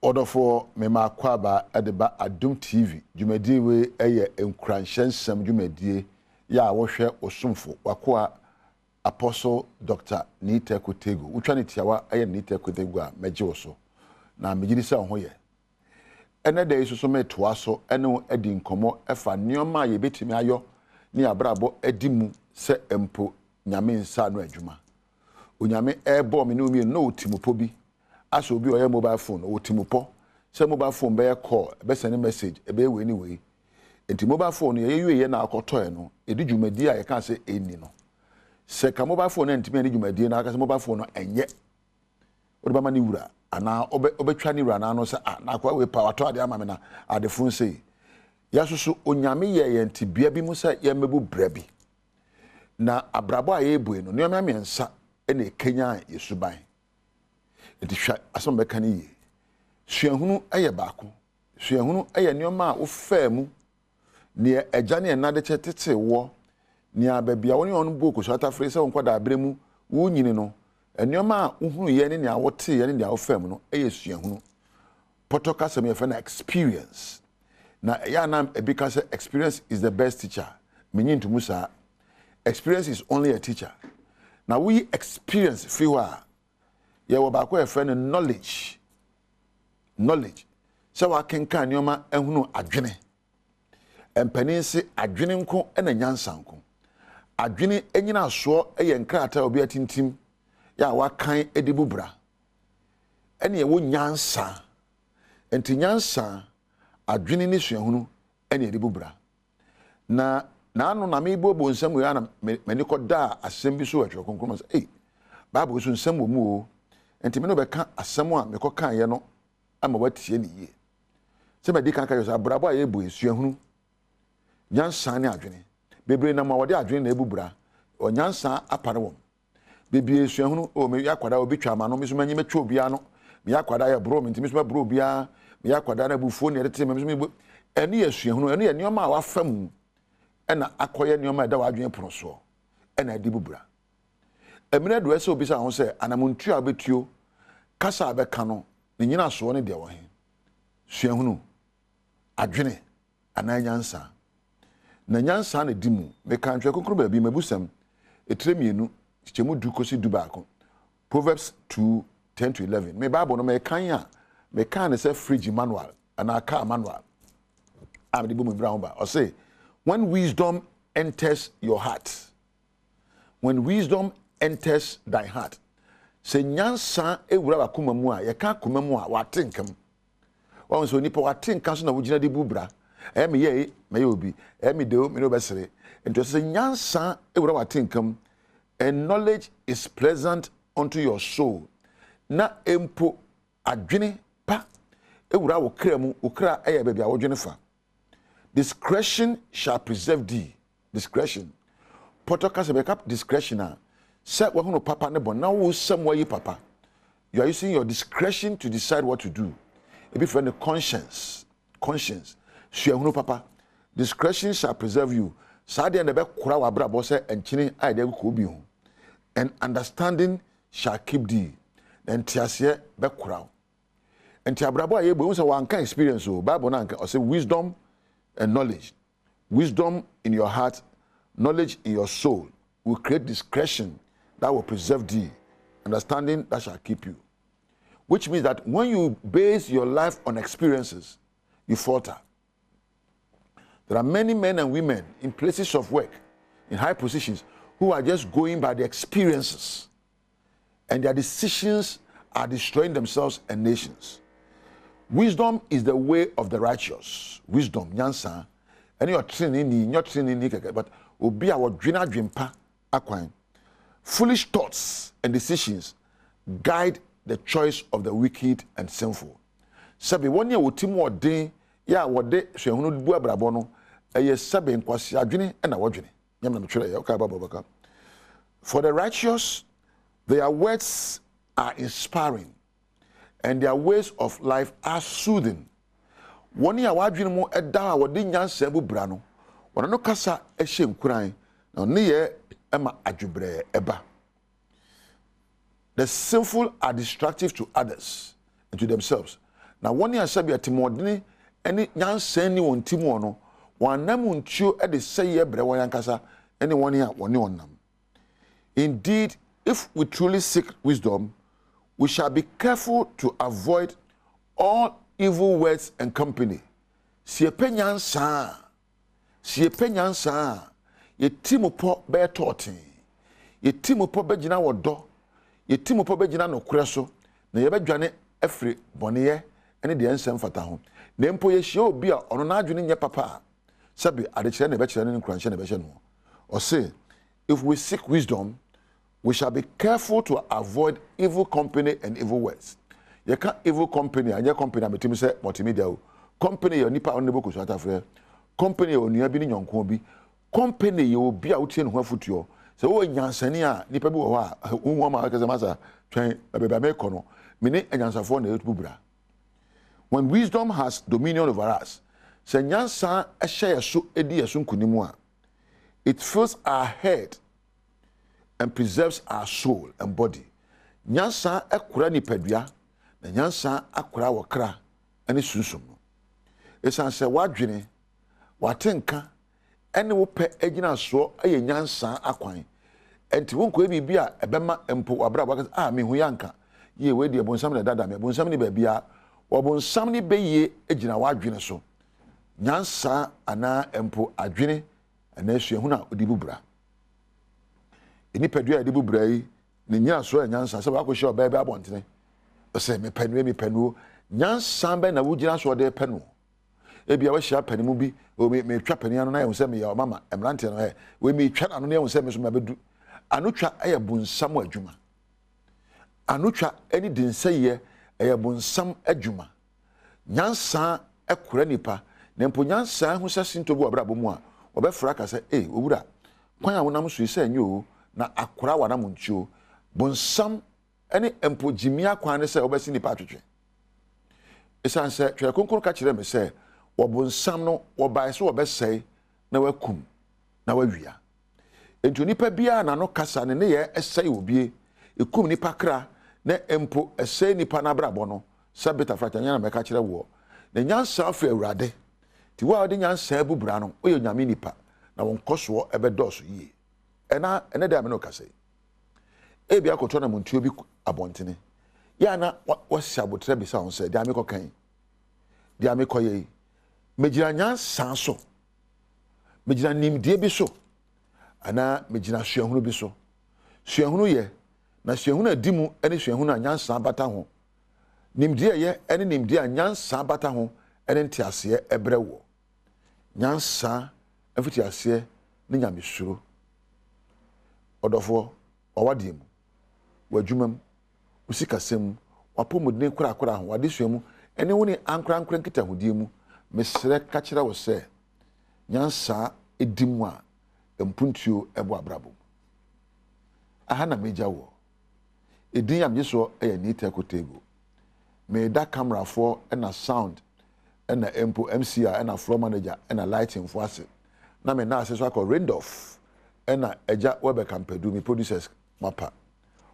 order for Mema Kwaba at the Adom TV. Jumedi we eye enkranchen sem jumedi ya wohwe osumfo wakwa Apostle Dr. Nite Kotego. Utwani tiawa eye Nite Kotego a meje woso. Na megidi se ho ye. Ene de isuso metoa so ene edi nkomo efa nioma ye betimi ayo ni abrabo edimu se empo nyame nsa no adwuma. Onyame ebo me no mi no timupo bi. Aso obi oye mobile phone o timupo se mobile phone be call be send message e be we anyway enti mobile phone ye ye na akoto e no edi dwumadi a ye kan se eni no se ka mobile phone enti edi dwumadi na aka se mobile phone no enye o ba ma ni wura ana obetwa ni wura na no se na kwa we power to ade ama me na ade phone say yasusu onyame ye enti bia bi mu se ye mebu bra bi na abrabo a ye ebu no ne onyame ensa ene Kenya yesuban eti hwa asom beka ni ye suahunu eye baako suahunu eye nioma a wo famu ne agya ne na de chetete wo ne ababia woni on boku so atafre se won kwada abremu wo nyini no nioma a uhunu ye ne a wote ye ne a wo famu no eye suahunu potoka se me fa na experience na ya na ebika se experience is the best teacher menyin to musa experience is only a teacher now we experience fiwa ye wo ba ko e friend knowledge so wa kenka nioma ehunu adwene empanin se adwene nko na nyansa nko adwene enyina so eye nkrata obi atintim ya wa kan edibubra ene ye wo nyansa enti nyansa adwene ni suahunu ene edibubra na anu na me bobo nsam we ana mani ko da asem bi so atwe konkono say bible so nsam wo mu o enti me no be ka asem a me ko kan ye no ama watie ni ye se me di kan ka yo sa brabo a ye bu esuahunu nyansa ne adwene bebre na ma wode adwene na ebubra o nyansa apare wom bebre esuahunu o me yakwada obi twa ma no me so manyi metwa obi ano me yakwada ya bro me ntimi so bro obi a me yakwada na bufuo ne rete me so me eni esuahunu eni nioma a wafam ena akoye nioma da wadwen pono so ena adibubra emine do ese obi sa ho se anamuntu a betuo kasa abeka no ne nyina so ne de wo he suahunu adwene ananyansa na nyansa na dimu me kan twa kokoro ba bi mabusam etremienu chemu du kosi du baako Proverbs 2:10-11 me bible no me kan ya me kan ne se fridge manual ana car manual am de bu mu bra ho ba o say when wisdom enters your heart, when wisdom enters thy heart, se nyansa ewura wakoma mu a ye ka akoma mu a watenkam. Wa so nipa watenka so na wogina de bubra. Me ye obi, me de me no besere. Ento se nyansa ewura watenkam, and knowledge is pleasant unto your soul. Na empo adwene pa ewura wo kra mu, wo kra eye ba bia wodwene fa. Discretion shall preserve thee. Discretion. Potoka se backup discretion. Set wahuno papa nebo. Now wo somewhere papa. You are using your discretion to decide what to do. It be from the conscience. Conscience. Shuahuno papa. Discretion shall preserve you. Sadi and the back kura wabra bose and chini I de kubi. And understanding shall keep thee. And tiasie back kura. And tiabrabo aye bo one kind experience so Bible na or say wisdom and knowledge. Wisdom in your heart, knowledge in your soul will create discretion that will preserve thee. Understanding that shall keep you. Which means that when you base your life on experiences, you falter. There are many men and women in places of work, in high positions, who are just going by the experiences. And their decisions are destroying themselves and nations. Wisdom is the way of the righteous. Wisdom, nyansa. And you're training, but obi a wadwena dwempa akwan. Foolish thoughts and decisions guide the choice of the wicked and sinful. Sabi one year wotim wode ya wode hwehunu bu abrabo no eye sabi nkwasi adwene na wadwene. Nyamna metwere ya ka baba. For the righteous, their words are inspiring, and their ways of life are soothing. One year wadwene mu eda wode nyansa bu bra no wono no kasa ehye nkuran na ne ye ema adwubre eba. The sinful are destructive to others and to themselves. na woni asabi atimodene ene nyansa ni won timo no wanam ntuo e de seye bre won yankasa ene woni a woni onam. Indeed, if we truly seek wisdom, we shall be careful to avoid all evil words and company. Sie penyansa ye timopo be totin ye timopo be gina wodo ye timopo be gina no kreso na ye bedwane afri boneye ene de ensem fata ho na mpo ye hie obi a ono na adwene nye papa sabi adekire na be kire ne nkranhye na be hye no o say if we seek wisdom we shall be careful to avoid evil company and evil words. You can't evil company and your company am timi say multimedia o company your nipa on the book so atafre company onua bi ni nyonko bi company ye obi a wotie ne ho afutuo se wo nyansane a nipa bi wo ho a wo ma ka se masa twen bebe me kono me ni anyansafo na etubura. When wisdom has dominion over us, se nyansa a share so edi yeso nkunimu a, it fills our head and preserves our soul and body. Nyansa ekura ni padua na nyansa akura wakra ani sunsum no. Esan se wadwene watenka ene wo pe agina so aye nyansa akwan. Enti wonko e bibia ebema empo abra baka me hu yanka ye we de bonsam na dada me bonsam ni ba bia wobonsam ni beye agina wadwene so. Nyansa ana empo adwene ana esuahu na odibubra. Eni padua odibubra yi ne nya so nyansa se ba ko hye obebe abontene. Ose me panu nyansa be na wugina so de panu. Ebi a wahia panimu bi o me twa pani anu na ye se me ya mama emrante no he we me twa anu na ye se me so me bedu anu twa eye bunsam adwuma anu twa eni dinsaye eye bunsam adwuma nyansa ekura nipa na mpo nyansa hu sasinto bi obra bomu a obefra ka se owura kwan a wonam so ise anyo o na akura wana munchuo bunsam eni empo jimia kwan ne se obesi nipa atwetwe esanse twa konkon ka kire me se wobonsam no wobae so wobesei na wakum na wawia enti nipa bia na no kasa ne ye esei obie ekum nipa kra na empo esei nipa na brabo no sabeta frata nya na meka kire wo na nyansa afa awurade ti wa ode nyansa bubura no oyo nyame nipa na won koso ebedoso yie ene da me no kasa ebi akoto na montuo bi abontene ya na wasi abotre bi sa on se dia me kokan dia me koye mejira nyansa so mejira nimdie bi so ana mejira suahunu bi so suahunu ye na suahunu adimu ene suahunu anyansa bata ho nimdie ye ene nimdie anyansa bata ho ene ntiase ebrewo nyansa afiti ase ne nyamesuro odofo owadiem wadwumam usikasem wapomodne kura ho wade suamu ene woni ankra nkita hodie mu mesre kachira wo se nyansa edimu a empuntuo ebo abrabo aha na meja wo edin am yeso nita kotego me da camera for na sound na empo MCR na floor manager na lighting for ase na me na aseso akọ Randolph na eja webe kampedu me producers mapa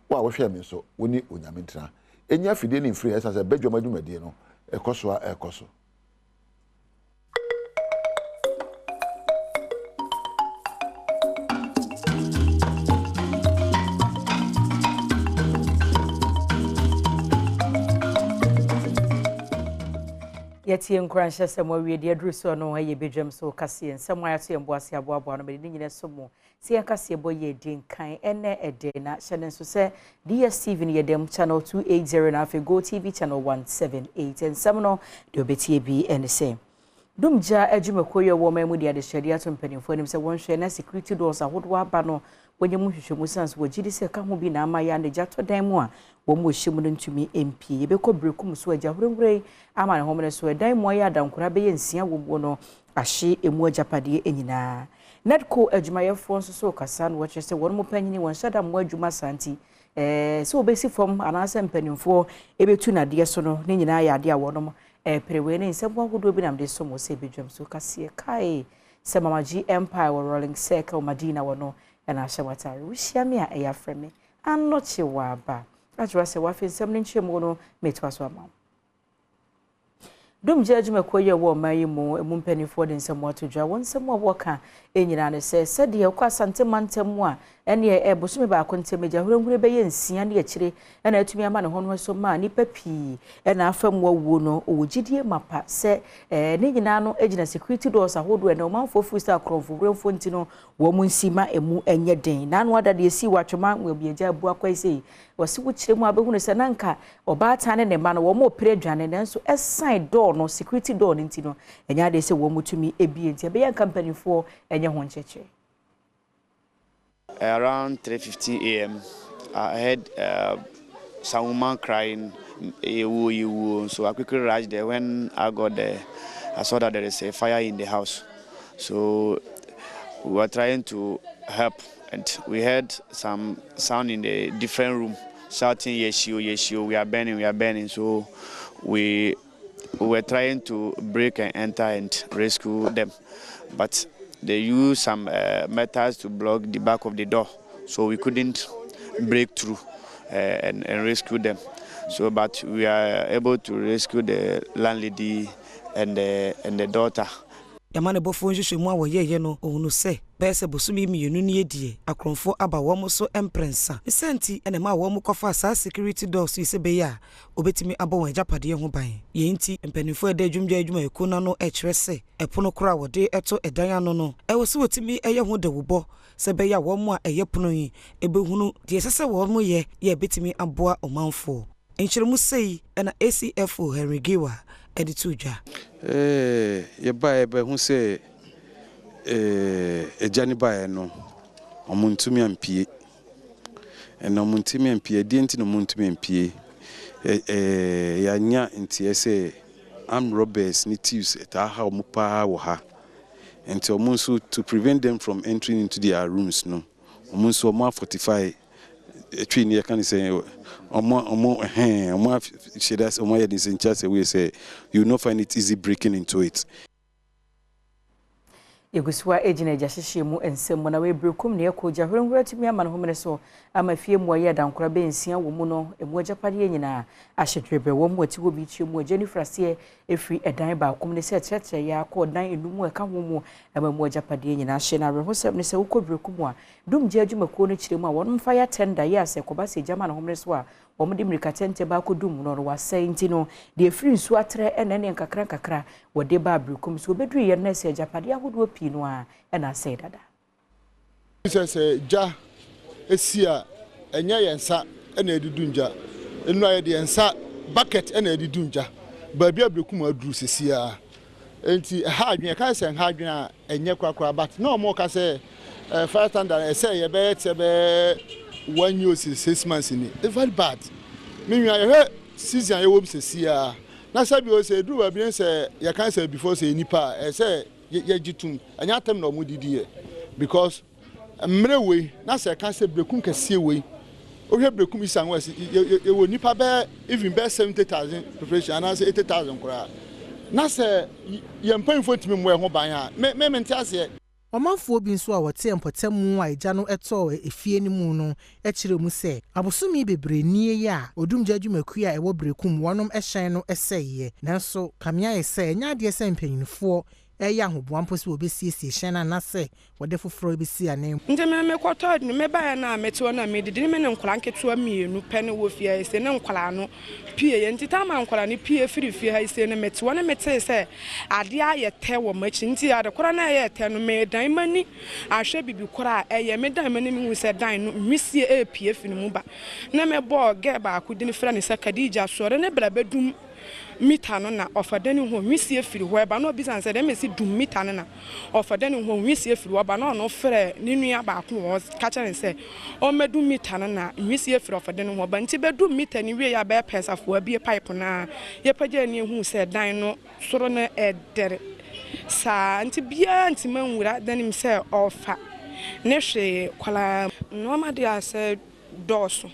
wa wo hwe me so woni onyame ntra enya fide ni free esa se Badwam adwumadie no ekoso Yeti nkranhye semo wie de adruso no aye Badwam so kase ensemo ayato emboase aboabo no mede nyine somo se yakase boye dinkan ene ede na hyene nso se DSTV ne yedem channel 280 na afi Go TV channel 178 ensemo no de obetie bi ene se dumja adwumakoyo wo mamu de adehwade ato mpanimfo nim se wonhwe na security doors ahodo aba no wonye mu hwehwemu sans wo gidi se ka ho bi na amaya ne jato dan mu a wo mo hyimu no ntumi MP yebekɔ brekum so agya hurengure ama ne homene so dan mu ya dankora be yensia wo mu no ahye emu agyapade enyina netco adwumayefo nso so kasa no wɔkyerɛ sɛ wɔn mo panyini wɔn hyada mo adwuma santi so obesi fom anase mpanimfo ebetu na de so no ne nyina ya de a wɔn mo prewe ne nsɛm ahodo bi nam de so mo se Badwam so kase kai sɛ mama G Empire wɔ rolling circle Madina wɔ no na ahye watare wo hia me a ɛya frɛ me anɔkye wa ba ajwa se wa fi nsɛm ne nkyɛmu no metwa so ama dum judge makoye wo mayi mu emumpanifo de nsem wato dwa won nsem wo ka enyina ne se de kwa sante mantem a ene bosume ba kontem jahurangure be ye nsia ne akire ena atumi ama ne hono so ma nipa pi ena afam wawo no owugidie mapa se ne nyina no egina security doors ahodo ena omanfo fusta kronfo grefo ntino wo mu nsima emu enye den na no ada de esi watwema we bieja abu akwai wasi wuchire mu abehunu se nanka obaata ne ma no wo mo pere dwane nanso eside door no security door ntino enya de se wo mutumi ebie ntia be yan company for enye ho ncheche. Around 3:50 a.m. I heard some woman crying, so I quickly rushed there. When I got there, I saw that there is a fire in the house. So we were trying to help, and we heard some sound in the different room, shouting, "Yeshua, Yeshua, we are burning." So we were trying to break and enter and rescue them, but they used some metals to block the back of the door, so we couldn't break through and rescue them. So, but we are able to rescue the landlady and the daughter. Yamane bofo nhwehwe mu awoye no onu se bese bosumi mienu ne edie akronfo aba wo mo so emprensa senti ene ma wo mo kofa sa security doors ise be ya obetimi aba won ajapade ho ban ye nti mpanifo eda adwumdwa adwuma ekuna no ekyerese epono kora wode eto edan ano no ewo se wotimi eye ho de wobo se be ya wo mo a eye pono yi ebehunu de sese wo mo ye betimi aboa omanfo enkyeremu sei ena ACFO Henry Giwa editujwa ye ba hu se ejani ba no omuntumi ampie ena omuntumi ampie di enti no omuntumi ampie ya nya enti ese am robbers ni thieves eta ha omupa wo ha enti omunso to prevent them from entering into their rooms no omunso omo 45 etwini ya kan say omo shedas omo ya dis in chance we say you no find it easy breaking into it. Yeguswa ejina jashishie mu ensem na we brekum ne yakoja hurunhura tumi ama no homene so ama fie mu aye dankora be nsia wo mu no emu ajapade nyina ahyetwebe wo mu ati wo bi tue mu Jennifer se efri edan ba akom ne se kyekye ya ko dan enum eka ho mu ama mu ajapade nyina ahye na rehosem ne se wo ko brekum a dum je adwuma ko no kyire mu a won fa ya tender ya se ko ba se jama no homene so a omudi mirikatente ba ko dum no wa sai ntino de efri nsu atre enene nkakra wode ba brekum so bedru ye na se ajapade ahodo pi no a ena say dada se ja esia enya yensa ena edidunja enu aye de yensa bucket ena edidunja ba bia brekum aduru sesia enti ha adwen ka se ha adwen a enye kwakwa but no mo ka se fire thunder say ye be tebe 1 year 6 months ni very bad me nwa ye season ye wo sesia na sabi o se duru ba bi se ye kan se before se nipa say ye gitum anya tem na omudidi because mrewe na se kan se brekum kase we o hwe brekum isan wa ye wo nipa be even be 70,000 preparation and say 80,000 kura na se ye mpanfo timi mo ho ban a me mente ase Omanfo bi nso a wote empotamu a eja no eto efie ni mu no ekire mu se abosumi bebre nie ya odumja adwumaku a ewo brekum wonom ehyen no eseye nanso kamia ese enya de ese mpanyinfo eya hoboampo se obesiesie hyen na se wode foforo besi ane nde me kwotod ni me ba na meti wona me didi me ne nkola nketua mienu pene wo fie ese ne nkola no pie ye ntita ma nkola ni pie firi fie ha ese ne meti wona meti se ade aye te wo machi nti ade kora na aye te no me dan mani ahwe bibi kora eye me dan mani mi hu se dan no misie e pie fini mu ba na me bo ge ba akudi ni fra ni se Kadija sore ne bra bedum mita no na ofadani ho wisie firi ho eba no bisan se dem esi dum mita no na ofadani ho wisie firi ho ba no no frɛ ni nua ba ko ho ka kyere se o medu mita no na wisie firi ofadani ho ba nti bedu mita ni wie ya ba pesa fo abie pipe na ye pagya ni hu se dan no soro na edere sa nti bia nti manwura danim se ofa ne hwe kwala no ma dia se doso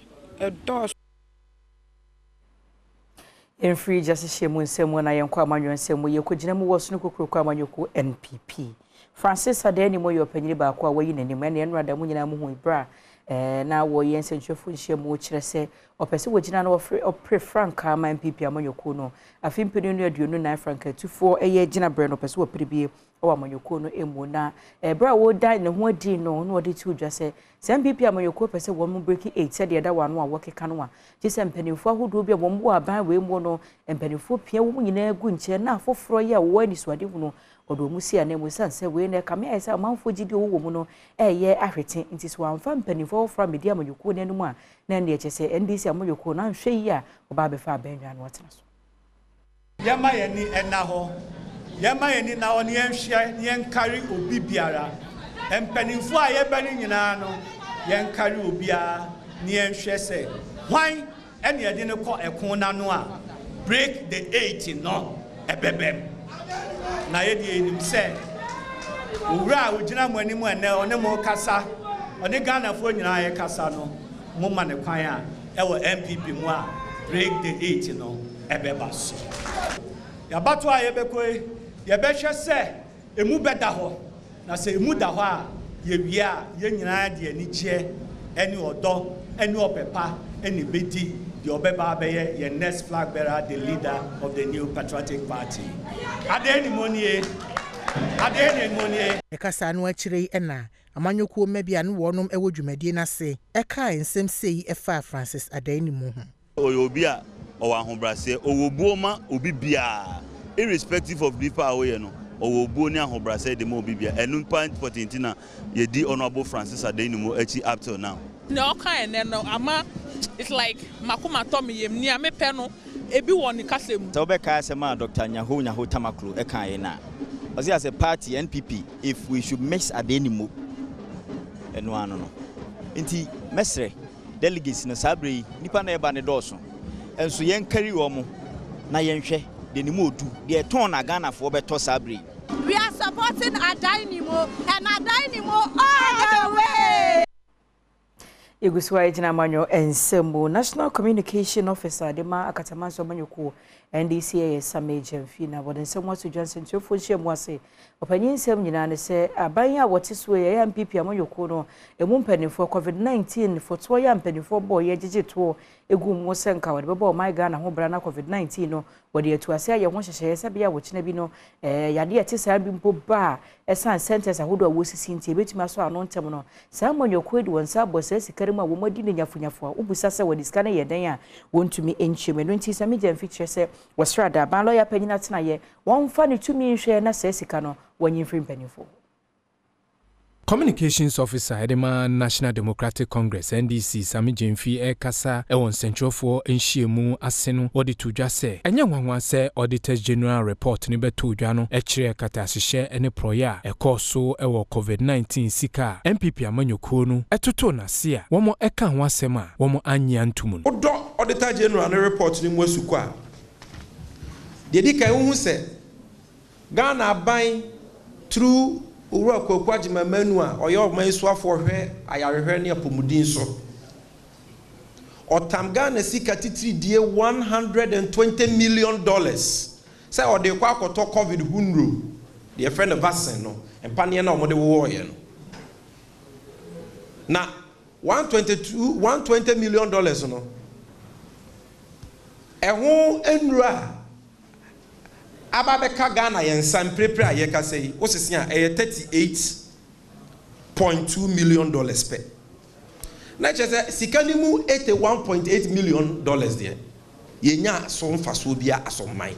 in free justice mu nsemu na yenkwa amanyo nsemu ye kogina mu woso no kokoro kwa amanyoku NPP Francis Adeni mo yo panyiri ba kwa wayi nanim na enra da mu nyina mu hu bra na wo yen senchefo nhyiamu kire se opese wogina na opre franka ma MPP amanyoko no afimpini no aduonu na franka tufo eye gina bre no opese opre bie o amanyoko no emu na bra wo dan ne ho adi no no odi ti udwa se MPP amanyoko opese wo mu break 8 se de da wa no a wokeka no a gise mpanimfo ahodo bia wo mbo aban we mu no mpanimfo pia wo nyina gu nche na afoforo ye wo ani suade hu no odo mu sia na mu sanse we na kame ai se amanfo gidi wo mu no eye ahwete nti so amfa mpanimfo from media amanyoko ne no a na ne eche se NDC amanyoko na nhwe yi a oba be fa benwa no wotena so yama yani enaho yama yani na oni enhwe ne enkari obi biara empanimfo a yebani nyina no yenkari obi a ne enhwe se hwan ene yede ne kɔ ekon na no a break the 8 no ebebem na yede enim se owura ogina mo anim ene one mo kasa one Ghana fo nyina ye kasa no mo ma ne kwan a ewo MPP mu a break the 8 no ebeba so ya bato a yebekoi yebehwe se emu beda ho na se emu da ho a ye wi a ye nyina de ani gye eni odo eni opepa eni bedi the obeba abeye ye next flag bearer the leader of the new patriotic party adeni monie ekasa no akire ena amanyoko mabia no wonom ewo dwumadie na se eka ensem sei efa Francis Adani mu ho obi a owo ahobrase owo buoma obi bia irrespective of the power we no owo buo ni ahobrase de mo obi bia enu point 14 na ye di honorable Francis Adani mu achi up till now no kind no ama it's like makuma tomi yem ni amepe no ebi woni kasem so be ka asema Dr. Nyaho Tamaklo e kan na as a party NPP if we should mix Adani mu eno ano no nti mesre delegates na sabre nipa na eba ne doso enso yen carry wo mo na yen hwe de ni modu de ton na Ghana fo beto sabre. We are supporting Adani mo and Adani mo all the way. Iguswa ejina manyo ensembo National Communication Officer dema akatamanso manyoko NDC Samaje Mfina boden semwa to Johnson Chofo Chemwase opanyin sem nyina ne se aban ya wote so ye MPP amanyoko no emu mpanifo COVID-19 foto ya mpanifo boy ye gigito egu mu senka wode bebo my Ghana ho bra na COVID-19 no wode etu ase aye ho hyehye se bia wo kina bi no yade ete sa bi mpo ba esan centers ahodo a wosisi nti ebetuma so ano ntem no sa manyoko edi wonsa bosa sikarima wo madi ne nyafunyafo a ubusa se wode skana ye den a wontumi encheme no nti Samaje Mfitre se wasrada ban lawyer panyina tena ye wonfa ne tumi nhwe na se sika no wanyin free mpanifo. Communications Officer Edema National Democratic Congress NDC Samaje Mfi kasa ewon centralfo enhyiemu asenu odi tudwa se enye nwanwa se Auditor General report ni betudwa no ekire kata ahihye ene proya ekoso ewo COVID-19 sika MPP amanyoko no etoto na se a womo eka ho asema womo anya ntumu no odo Auditor General report ni mwasuko a de dika hu se Ghana ban through owura kwakwaji mamanu a oye oman so afohwe ayarehwe ne apomudin so otam Ghana sika titiri die $120 million say ode kwa akoto covid hunro the friend of vaccine no empane na omode wo ye no na $120 million no eho enura ababeka Ghana yen samprepre ayeka sei osisi a $38.2 million per na chese sikani mu $81.8 million there yenya so mfaso bia asomman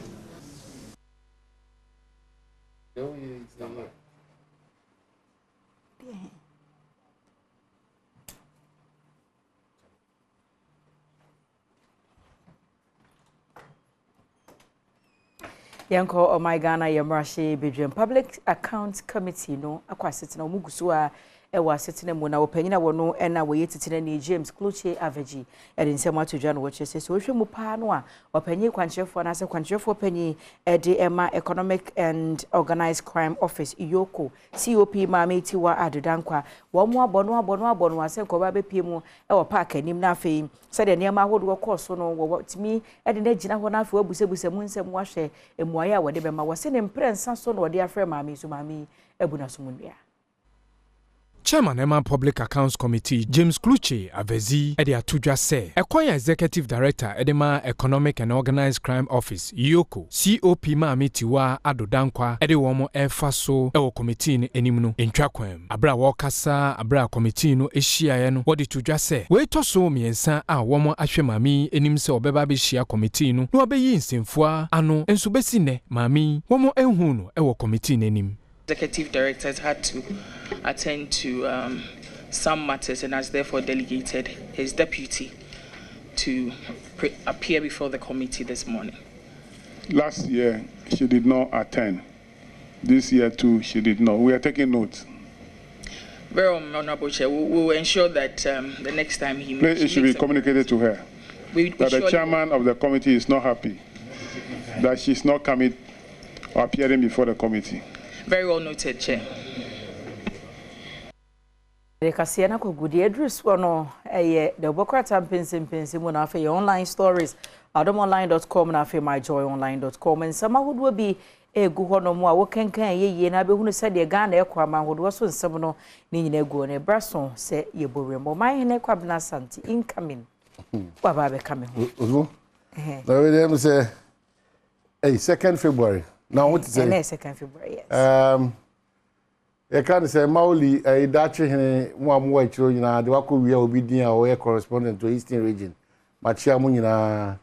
Yanko o my Ghana Yamrashi Badwam Public Account Committee no akwasitina omugusu a ewa sitina mu na opanyina wono ena wo yetitina ni James Cloche Aveji edi nsem atodwa no woche se ohwe mu pa no a opanyi kwanchefo na se kwanchefo panyi edi ema Economic and Organized Crime Office Iyoko COP Mameti wa adedankwa wo mu abono ase ko ba bepie mu ewo park anim na afei se de niam ahodo koso no wo timi edi na gina ho na afei abusebuse mu nsem wahwe emuaye a wode bema wo se ne mprensa so no wode afre mami so mami ebuna so munua Chairman Emma Public Accounts Committee James Kluche Avezi ede atudwa se Ekwaya Executive Director Edema Economic and Organized Crime Office Yoko COP Maamitiwa Adodankwa ede womo efa so ewo committee ni enimno entwakwam abra wokasa abra committee no ehia no wode tudwa se we to so miensa a womo ahwe mami enim se obeba be hia committee no no obeyi nsemfua ano enso besi ne mami womo enhu no ewo committee nenim. Executive directors had to attend to some matters and has therefore delegated his deputy to appear before the committee this morning. Last year, she did not attend. This year too, she did not. We are taking notes. Very Honorable Chair, we will ensure that the next time he it should be communicated to her that the chairman of the committee is not happy that she's not coming or appearing before the committee. Very well noted, Chair. Kasiana ko gudi edrus wono the Bokrata pensi mu na afa online stories adomonline.com na afa myjoyonline.com and some would be egu hono mu a wo kenkan ye na be hunu se de Ghana ekwa ma hodo so nsem no ni nyina egu ne brason se ye borembo man ne kwabna santi incoming baba be kame ho na we dem say 2nd February. Now what is it? 2nd February, yes. I can say Mauli dachi hene mu amwa chiro nyina de wako wi obi din a we correspondent to Eastern region. Machia mu nyina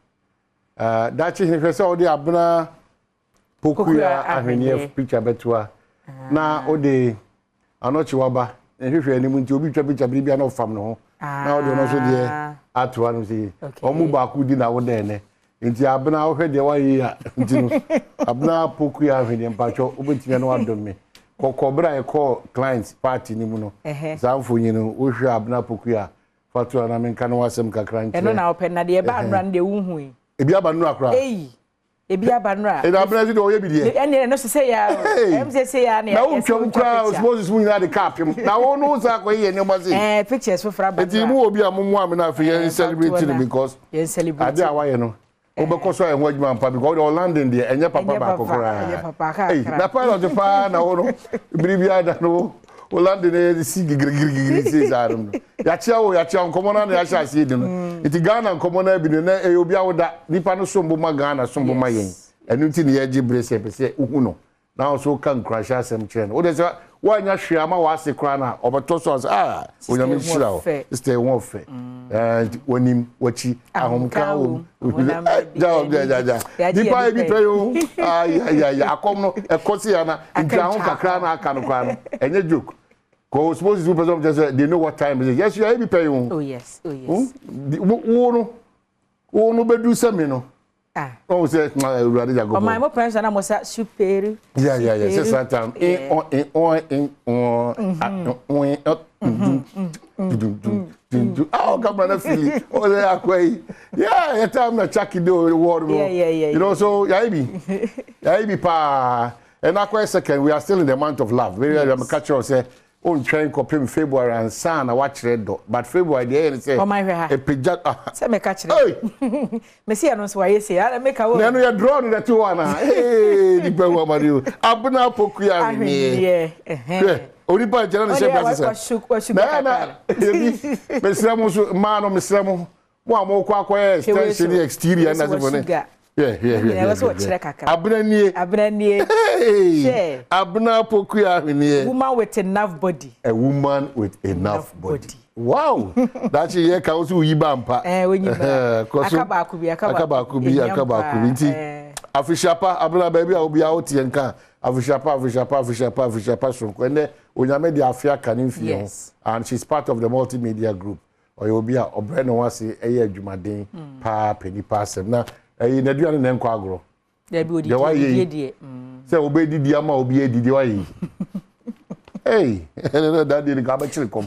dachi hene hwese odi abna pokuya ahwenye picture betua. Na odi anochi waba ehwehwe animu nti obi twa picture bibia na ofam no ho. Na odi no so de atwa no si. Omu ba ku di na wo dene. Nti abna ohwe de wa yi a nti no abna pokuya ahwenye mpacho obetime no adom me. Kokobra e call clients party ni mu no zamfo nyino wo hwe abna pokuya fatu na menka no wasem kakra nti eno na open na de ba anra de wuhu e ebi abanu akra ebi abanra e na abna di o ye bi de ene no se ya em se ya na wo twom kra suppose mu nyina de cap na wo no sa ko ye ne mazi pictures for fra ba enti mu obi amumu amina afi celebrate because ye celebrate ade awaye no obekoso e ho adwuma mpa because o landing de enye papa ba kokora na pilot pa na wono biribia da no o landing e si gigirigiri se zarum ya chia nkomo na ya sha si de no iti Ghana nkomo na bi na e obi awoda nipa no sombo ma Ghana sombo ma yen enu ti ne ye gibrese pese uhu no na so kan crash asem chen o de se wanya hwe ama wa ase kra na obeto so onyame shira o stay one fe wonim wachi ahomka wo ja dipa bi peyo ya akom no ekosi ya na ntiahom kakra na aka no kwa no enye joke ko suppose you person just they know what time is it. Yes you are bi peyo oh yes wo no bedu semi no oh say urade ja go o my mo pension na mo sa super yeah say satan oh come on feel oh they are quite yeah time na chaki do word you know so yaibi pa and akwa second we are still in the month of love very I'm catch you say on train copy February and sana watch red dot but February dey say oh my ha e pija say me catch you me see announce why you say I make a no no you draw the two one hey the bewa mario abuna pokuya me Oripa jana ne sheba sese na mesramo so ma no mesramo mo amoko akoye extension exterior na se bone yeah abnanie hey abna pokuya hwenie woman with enough body a woman with enough body wow that ye ka so yiba mpa akaba akubi nti afishapa abna baby a obi a otie nka afishapa so kwene onyame de afia kanimfie and she's part of the multimedia group obi a obre no wase eye adwumaden pa penipa asem na na duane na nkwa agro da bi odi die se obedi di ama obi edidi wa yi hey that dey ka ba chire kom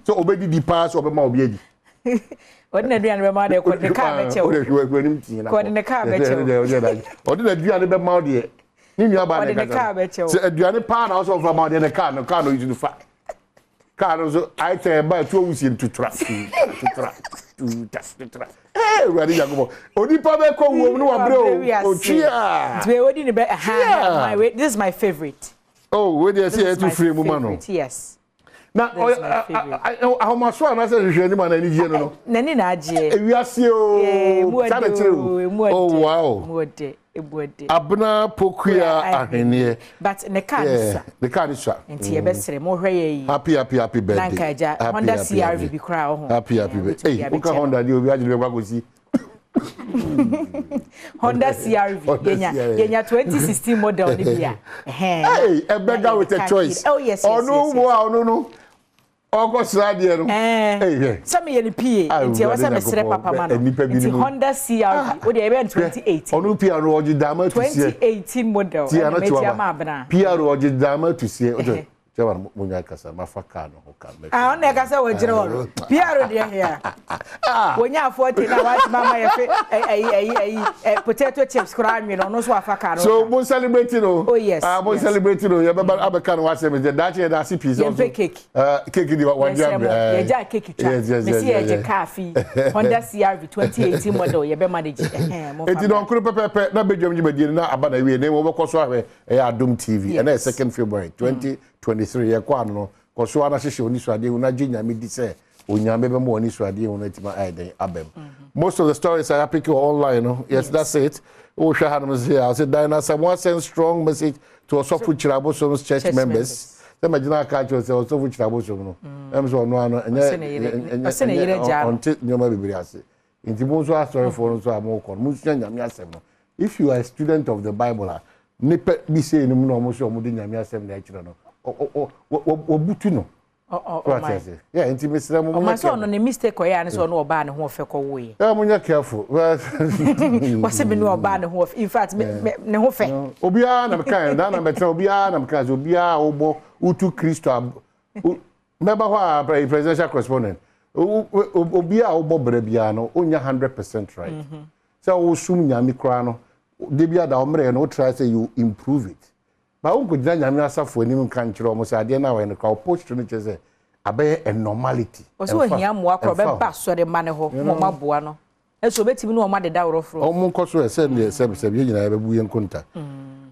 so obedi di pass obe ma obi edi odi na duane be ma de ko de ka be chewo ko de ka be chewo odi na duane be ma de ni nua ba de ka se aduane pa na so from ma de ka no use to fa ka no so I tell ba to wusi tutra eh ready jagobo odi pa be ko wo no wa bre o chia we odi ni be this is my favorite oh we dey say to free mu ma no yes Na how much one I say you man any je no. Nani na aje. Ewiase o. Oh wow. Abna pokuya ahene. But ne car is. The car is sir. Enti ebesere mo hwe yi. Happy birthday. Nankaja Honda CR-V bi kra ho. Happy birthday. Hey, uka Honda di obi ajile gwa gosi. Honda CR-V yenya 2016 model ni bia. Hey, a beggar with a choice. Oh yes. Oh no. August radio no. Hey. Some ye ni PA. Nti wasa mesre papa ma no. Nti Honda CR-V. O de ebe 2018. Onu PA ro oji dama to see. 2018 model. Metia ma abna. PA ro oji dama to see. Ojo. Jawa munya kasa mafaka no ho ka. Ah, ona kasa we jire wo. PA ro de here. Wonya 40 na wa mama ye fe potato chips kura anwi no so afaka no. So mo celebrate no. Oh yes. Mo celebrate no. Ye baba abeka no wa say me that ye that piece of. Cake. Cake di one jam. Ye ja cake twa. Me see ye coffee. Honda CR-V 2018 model ye be manage. Eti don kuru pepe na bedwam jibadi na aba na wie ne mo be koso ahwe Adom TV and 2nd February 2023 ye kwa no koso ana hihye oni suade una ginya me di say onyame be mo oni suade una tima aiden abem. Most of the stories are pick online, no? Yes, that's it. Oh, Shahanam here. I said, Diana, someone sent strong message to Osofu Chiraboso's church members. The Majina Kacho says Osofu Chirabosom. I'm so no, and if you are a student of the Bible, Nipet be saying no more so Mudina Sem natural. Obutuno. Yeah, intimacy. My son on a mistake or an so no ban who fe way. I'm careful. What's it been no ban who in fact no fe. Obia na kind na better obia na kind obia obo utu Christo. Remember why presidential correspondent. Obia obo brebia no onya 100% right. So wo sum nyame kra no de bia da omre no try say you improve it. But we could nyame asafo anim kan kire omo say ade na we no ka post no chese abe a normality. Oso ohia mo akro be ba so de mane ho mo maboa no. Eso betimi no o ma de da worofro. Omo nkoso e se ye nyina be buye nkonta.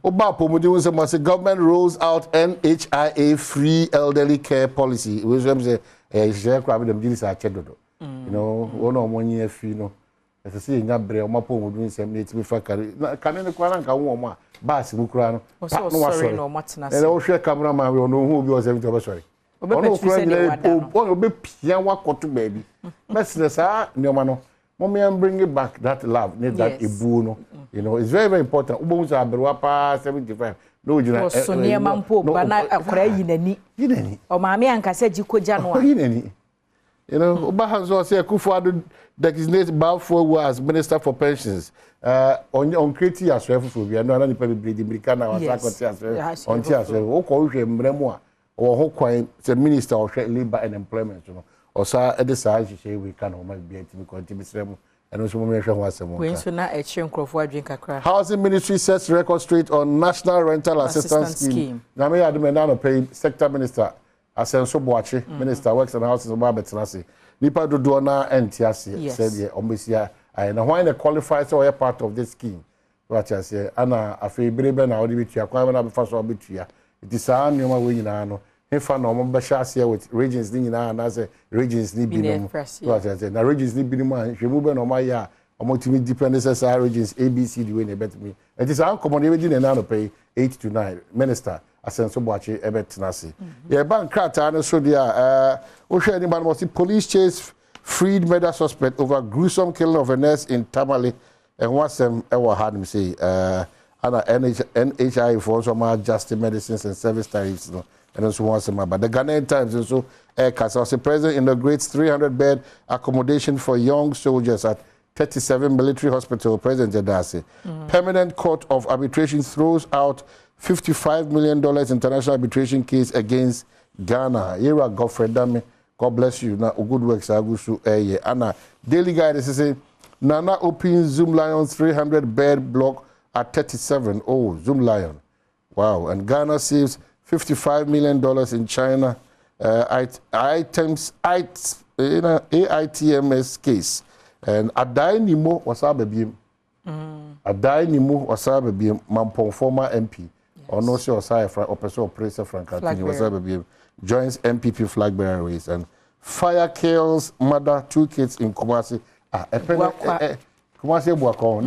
Oba pomodi won say must government rolls out NHIA free elderly care policy. We say share crab dem dili sa chedodo. You know, one of money free no. As I say, nya bre o mapo mo dun sem na timi fa kare. Kan ne kwa nka wo ma bass mu kura no. No sorry no matna. E o hwe cameraman we no hu obi o se to be sorry. Ono kura ni o be pia wakoto baby. Mesle sa nyoma no. Mommy bring it back that love, need that ibu no. You know, it's very very important. Ubo unsa aberwa pa 75. No jina. So ne mampo bana akora yinani. Yinani. O maami ankasa jikoja no a. Yinani. You know, Oba Hanzo say Kufuor designated Balfour as Minister for Pensions. On creating as well for we are no any people be the American or Sakoti as well. On as well. O ko hwe mremo a o ho kwan say Minister of Labor and Employment no. O sa e de sa hye we can o ma be atimi continue sremo. And also me hwe ho asemo. We so na e chi nkrofo adwen kakra. Housing Ministry sets record straight on National Rental Assistance Scheme. Na me admen na no pay Sector Minister Asenso Boache, Minister Works and Houses Oba Betenase. Nipa dodo na entiase said ye ombesia na why they qualify so a part of this scheme. What I say ana afi brebe na odi bitua kwa na be fa so bitua. It is an nyoma we nyina no. Hefa na omo be hye with regions ni nyina na say regions ni binom. What I say na regions ni binom an hwemu be na omo ya omo timi dependencies regions ABC the way na bet me. It is an common we di na no pay 8 to 9 minister Asenso Boache Ebetinasi. Yeah, bank krata so dia anybody must see police chase freed murder suspect over gruesome killing of a nurse in Tamale and once them ever had him say NHI for some adjusted medicines and service tariffs no and also once them but the Ghanaian Times also Kasa was president inaugurates 300-bed accommodation for young soldiers at 37 military hospital. President Jedasi. Permanent Court of Arbitration throws out $55 million international arbitration case against Ghana. Ira Godfred Dame, God bless you. Now, good works. Anna, Daily Guide is saying, Nana opens Zoom Lion's 300-bed block at 37. Oh, Zoom Lion. Wow. And Ghana saves $55 million in China AITMS case. And Adai Nimo was our baby. Adai Nimo was our baby. Mampong former MP. Or no, she was a person of Praise Frank. Was our baby. joins MPP flag bearer race. And fire kills mother, 2 kids in Kumasi. Kumasi Buakon.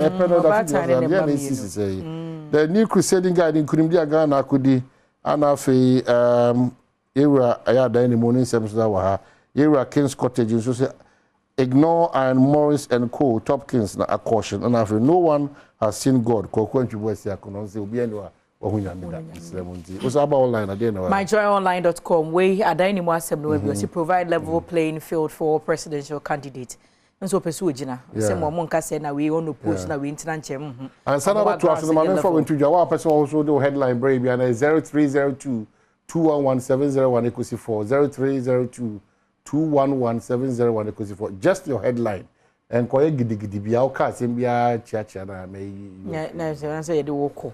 The new crusading guide in Kurimdia Ghana Kudi, Anafi, Era Ayada in the morning, Samsawaha, Era King's Cottage, so say, ignore and Morris and Co. Top Kings, a caution. And after no one has seen God, myjoyonline.com we adanimo asem no we provide level playing field for presidential candidate nso pesu ogina say mo nka say na we on post na we ntina nchem and sana to aso ma for into jawa person also do headline brave and 0302 211701 equals 4 0302 211701 equals 4 just your headline and koye gidigidi bia o ka asem bia chiachia na me na say dey woko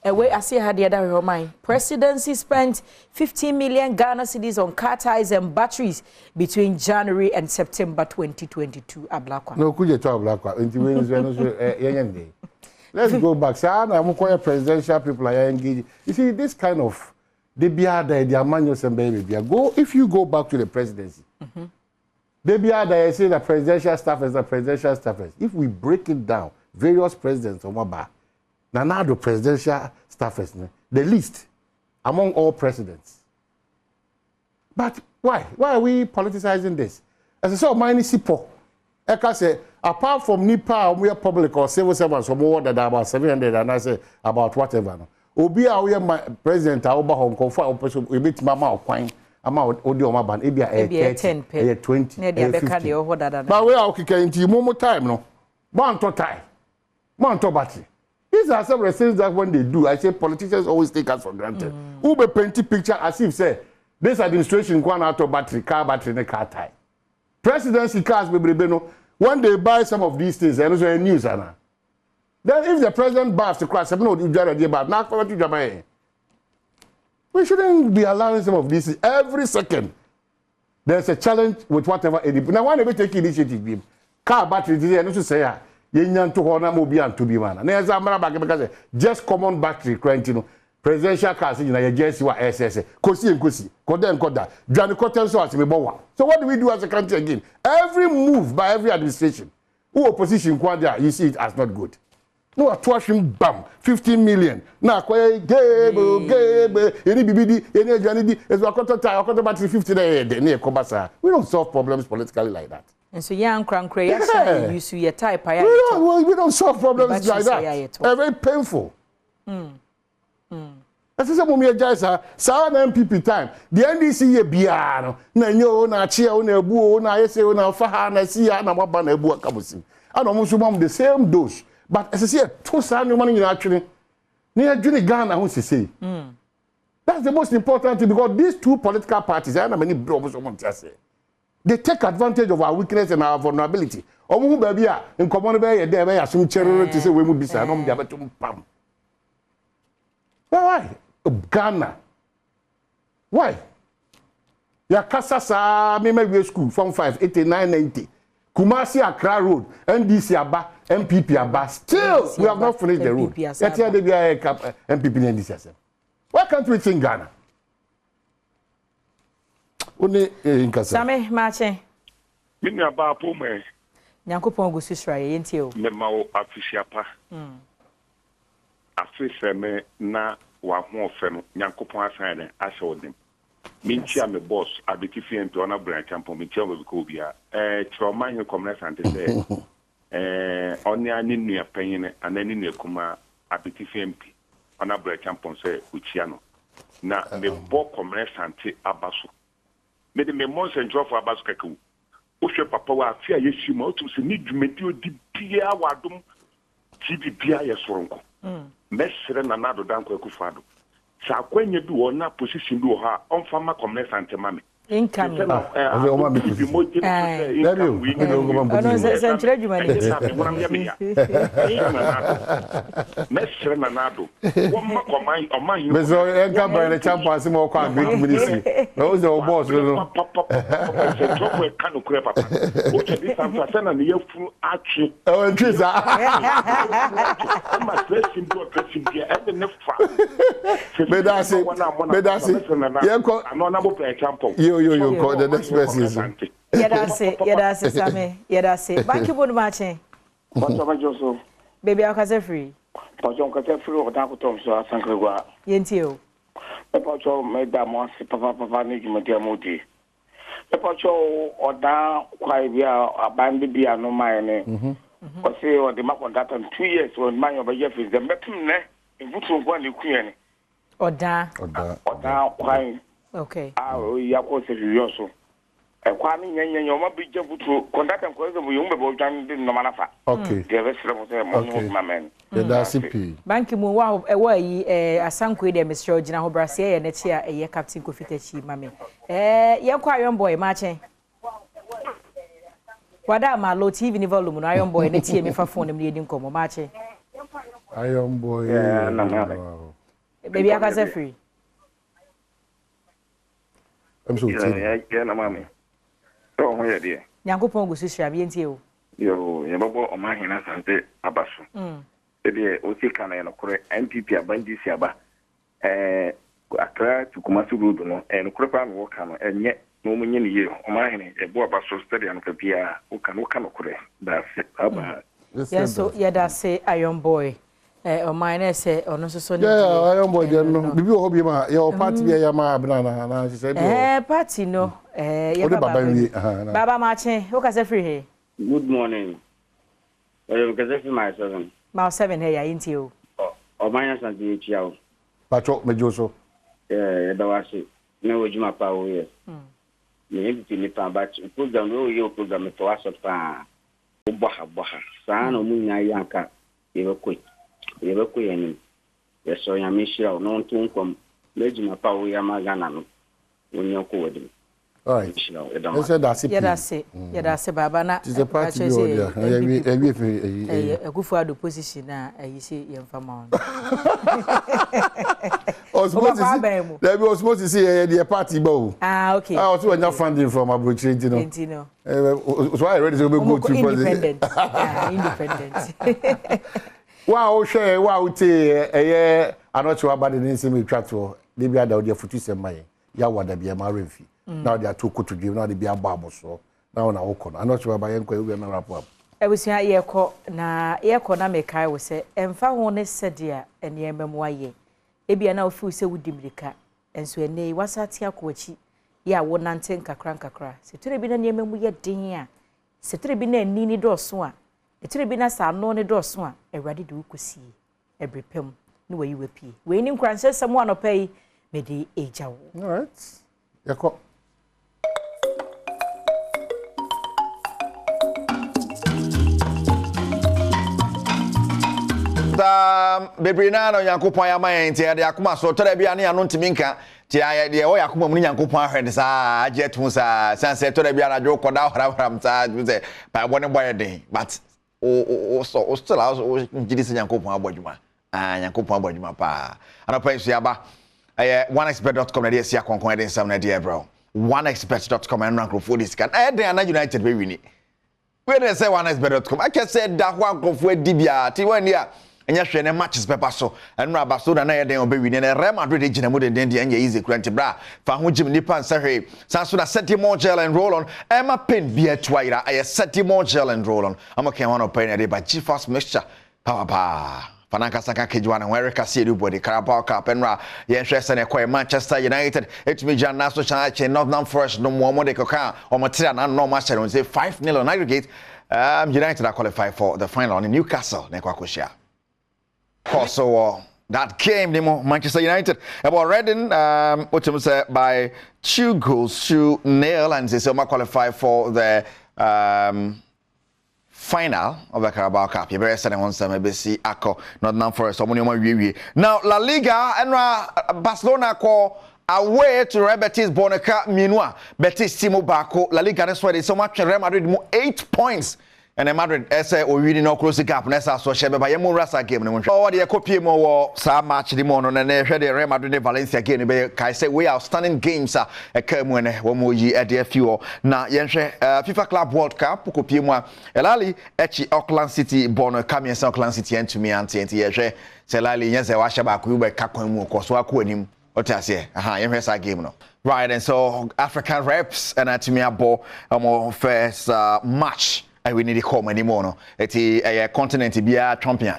Away, I see how the other remind. Presidency spent 15 million Ghana cedis on car tires and batteries between January and September 2022. Ablakwa. No, could you talk Ablakwa? Let's go back. I'm quite presidential people are engaged. You see, this kind of they be there, they are manuals and baby. Go if you go back to the presidency. They be there. Say the presidential staff is the presidential staff. If we break it down, various presidents on my back. Now the presidential staffers, the least among all presidents. But why? Why are we politicizing this? As I saw, mine is Sipo. I say, apart from NIPA, we are public or civil servants, more than about 700, and I say about whatever. Obi are my president, I over Hong Kong for a bit mama or quine. I'm out audio my band, maybe a 10, 20, 50. But we are okay into more time, no? One to tie, one to battery. These are some of the things that when they do, I say politicians always take us for granted. Who be painting picture as if say this administration gone out of battery, car battery, and car tie. Presidency cars, when they buy some of these things, and also news, then if the president buys the class, we shouldn't be allowing some of these every second. There's a challenge with whatever. Now, why never take initiative? Car battery, and also say. Yenyan to hona mobi and to be man. Na za mara ba because just common battery quarantine presidential cars in na just wa SS. Kosi koda. Dwan koten so as me bowa. So what do we do as a country again? Every move by every administration who opposition kwanda you see it as not good. No atwashim bam 15 million. Na kwa gebe any bibidi any adwanidi is wa koto battery 50 na e kobasa. We don't solve problems politically like that. And so young crankray use your type. We don't solve problems like that. Very painful. As I said, MPP time. The NDC ye biano. Na nyo na chia na ebu na yese na faha na siya na maba na ebu akabusi. And almost the same dose. But as I say, two sanu money actually. Near Juni Ghana who say. That's the most important thing because these two political parties, I have many problems say. They take advantage of our weakness and our vulnerability. Omu baby in common be there be assume cherry to say we mu bisa no be abetum pam. Why? Ghana. Why? Ya kasa sa me school from 5 89 90. Kumasi Accra Road, NDC Aba, MPP Aba. Still we have not finished the road. Yet here they be MPP NDC. Why can't we think Ghana? Same mache. Mini aba po me. Nyankopon go susra ye ntio. Me ma wo afisiapa. Afise me na wa ho ofe no Nyankopon asan den ahye odim. Mintia me boss abeti fie nto na branch ampo mintia we ko bia. Choma hin commerce ante say. Oni ani nua panyin anani nua kuma abeti fie mpi. Ona branch ampo say uchia no. Na me bo commerce ante abaso. Me de me mon central for abaso kaku. O hwe papa wa afia yesu ma o tum se ni dwumedi odi bia wadom TV bia ye soronko. Mesere na nado danko akufado. Sa akwanye bi wona position bi wo ha on fama commerce ante mame. income. You call the next person. Yedase, Sammy. Yedase. Bank you would matching. Baby, I'll cast free. Pajon cast free or Daco Tom, so I thank you. Yentio. The Pacho made that once, Papa Nigma Diamoti. The Pacho or down quite via a band be no mine. Or say, or the map on that 2 years when mine over Jeff is the metum in Butu one you queen. Or down quite. Okay. Ya ko se yoso. E kwa ni nyenye nyoma bi je futu contact and cause we yumbe bo jan din no manafa. Okay. Ge be sere mo se mo ma men. The DCP. Bank mu wa e wa yi asanko de Mr. Ogina ho brase ye na chi a ye Captain Kofitachi mame. Ye kwa Iron Boy ma chen. Wada ma low TV ni volume no Iron Boy na tie me fa phone me yedi nkomo ma chen. Iron Boy. Yeah, na. Baby akase free. I'm so tired. Yeah, na mami. Oh, where dear. Nyankopon go susua bi entie o. Yo, ye babo o ma hina sante abaso. Ede o ti kana no kore NPP abandi si aba. Akra tukuma su road no, no kore pa no ka no enye no munye ne ye o ma hina e bo abaso study an ka bia o ka no kore. That's it. Aba. Yes, so yeah, that's Iron Boy. O mine say ono so yeah, Iron Boy no. Bibi o hobi ma your party be ya ma abna na she said. Party no. Baba Martin, who can say free here? Good morning. You can say my 7. My 7 here into you. O mine san di chiao. Pacho mejoso. Da was it. No juma pa o ye. Me ni pa ba program no yo program to WhatsApp pa. O baha. Sa no munya yanka. Yebeko yani yeso ya mishira no ntunkom lejima pa wo ya magana no wonye ko wodi. All right. They said that's it. Yeah, that's baba na. It's a party order. Akufu ado position na you see yemfa ma on. They be supposed to see the party bow. Okay. I also want funding from Abuchi, you know. So I ready to go to independent. Independent. Wow, share wow te I'm not sure about the name track for they be ada the futu semai. Ya wada be ma refi. Now they are too good to give now they be ababo so. Now na okon. I'm not sure about enko we na wrap up. Ebusua ye ko na me kai wo se emfa ho ne sedia ene ememu aye. Ebia na ofi se wudimirika. Enso ene wasati akwachi ya wo nante nkakra. Se ture bi na ne ememu ye den a. Se ture bi na ani ni doso a. Etire bi na sa no ne doso a ewrade de wukosi ebrepem ne wayi wapi we ni nkranse samo anopai me de ejawo. All right. Yako bebrina no Yankopon ya mayen tie de akoma so tore bia ne anu ntiminka tie aye de o Yakopon mu Yankopon ahwede sa ajetu sa sanse tore bia na dwo koda horam sa say ba bone boy den but o still also ngidi se Yankopon abodwuma Yankopon abodwuma pa anopa isu aba oneexpert.com na de sia konkon de nsam na de bro oneexpert.com and rankrofo dis kan den na United be wini we dey say oneexpert.com I can say da ho ankrofo adibia ti wani a enya hwe ne matches paper so enra Barcelona na yeden obewi ne Real Madrid de gina mu de den enya easy current bra fa ho gym nipa nsahwe sanso na set more gel and roll on Emma Pen bia twaira aye set more gel and roll on amaken one of pen by G-Fast mixture pa Fananka Saka Kejwana America City body Carabao Cup enra ye hwe se ne kwa Manchester United etumi jan naso chana Northern Forest no mo de koka o matira na no match on say 5-0 on aggregate United are qualified for the final in Newcastle ne kwa koshia. Also, that game, Manchester United, about Reading, by 2-0, and they still qualify for the final of the Carabao Cup. You better say one time, maybe see Akko, Northern Forest, now La Liga, and Barcelona call away to Real Betis Bonaca Minua Betis Timo Bako La Liga this way so much Real Madrid 8 points and Madrid say o winning no close gap na so shebe ba yemo rasa game no oh dey copy mo wo sa match di mo no na hwe dey Real Madrid Valencia game be kai say we outstanding games a kamu ne wo mo yi e dey few na yenhwe FIFA Club World Cup copy mo elali echi Auckland City Bono Kamiensa Auckland City entumi ante yenhwe say lali yense wa sheba ku be kakwan mu ko so akwanim otiase yenhwe sa game no right. And so African reps and atumia bo first match we need to come anymore no eti continent bia champion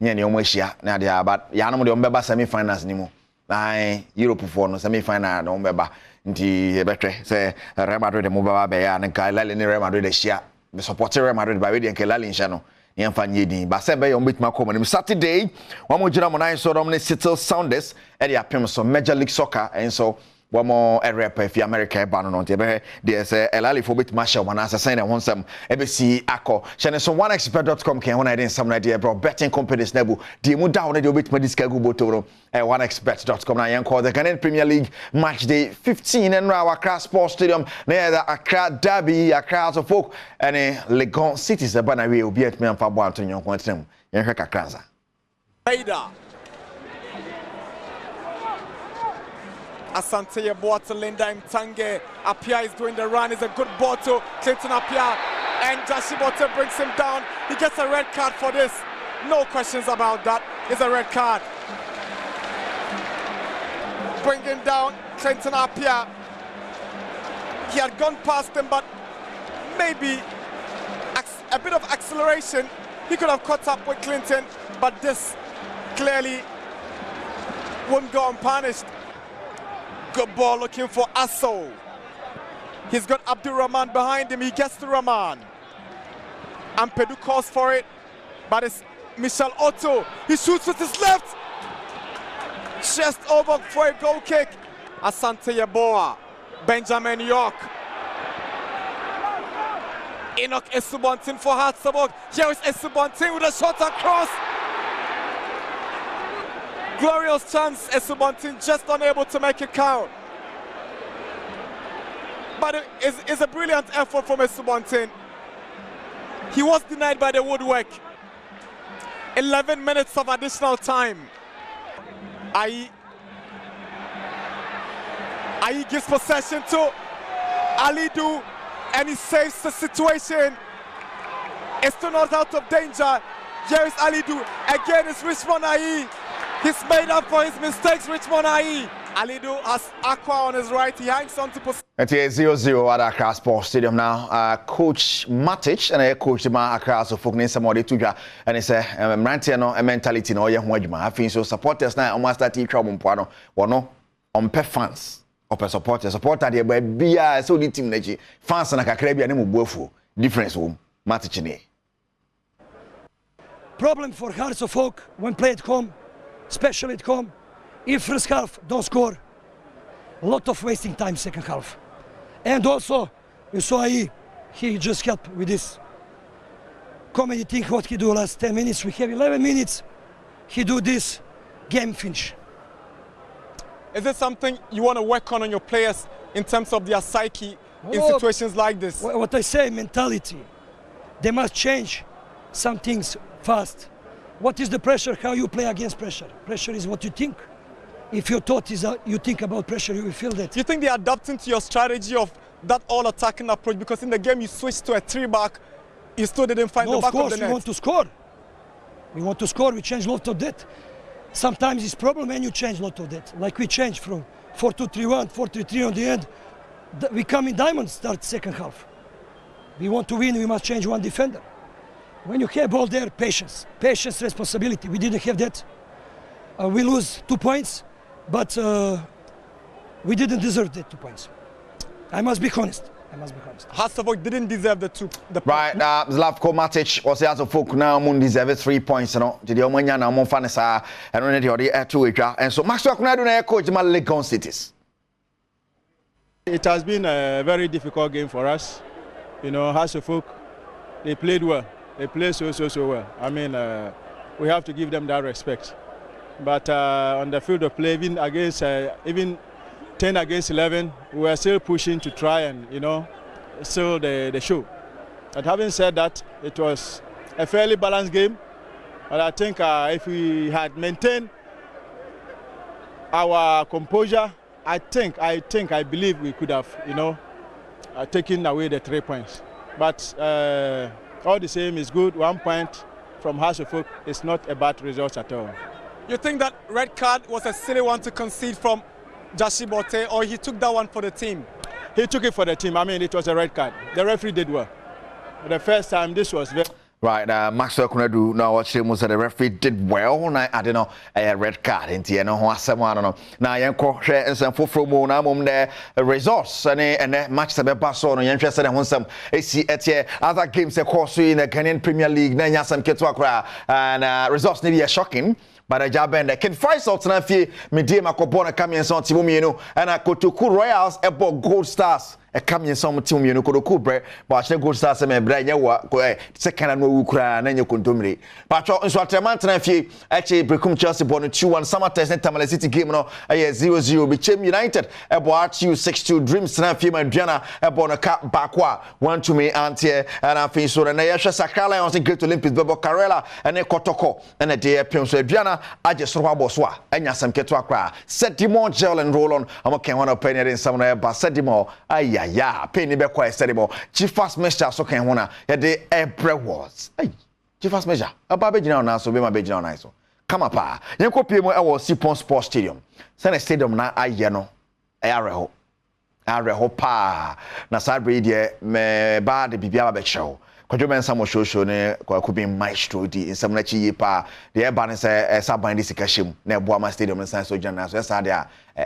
nye ne omo hia na dia but ya no de ombeba semi finals ni mo na Europe for no semi final no ombeba nti ebetwe say Real Madrid de mo baba be ya na kai lale ni Real Madrid de hia be support Real Madrid ba we de nke lale hia no yemfa nye din ba se be yo mbetuma come ni Saturday one mo jira mo nine so dom ne Seattle Sounders e de apem so Major League Soccer and so one more rep if America ban on the there's a lali for bit marshal one as a sign and one some ABC Ako. Shannon so OneXpert.com can when I didn't some idea bro betting companies nebu the mu down the bit medical go to OneXpert.com now young call the Ghanaian Premier League match day 15 and our Accra Sports Stadium near the Accra Derby Accra of folk and Legon cities the banner will be at me and Fabo Antonio Quantum in Hekakranza. Asante Yeboah to Linda Mtange. Apia is doing the run. It's a good ball to Clinton Apia. And Jashibote brings him down. He gets a red card for this. No questions about that. It's a red card. Bringing down Clinton Apia. He had gone past him, but maybe a bit of acceleration. He could have caught up with Clinton, but this clearly wouldn't go unpunished. Good ball looking for Asso. He's got Abdul Rahman behind him. He gets to Rahman. Ampedu calls for it, but it's Michel Otto. He shoots with his left. Chest over for a goal kick. Asante Yeboah. Benjamin York. Enoch Esubontin for Hartzeburg. Here is Esubontin with a shot across. Glorious chance, Esubontin just unable to make it count. But it's a brilliant effort from Esubontin. He was denied by the woodwork. 11 minutes of additional time. Ayi gives possession to Alidu and he saves the situation. It's still not out of danger. Here is Alidu. Again, it's Richmond Ayi. He's made up for his mistakes, Richmond Ayi. Alidu has Aqua on his right. He hangs on to possession. It is 0-0 at Accra Sports Stadium now. Coach Matic and Coach Accra so folk name somebody to and it's a mentality no yeah I think so supporters now almost start trouble mpoano wono on fans or supporter there by bia so the team neji fans na kakra bia ne mu buafu difference wo Matic ne problem for Hearts of Oak when play at home, especially at home. If first half don't score, a lot of wasting time second half. And also, you saw he just helped with this. Come and you think what he do last 10 minutes, we have 11 minutes, he do this, game finish. Is it something you want to work on your players in terms of their psyche in situations like this? What I say, mentality. They must change some things fast. What is the pressure? How you play against pressure? Pressure is what you think. If your thought is you think about pressure, you will feel that. You think they're adapting to your strategy of that all-attacking approach? Because in the game you switched to a 3-back, you still didn't find the back of the net. Of course, we want to score. We want to score. We change a lot of that. Sometimes it's problem when you change a lot of that. Like we change from 4-2-3-1, 4-3-3 on the end. We come in diamond, start second half. We want to win, we must change one defender. When you have ball there, patience, responsibility. We didn't have that. We lose 2 points, but we didn't deserve that 2 points. I must be honest. Hasselhoff didn't deserve the right, Zlatko Matic was as a folk now moon deserve 3 points, you know. Did you want na mon fanesa and only the 2 and so Maxwell Kunadu na coach my Legon Cities. It has been a very difficult game for us. You know, Hasselhoff, they played well. They play so well. I mean, we have to give them that respect. But on the field of play, even against even 10 against 11, we were still pushing to try and, you know, seal the show. But having said that, it was a fairly balanced game. But I think if we had maintained our composure, I believe we could have, you know, taken away the 3 points. But all the same, it's good. 1 point from House of Folk is not a bad result at all. You think that red card was a silly one to concede from Jashi Bote, or he took that one for the team? He took it for the team. I mean, it was a red card. The referee did well. The first time, this was very... Right, Maxwell Kunadu, now watch him was the referee did well. I don't know, a red card in the no someone. I don't know. Now, Yanko share and some for now, the results and match the Basso and interested in some AC at other games, of course, in the Kenyan Premier League, Nanya some Ketwakra, and results nearly shocking. But a job and can fight out na fie media makobona coming son Timumienu and a Kotoku Royals ebo Gold Stars a coming some Timumienu Kotoku bre but Gold Stars me bre nya second no ukra na nya kontomire patro nso atremant na fie eche Brekum Chelsea born 2-1 summer test net Tamale City game no 0-0 Bichem United ebo RTU 6-2 Dreams na fie Madriana ebo no ka bakwa 1-2 me antie and afin so na yehwe Sakala on Great Olympics bebo Karela and Kotoko and a day pem so Adriana I just saw Boswa, and Yasam Ketwakra, Sedimo gel and roll on. I'm okay one of penny in some but Sedimo, ya, penny bequa Sedimo. Chief fast measure so can one, a day every was. Chief fast measure, a baby now, so be my baby now. Come up, Yanko Pimo, I was Sipon Sports Stadium. Send a stadium na ayano, Areho pa, Nasabri, me bad the Bibia show. Kwajomen samo show ne kwakubi maestro di nsamna chi yipa de eba ne se saban di sikashim na Badwam stadium ne san so jana so esa de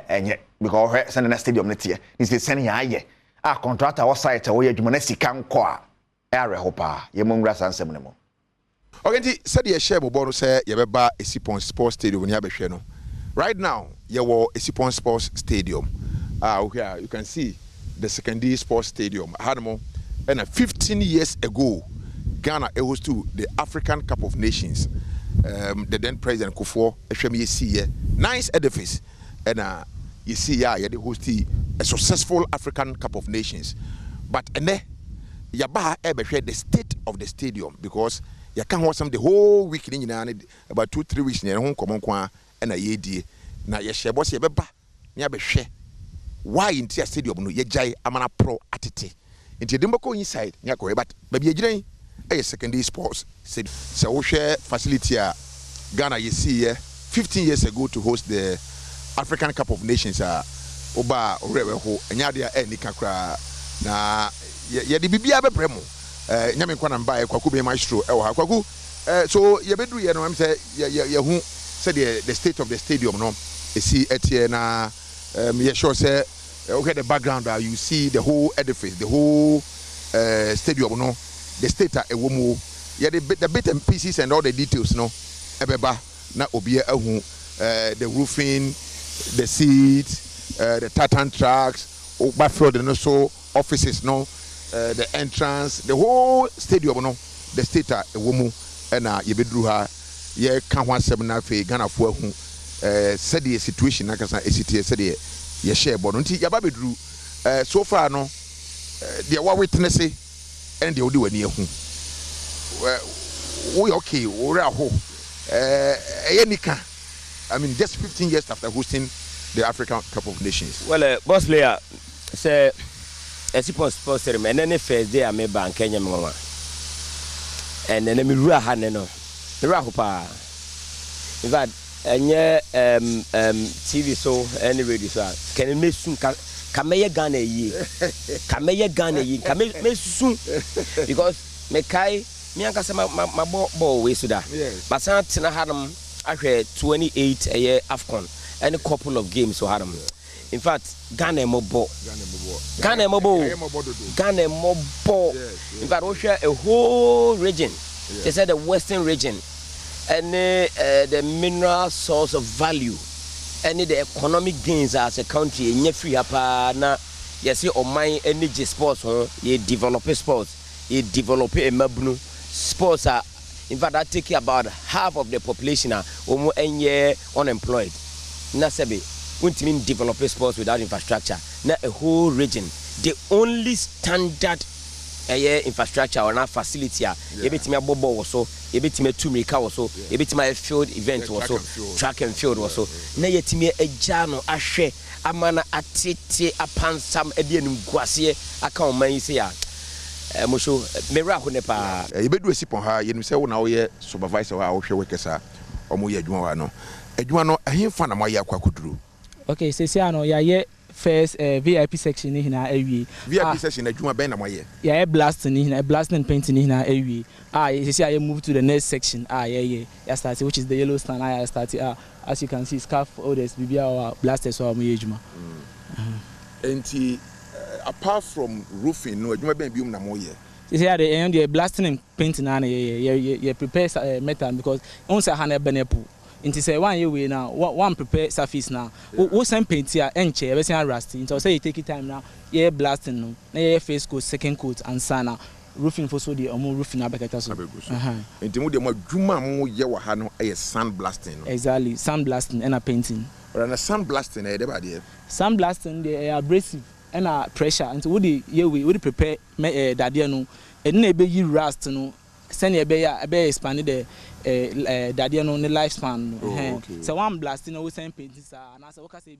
enye because send na stadium ne tie ni se send ya ye a contractor wo site wo yadwuma na sika nko a ere hopa ye mongra sansem ne mo okay said ye share bo no say ye beba Esipon Sports Stadium ni abehwe no right now ye wo Esipon Sports Stadium here you can see the secondary sports stadium hadmo. And 15 years ago, Ghana hosted the African Cup of Nations. The then President Kufuor, nice edifice. And you see, they hosted a successful African Cup of Nations. But Yabaha ever share the state of the stadium because you can't watch them the whole week in about 2-3 weeks in home common and a year. Now, you share what's your beba, you share. Why in the stadium no ye jai amana pro atete. Into the Mboko inside, but maybe a secondary sports said so share facility Ghana you see 15 years ago to host the African Cup of Nations Oba Oreweho and Yadia Nikakra na ye the Bibia Bebremo Nyame Kwana Mbaye Kwaku Maestro Ewa Kwaku so ye bedu ye no am say ye hu said the state of the stadium no e see etie na ye sure say okay, the background you see the whole edifice, the whole stadium, no, the state a woman, yeah, the bit and pieces and all the details, no, ebeba na obia the roofing, the seats, the tartan tracks, backfield and also offices, no, the entrance, the whole stadium, no, the state a woman and yebedruha, yeah, can't want seminar for Ghana for said the situation, like I said, ye share but until yababedru so far no the wa witness and the odi wani ehu we okay we are ho enika I mean just 15 years after hosting the African Cup of Nations. Well boss player say Esipon Sports Stadium and then first day I me ban Kenya mama and then me rua ha ne no rua ho pa in fact enye TV so any radio so can me soon can me Ghana yi can me Ghana yi can me soon because me kai me anka say my ball we so that but san tina hadam ahwe 28 a year AFCON any couple of games so hadam in fact Ghana mo ball in fact we share a whole region they said the western region and the mineral source of value and the economic gains as a country in your free apa na yes on my energy sports ye develop sports ye develop a mabnu sports are In fact, that take about half of the population are almost a year unemployed. Na sebe, we develop sports without infrastructure. Na a whole region, the only standard infrastructure or na facility a ebetima bobo also, ebetima tumrika also, ebetima field event also, track and field also. Na yetime ejano ahwe amana atete apansam edienum guase aka o man se ya mosho mera ho ne pa yebedu esipon ha yenu se wo na wo ye supervisor ha wo hwe wekesa omo ye adwuma wa no adwuma no ahemfa na mo ye akwakoduro. Okay, sesi ano ya ye first VIP section ni hina awie. VIP section adwuma ben na mo ye. Ya blast ni hina, blasting and painting ni hina awie. Sesi I move to the next section. Ya start, which is the yellow stand. I start as you can see, scarf orders bibia or blasters or mo yejuma. Enti apart from roofing no adwuma ben bium na mo ye. Sesi the blasting and painting na ye prepare metal because once I hand benepu. Inti say 1 year we now one prepare surface now. Wo same paint here enche e be say rusty. Inti say you take it time now. Yeah blasting no. Na yeah face coat, second coat and sana. Roofing for so the omo roofing abekata so. Inti mo de mo adwuma mo ye wa ha no e sand blasting no. Exactly, sand blasting and a painting. But na sand blasting e dey ba dey. Sand blasting they abrasive and a pressure. Inti wo the year we prepare dadie no. E na be yi rust no. Send a be expanded the daddy no lifespan. So one blasting always same paintings and as I say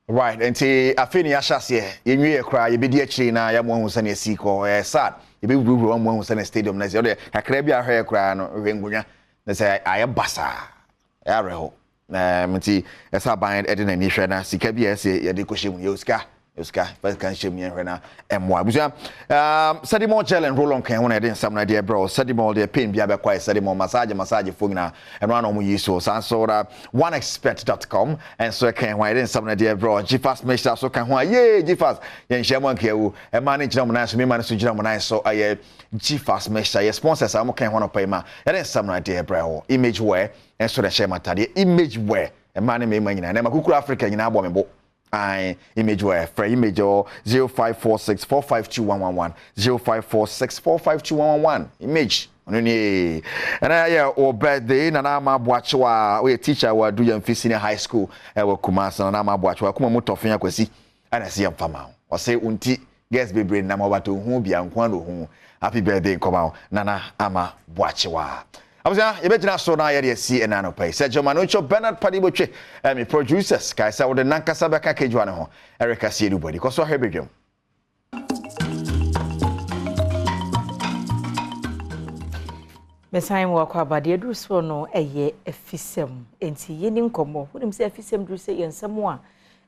right, and afini ashase yenwie kra ye be di akiri na ya mo hu sane siko sad ye be wuru mo hu sane stadium na se o de kakra bi ahwe kra no rengunya na se aye basa ya reho na mti esa ban ede na ni hwe na sika bi ese ye de kohyem ye Oscar, first can show me and moi. Sedimo gel and roll on can when I didn't some idea, bro. Sedimo, the pain be quite sedimo massage fungna and run on you so oneexpert.com and so can why didn't some idea, bro. G-Fast makes up so can why, yay, G-Fast. Yen Sherman Kew and manage them nice, me manage to jump nice so I G-Fast makes your sponsors. I'm okay one of payment. And then some idea, bro. Image wear and so the share my taddy image wear and money me money and I'm a Kuku African in our woman. Image where free image or 0546 452 0546 452 image and or birthday na na ma boachewa we teacher wa do yam senior high school e wa Kumasi na ma boachewa kuma mutofin akwasi ana si yam fama o say unti guest bebre na ma bato hu bia nkwa no hu happy birthday koma nana ama boachewa Abuzia, yebejina so na yede si enano pay. Sergio Manucho Bernard Padibotwe, me producers kai sa wode nankasa beka kejwa ne ho. Erica Siedu body. Ko so hebedwem. Mesan wo kwa bade aduru so no eye afisem. Enti yeni nkomo. Wonim se afisem duru se yensem a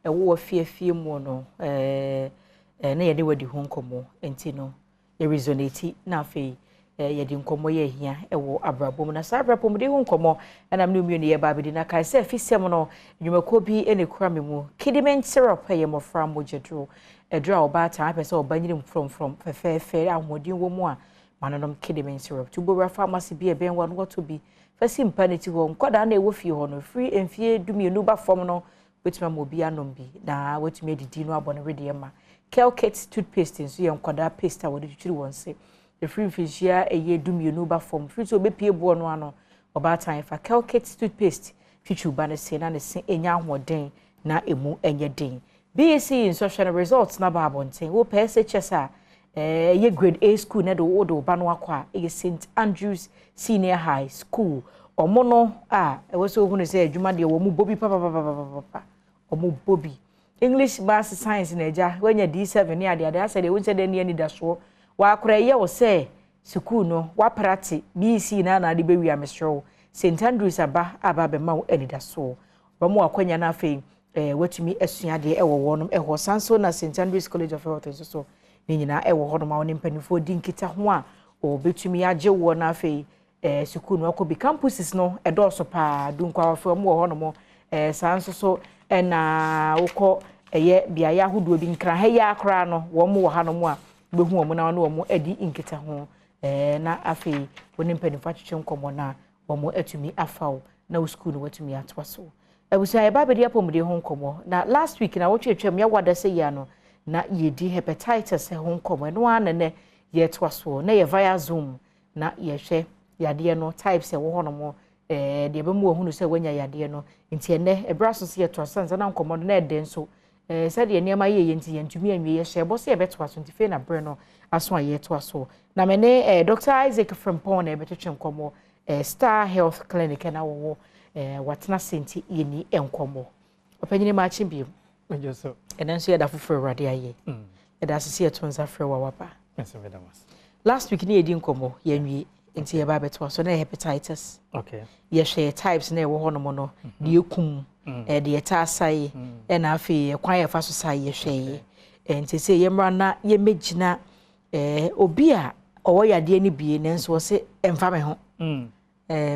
ewo afiafie mu no na yede wadi ho nkomo. Enti no ye resonate na afei yedi nkomo ye hia ewo abrabom na sa abrabom de ho nkomo na me nu ye ba bedi na kai se afisem no nwumako bi ene kura me mu kidiment syrup ye mofra mojedro edro oba ta apese obanyiri from fefe ahodi wo mu a manonom kidiment syrup tubora pharmacy bi e ben wa no to bi fasi mpaneti ho nkoda na ewo fie ho no free enfie dumienu ba fom no wetima mo bi anom bi na wetime didi no abone rede ma Kelkit toothpaste nso ye nkoda paste a wode twiri wonse the free fishia eye dumienu ba form free so be pie bo no ano oba time fa Kelkit toothpaste twitwu ba ne se na ne se enya ahoden na emu enye den BSc in social results na ba abonten wo PSHS a ye grade A school na do wodo ba no akwa e St Andrews Senior High School omo no e wo so hunu se adwuma de wo mu bobi papa omo bobi English math science na eja wanya D7 ni ade ase de wonse de ne ani da so wa akora ye wo se school no wa prati BC na ade be wi amesro St Andrews aba be ma wo ani da so ba mu akwanya na afei watumi asua de ewo wonom eho sanso na St Andrews College of Health so ni nyina ewo ho no ma woni mpanifo di nkita ho a obetumi age wo na afei school no akobi campuses no edoso pa dunkwa wa fo mo ho no mo sanso so na wokọ eye bia ya hodo bi nkra ha ya akra no wo mo wo ha no mo a behu wo mo na wo mo adi nkita ho na afei woni mpanifo atwetwe nkomo na wo mo atumi afaw na school no watumi atwaso abusa ya babedi apomde ho nkomo na last week na wotwetwem ya wada se ya no na yedi hepatitis ho nkomo no ana ne ye twaso na ye via Zoom na ye hwe yade no types e wo hono mo de be mu ohunu se wanya yade no nti ene ebraso se yeto asanza na nkomo na eden so se de niam aye nti yentumi anwie ye hye bo se ebeto aso nti fe na bre no aso aye to aso na me ne Dr. Isaac from Pon e betotwe nkomo Star Health Clinic na wo watna senti yeni enkomo opanyine ma chimbiem mejoso enanso ye da foforo rade aye da asese yeto nza frɛ wa wapa mesevedamas last week ni edi nkomo yenwie nti ye ba beto aso na hepatitis okay ye hye types na ye wo hono mo no de ekum de eta asai na afi kwan ye fa so sai ye hwe nti se ye mra na ye megina obi a owo yade ni bie nenso se emfa me ho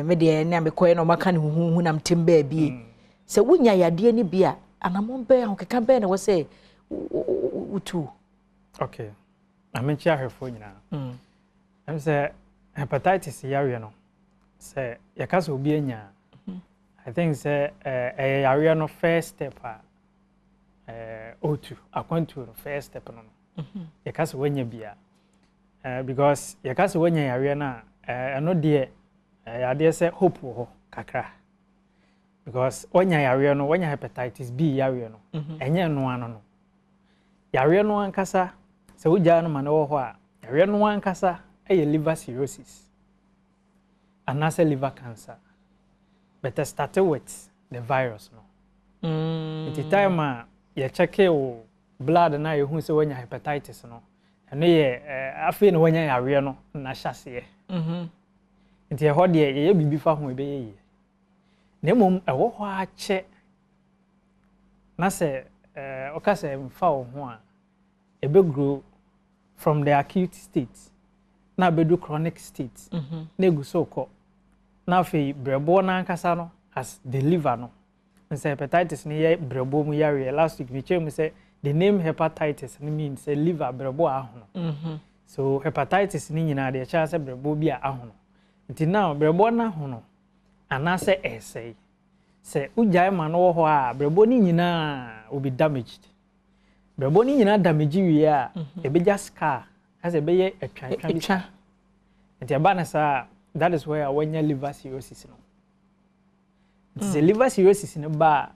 me de na me koye no maka ne huhu na mtem ba bie se wunya yade ni bia anamon be ho keka be na wo se utu okay amenchi ahwefo nyina em se hepatitis yare no se yakasa obi anya I think say yare no first step O2 akwantu no first step no yakasa wanya bia because yakasa wanya yare na eno de yade say hope ho kakra because wanya yare no wanya hepatitis B yare no enye no ano no yare no ankasa se wugya no ma no ho a yare no ankasa liver cirrhosis and also liver cancer but it started with the virus no at the time you check your blood na you hu say when you hepatitis no and ye afi no when you yare no na hyase nti e ho de ye bibi fa ho e be ye na mom e wo ho a che na se o ka se mfa wo ho a e be grow from the acute state na bedu chronic state na egu so ko na fe brebo na ankasa no as the liver no nse hepatitis ni ye brebo mu yare last week we chem say the name hepatitis means say liver brebo ahono so hepatitis ni nyina de cha say brebo bi ahono nti now brebo na ahono ana say essay say ujai ma no ho a brebo ni nyina obi damaged brebo ni nyina damage wi a e be just scar as a be a twan nti abana sa that is where when liver cirrhosis no it's a liver cirrhosis no ba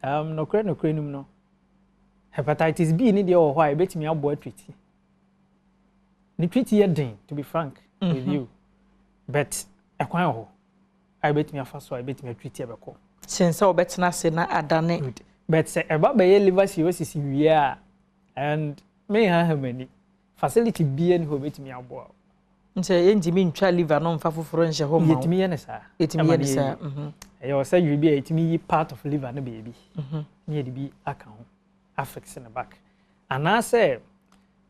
no kre num no hepatitis B ni de o ho a betimi abo treat ni treat ye den to be frank with you but ekwan ho I betimi afa so I betimi treat ye beko since o betena se na adane but say eba be liver cirrhosis wi a and me ha many facility bi en ho betimi abo nse yentimi ntwa liver no mfa foforo nje ho ma yetimi ye ne sa yo say you be yetimi yi part of liver no baby ni ye bi aka ho affects in the back and I say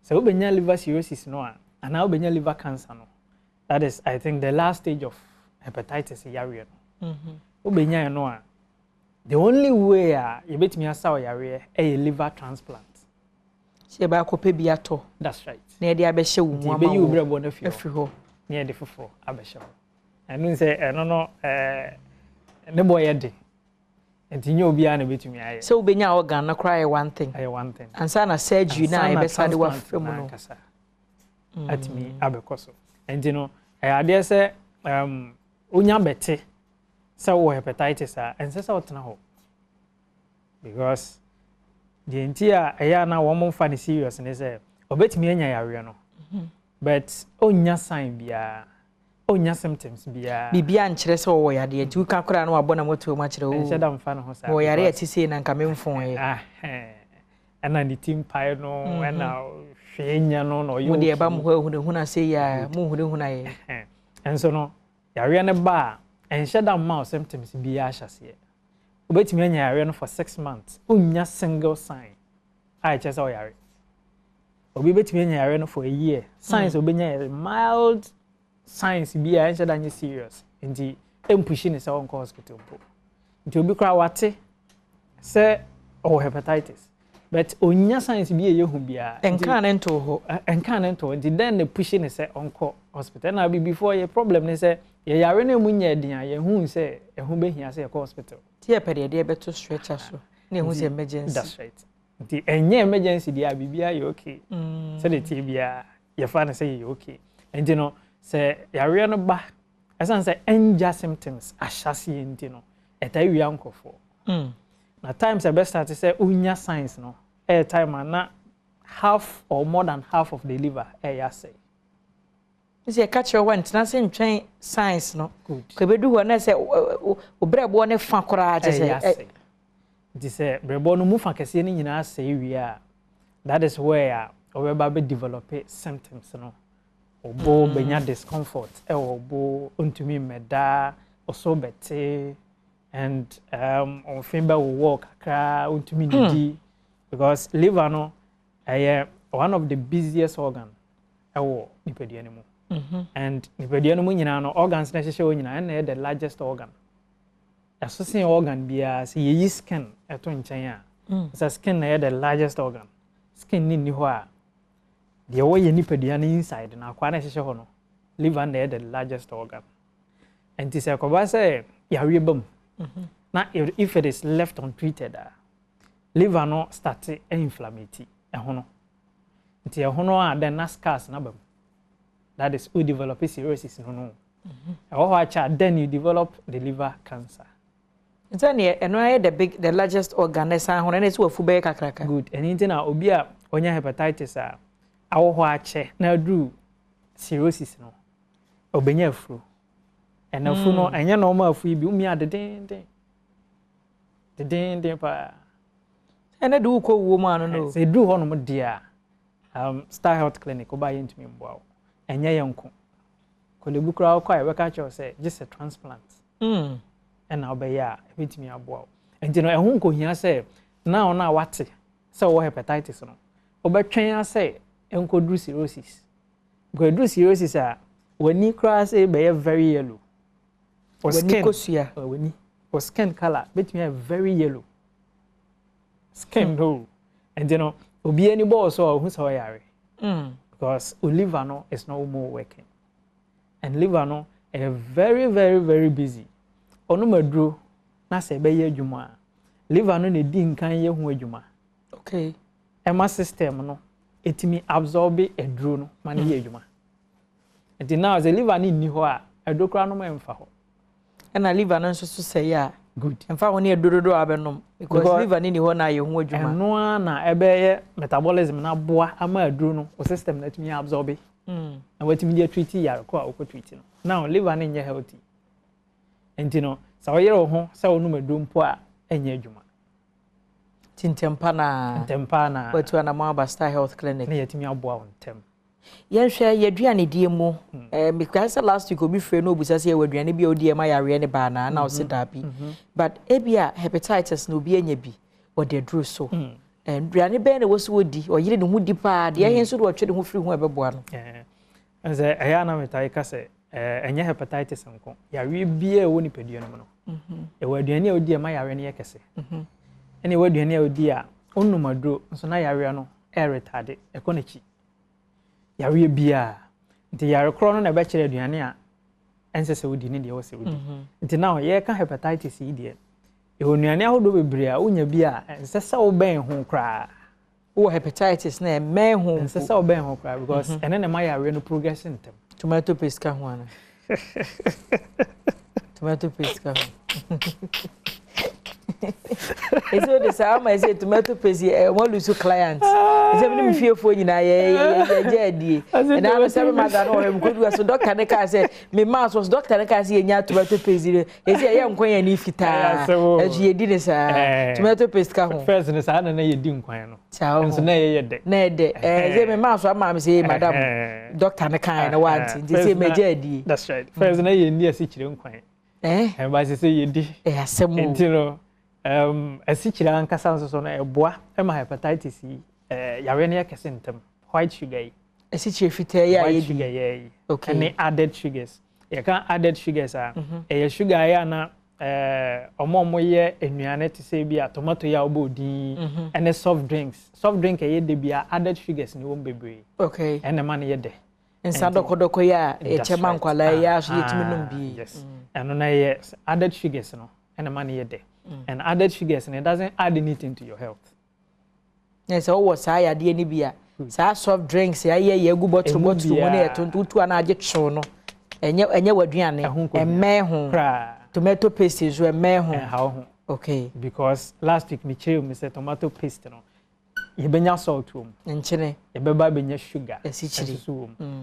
so obenya liver cirrhosis no and obenya liver cancer no that is I think the last stage of hepatitis yare no obenya no the only way you betimi asa o yare e liver transplant se ba kope bi ato that's right na e de abehye wo mu ama be you brebo na afi ho na e de fofo abehye ho enu se eno no ne boy e de entinye obi a na betumi aye se obenya organ na cry one thing ansa na surgery na e be sade wa femu no atimi abekoso enti no ade se onya bete se wo hepatitis ense se otena ho because the entire eya na wo mo fa ni serious ne say obetimi anya yare no but onya sign bia onya symptoms bibia nkyere se wo yade enti uka kora na wabona moto ma kyere o sheda mfa no ho sa wo yare ati sei na nka memfon ye ana ni team pie no ana hwenya no no yo de ba mo hu na sei ya mo hu na ye enso no yare ne ba ensheda ma symptoms bia hyase obetimi anya yare no for 6 months onya single sign ai chese o yare obi betimi anya yare no for a year signs obenya mild signs bia ensheda anya serious nti empushi ne se on hospital po nti obi kra wate se o hepatitis but onya signs bia ye hu bia enkan nto ho nti then the push ne se on hospital na before your problem ne se ye yare na munya dia ye hu se ehu behia se ye hospital tie pere de beto stretcher so na ehu se emergency that's right nti enye emergency dia bibia ye okay se de tie bia ye fa na se ye okay nti no se yare no ba esan say enja symptoms ahyase enti no etai wi ankofo na times the best start say unya signs no time na half or more than half of the liver say is a catch your one na say ntwen signs no ko bedu ho na say obrebo ne fa kora je say this brebo no mu fa kese ni nyina say wi a that is where obeba be develop symptoms no obo benya discomfort obo ontumi meda oso bete and on femba will walk akra ontumi didi because liver no one of the busiest organ nipadua mu and nipadua mu nyina no organs na hyehyɛ nyina na the largest organ associate organ bia say yi skin eto nkyɛn a so skin na the largest organ skin ni ho a the way nipadua na inside na kwa na hyehyɛ ho no liver na the largest organ and this akoba say yawe bam now if it is left untreated liver no start inflammate ehono nti ehono then na scars na bam that is who develop cirrhosis no then you develop the liver cancer then the largest organ is hono na so afu be kakraka good anything na obi a onya hepatitis awo ache na do cirrhosis no obenya afro and afu no enya no ma afu bi umi adeden pa ena do ko wo ma no say do ho no mo dia Star Health Clinic oba yentumi mboa enya yenko kolebu kra kwa e weka cho say just a transplant and obeya ebitumi aboa enti no ehun ko hia say na ona wate say wo hepatitis no obetwen ase enko do cirrhosis go do cirrhosis wani kra say be very yellow wani kosua wani or skin color betumi very yellow skin no and you know obi any boss so who so yare because liver no is no more working and liver no very very very busy onu maduro na se be ye adwuma liver no ne di nkan ye ho adwuma okay ema system no etimi absorb eduro no ma ne ye adwuma and now the liver ni ho a edokra no ma emfa ho na liver no so say ya good emfa ho ne edododo abenom because liver ni ho na ye ho adwuma eno na ebe ye metabolism na boa ama aduro no o system na etimi absorb na wetimi dey treat yare ko a o ko treat no now liver ni nye healthy enti no sa oyere ho sa onu maduro mpo a enye adwuma tintempa na wetu ana ma Star Health Clinic na yetimi aboa wontem yenhwe yaduane die mu because last week obi frɛ no obusa se yaduane bi odi ma yare ne ba na o se dabi but ebia hepatitis no obi anya bi o de dru so aduane be na woso odi o yire ne hu di pa de hen so do otwe de hu firi hu ebeboa no nze eya na metai ka se enye hepatitis nko yare bia wo nipadua no no yaduane a odi ma yare ne yekese ene yaduane a odi a onumaduro nso na yare no retarded ekonochi yare bia nti yare kro no na be kire aduane a ense se odi ne de wo se odi nti now ye ka hepatitis yi de onuane ahodo bebre a onya bia ense se wo ben ho kra wo hepatitis na men ho ense se wo ben ho kra because ene na ma yare no progressing tem tomato paste ka ho ana tomato paste ka ho eso de sama ese tomato paste mo lusu client ese me me fie fo nyina ye jadie na am say ma da no he ko du so doctor ne ka say me ma so doctor ne ka say nya tomato paste ese ye nkwan ya ni fita eji ye di ne sa tomato paste ka ho first ne sa na ye di nkwan no so na ye de na de ese me ma so ama me say madam doctor ne kan na want nti say me jadie that's right first na ye ni asi kire nkwan ba say ye di asemu nti no asichira ankasa nso na eboa ema hepatitis yare ne yakese ntem white sugar asichira fita ya white sugar ye okay and added sugars you can added sugars sugar ya na omo ye enuane te se bia tomato ya obodi and soft drink ye de bia added sugars ni won bebre okay and man ye de ensa dokodoko ya chema nkwala ya so yetimi nom bi yes and na ye added sugars no and man ye de and added sugars and it doesn't add anything to your health. Yes, what say ya de ni bia. Sa soft drinks ya ye gu bottle wona etontu ana age chew no. enye waduane emme ho tomato paste is emme ho okay because last week me chire me say tomato paste no yebenya salt wom nchene yebeba benya sugar esichiri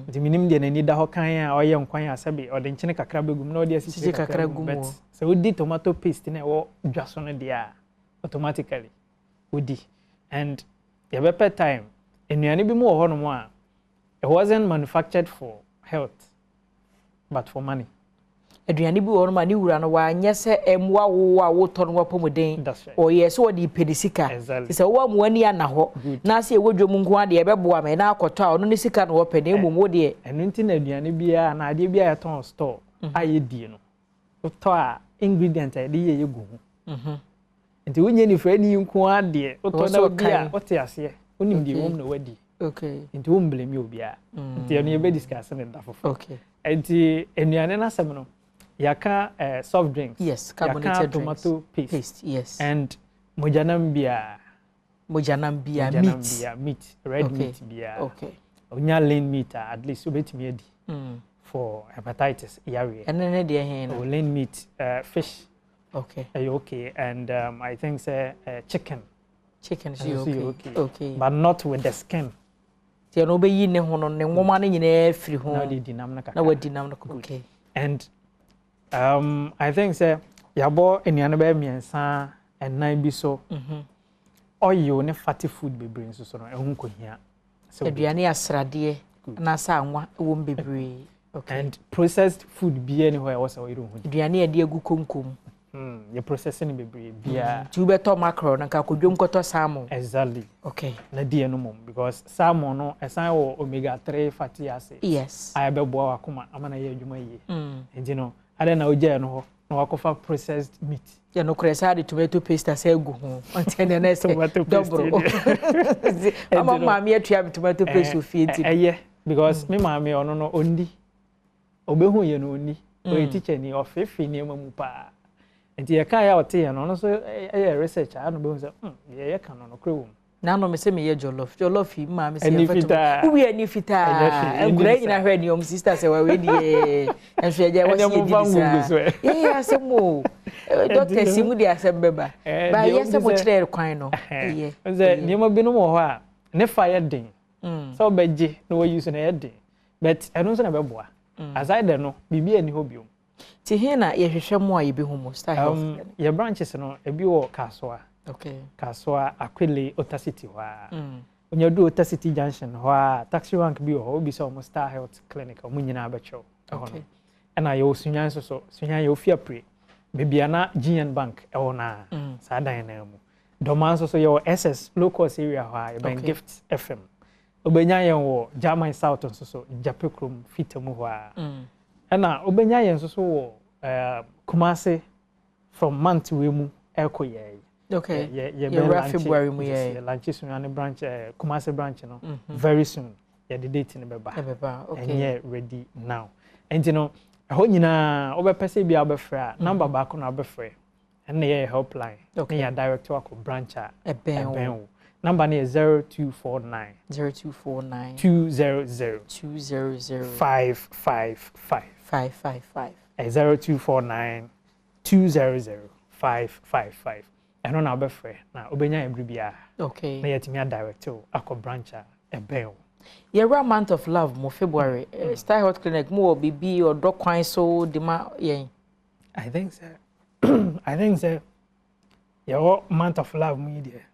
nti minim de nani da ho kan a oye nkwan asabe ode nchene kakra begum na ode esichiri kakra gum so odi tomato paste na wo dwaso no de a automatically odi and yebepɛ time enuane bi mu wo no mo a it wasn't manufactured for health but for money aduane bi wo no ma ni wura no wa nya se emwa wo a wo to no wapomoden o ye so odi pedisika se wo amu ani ana ho na se ewodwom nko ade ebeboa me na akoto a ono ne sika no wo pɛ na emu mo de enu nti na aduane bi a na ade bi a ton store aye die no to a ingredient a de ye gu ho nti wonye ni fra ni nko ade to na bi a o te ase onim die wom na wadi okay nti wo mblemi obi a nti eno ye be discuss na ndafofo okay nti enuane na asem no yaka soft drinks yes carbonated tomato paste yes and mojanambia meat red meat bia okay onya lean meat at least obetimi adi for hepatitis yare and then the hen lean meat fish okay okay and I think say chicken is okay but not with the skin ti no be yi ne ho no ne nwoma ne nyina afiri ho na di dinam na na wadi nam na okay and I think say yabo enuane ba miensa enan bi so oil ne fatty food bebre nso so no ehun kohia so aduane asrade na sa anwa wo bebre okay and processed food bi anywhere was oil ho aduane ade agu konkom you processing bebre bia tu beto mackerel na ka kodwom koto salmon exactly okay na die no mom because salmon no esan wo omega 3 fatty acids yes ai bebo akoma amana ye adwuma yi enti no ade na oje no ho na wakofa processed meat ya no kresa de tomato paste asa egu ho antene na se dobro ama mama atua tomato paste ofie ti because me mama ono no ondi obehu ye no oni o teacher ni ofefi ni mamu pa enti ye kan ya ote ye no so research a no be so ye kan no kro na no me se me ye jollof yi ma me se ye fato we ani fita engura nyina hwe ni om sister se wa we di enso ye wa si di sa asemo doctor simu di asembeba ba ye se mo kire kwan no ye nze ni mo binu mo ho a ne fa ye den so beje no we use na ye den but eno so na be boa aside no bibi ani ho biom ti he na ye hwehwe mo a ye be hu mo star health ye branches no ebi wo Kasoa okay Kasoa Akwele Otacity wa onye do Otacity junction wa taxi rank bi ho obi so mo star health clinic o munyina abecho okay na ye osunyan so sunyan ye ofia pre bebia na GN bank e wona sa dan na mu doman so ye SS low cost area wa ye ben gift FM obenya ye wo German South so Japekrom fitamu wa na obenya ye so wo Kumase from month we mu ekoye okay yeah February mu ye launch sunyan branch Kumase branch no very soon yeah the date ni beba okay and yeah ready now and you know ho nyina obepese bia obefra number back na obefra and yeah helpline yeah direct to branch eben number ni 0249 200 555 0249 200 555 eno na obefra na obenya ebri bia okay na yetimi direct to akọ branch eben Year month of love mo February Star Health Clinic mo bibi or dog kwan so de ma yen I think so your month of love mo there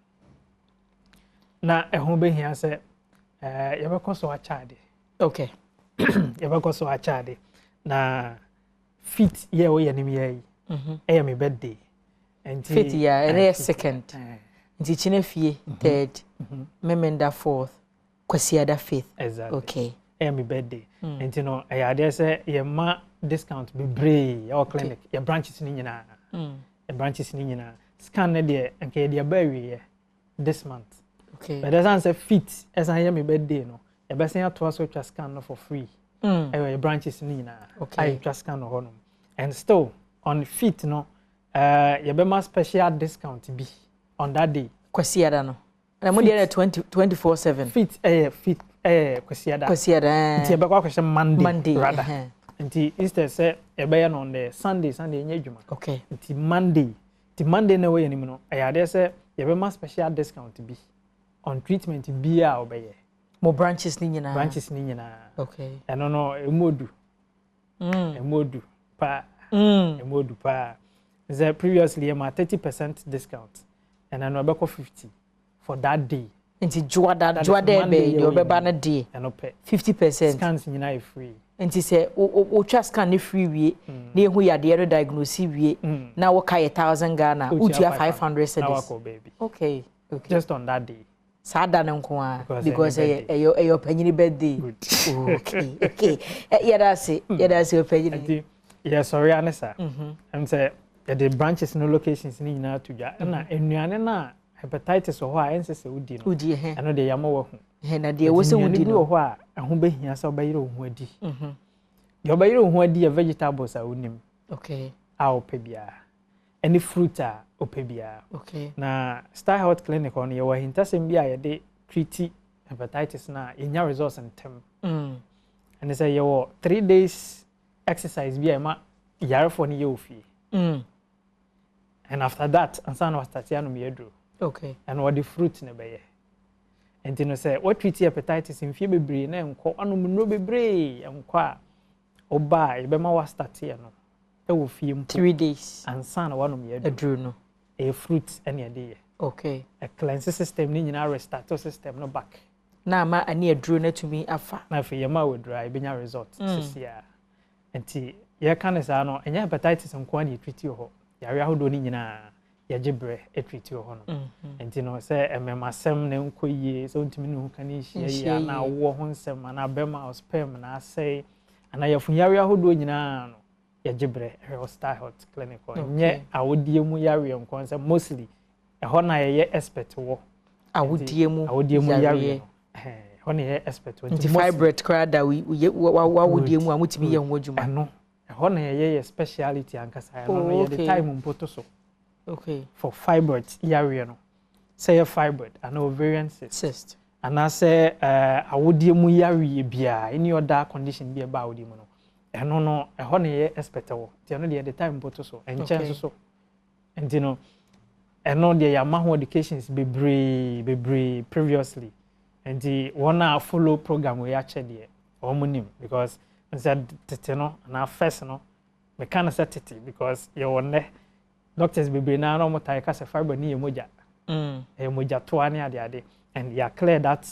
na ehun be hia se ye be koso a child okay ye be koso a child na fit ye wo ye nim ye e me birthday and fit ya second nti chine fie third memenda fourth Kwasiada Faith. Exactly. Okay. My birthday. And you know, I had say your ma discount be brave your clinic. Your branches in Yina. Your branches in Yina. Scan there and get your berry this month. Okay. But as I say fit as I am my birthday no. Your best thing to us to scan for free. Your branches in Yina. Okay. I just scan no honum. And still on fit no your be ma special discount be on that day. Kwasiada no. Na mo dey 24/7 fit fit Kwasiada Kwasiada nti e be kwa kwese Monday rather Nti Easter say ebe on the Sunday nye dwuma. Okay. Nti Monday na we anim no ayade say ye be ma special discount bi on treatment bi a obeye. Mo branches ni nyina. Branches ni nyina. Okay. Eno no emodu. Emodu pa. Emodu pa. The previously ma 30% discount and I know about 50 for that day. Nti juada be the obeba na day. Eno pe 50%. Scans nyina free. Nti say o twa scan ni free wie na ehu ya de diagnose wie na wo ka 1000 Ghana utua 500 cedis. Okay. Just on that day. Sada na nko a because eyo panyini birthday. Okay. Yada say opanyini. Yes, sorry Anessa. I'm say the branches no locations ni nyina to dwa na enuane na hepatitis ho a ense se udi no. Udi he. Eno de yamo wo hu. He na de wo se udi no ho a ho behia se obayire ho adi. De obayire ho adi vegetables a unim. Okay. A opebia. Any fruit a opebia. Okay. Na Star Health Clinic on your hintasem bia ye de treat hepatitis na yenya results ntem. And they say you 3 days exercise bia ma yare for ni ye ofie. And after that, answer was Tatiano Miedro. Okay. And what the fruit ne be. And you know say what treat hepatitis in fie bebre na enko anu mu no bebre enko a oba e be ma was Tatiano no. E wo fie mpo 3 days. Answer na wanu Miedro. Edru no. A fruit any a day. Okay. A cleanse system ni nyina restart system no back. Na ma ani edru na to me afa. Na fe yema we dry benya result sisia. Enti ye kan say no enya hepatitis enko ani treat ho. Yare ahodo ni nyina ye gibre treat ho no. Enti no say ememasem na enko yie so ntimi ne ho kan hia ya na wo ho nsem na bema sperm na say ana ye fun yare ahodo nyina no ye gibre Star Health Clinic nye awodie mu yare enko nsem mostly ho na ye expert wo awodie mu yare ho na ye expert wo nti fibroid crowd we awodie mu amutimi ye ho adwuma no ho na ye speciality ankasa no ye the time mpoto so okay for fibroid yare no say fibroid and ovarian cyst and I say awodie mu yare bia any other condition be about awodie mu no eno no ho na ye expert wo ti no the time mpoto so enchen so and you know eno de ya ma ho educations bebre previously and the one follow program we actually omunim because I said tete no na first no me can say tete because you won doctors bebre na no motai ka se fiber ni emoja emoja to ani ade and you clear that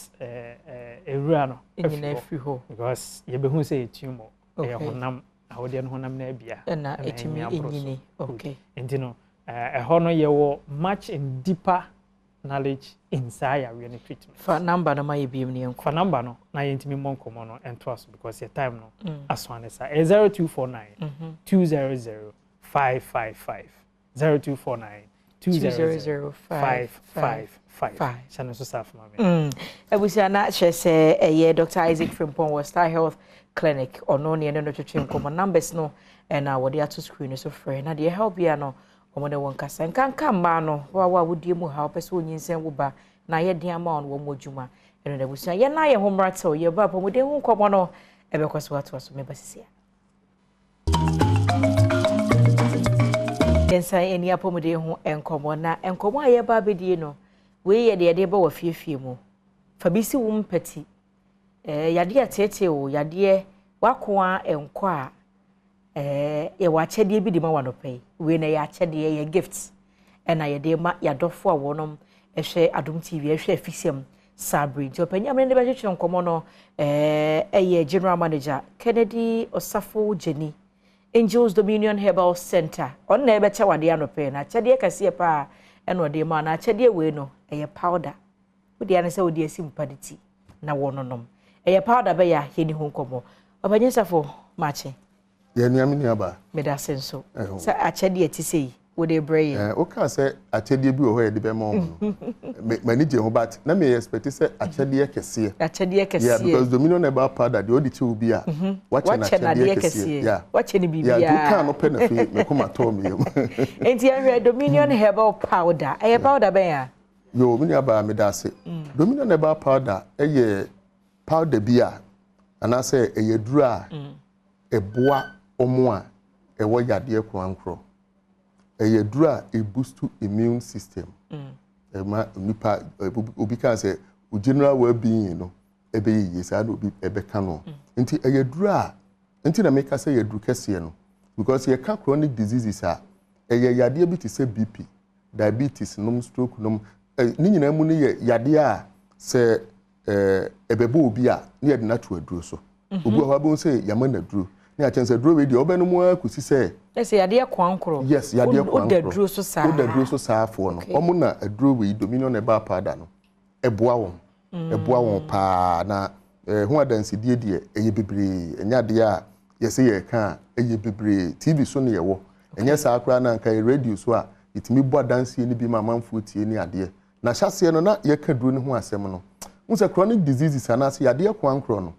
area no because you be who say tumor e honam awode no honam na bia na etimi enyini okay and you know hono ye wo much in deeper knowledge inside our treatment for number na my biem ni for number no na yentimi monkomo no and trust because your time no aswane sa 0249 200 555 0249 200 555 channel so staff mama ebusia na chese Dr. Isaac Frimpong was Star Health Clinic ono ne no twetwe nkomo numbers no and I would to screen so free na de help ya no omode won kasa nkanka mma no wa wodie mu ha opese onyinsen wo ba na ye den ama on wo modwuma eno na busia ye na ye homrato ye ba pomode hu nkomo no ebekwaso ato so me basisia yensa eni apomode hu enkomo na enkomo aye ba bedie no we ye de ba wa fiefie mu fabisi wo mpati yade atete wo yade wakoa enko a ye wachede bi di ma wanopai we na ya chede ye gifts na ye de ma ya dofo a wonom ehwe Adom TV ehwe afisiam Sabri nti opanya me ne be hwehwe nkomo no ye general manager Kennedy Osafo Jenny Angels Dominion Herbal Center on na be cha wade anopai na chede kase pa eno de ma na chede we no ye powder we de anase we de simpadity na wononom ye powder be ya heni ho nkomo opanya safo mache ye nuame ni aba me da senso sa achede atisei wo de brain o ka say achede bi o ho ye de be mo mani je ho bat na me expect say achede kese yeah because Dominion Herbal powder de odi ti obi a watch na achede kese yeah watch ni bibia yeah do kan no pe na fi me kuma to me enti ya Dominion Herbal powder e powder ben ya yo me ni aba me da se Dominion Herbal powder ye powder bi a ana say ye duru a eboa omo a ewo yade kwankro eye duru a boost immune system ema nipa obi kan say general well-being no ebe yi sa do obi ebe kan no nti eye duru a nti na make say ye duru kese no because ye ka chronic diseases a eye yade bi te say BP diabetes nom stroke nom ni nyina mu ne ye yade a se ebebo obi a ne ye de na to aduro so obi ho abo say yamana duro ni a chance duro we di obenu mu akusi say say yade kwankro yes yade kwankro o da duro so saa o da duro so saa fo no omo na aduro we dominion eba pada no eboa won pa na ho adansi die eye bebre enya de a yesi ye ka eye bebre TV so ne ye wo enya saa kra na nka radio so a itimi bo adansi ni bi ma manfo tie ni ade na hyase no na ye ka duro ne ho asem no unse chronic diseases anase yade kwankro no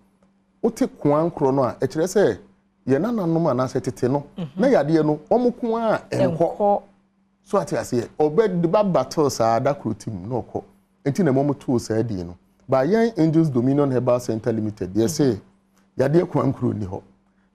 wote kwankro no a e kire se ye nananom anase tete no na yade no omko a enko so ati ase obed ba battle sa da krotim no okọ enti na momo to sa di no ba yan Angels Dominion Herbal Center Limited they say yade kwankro ni ho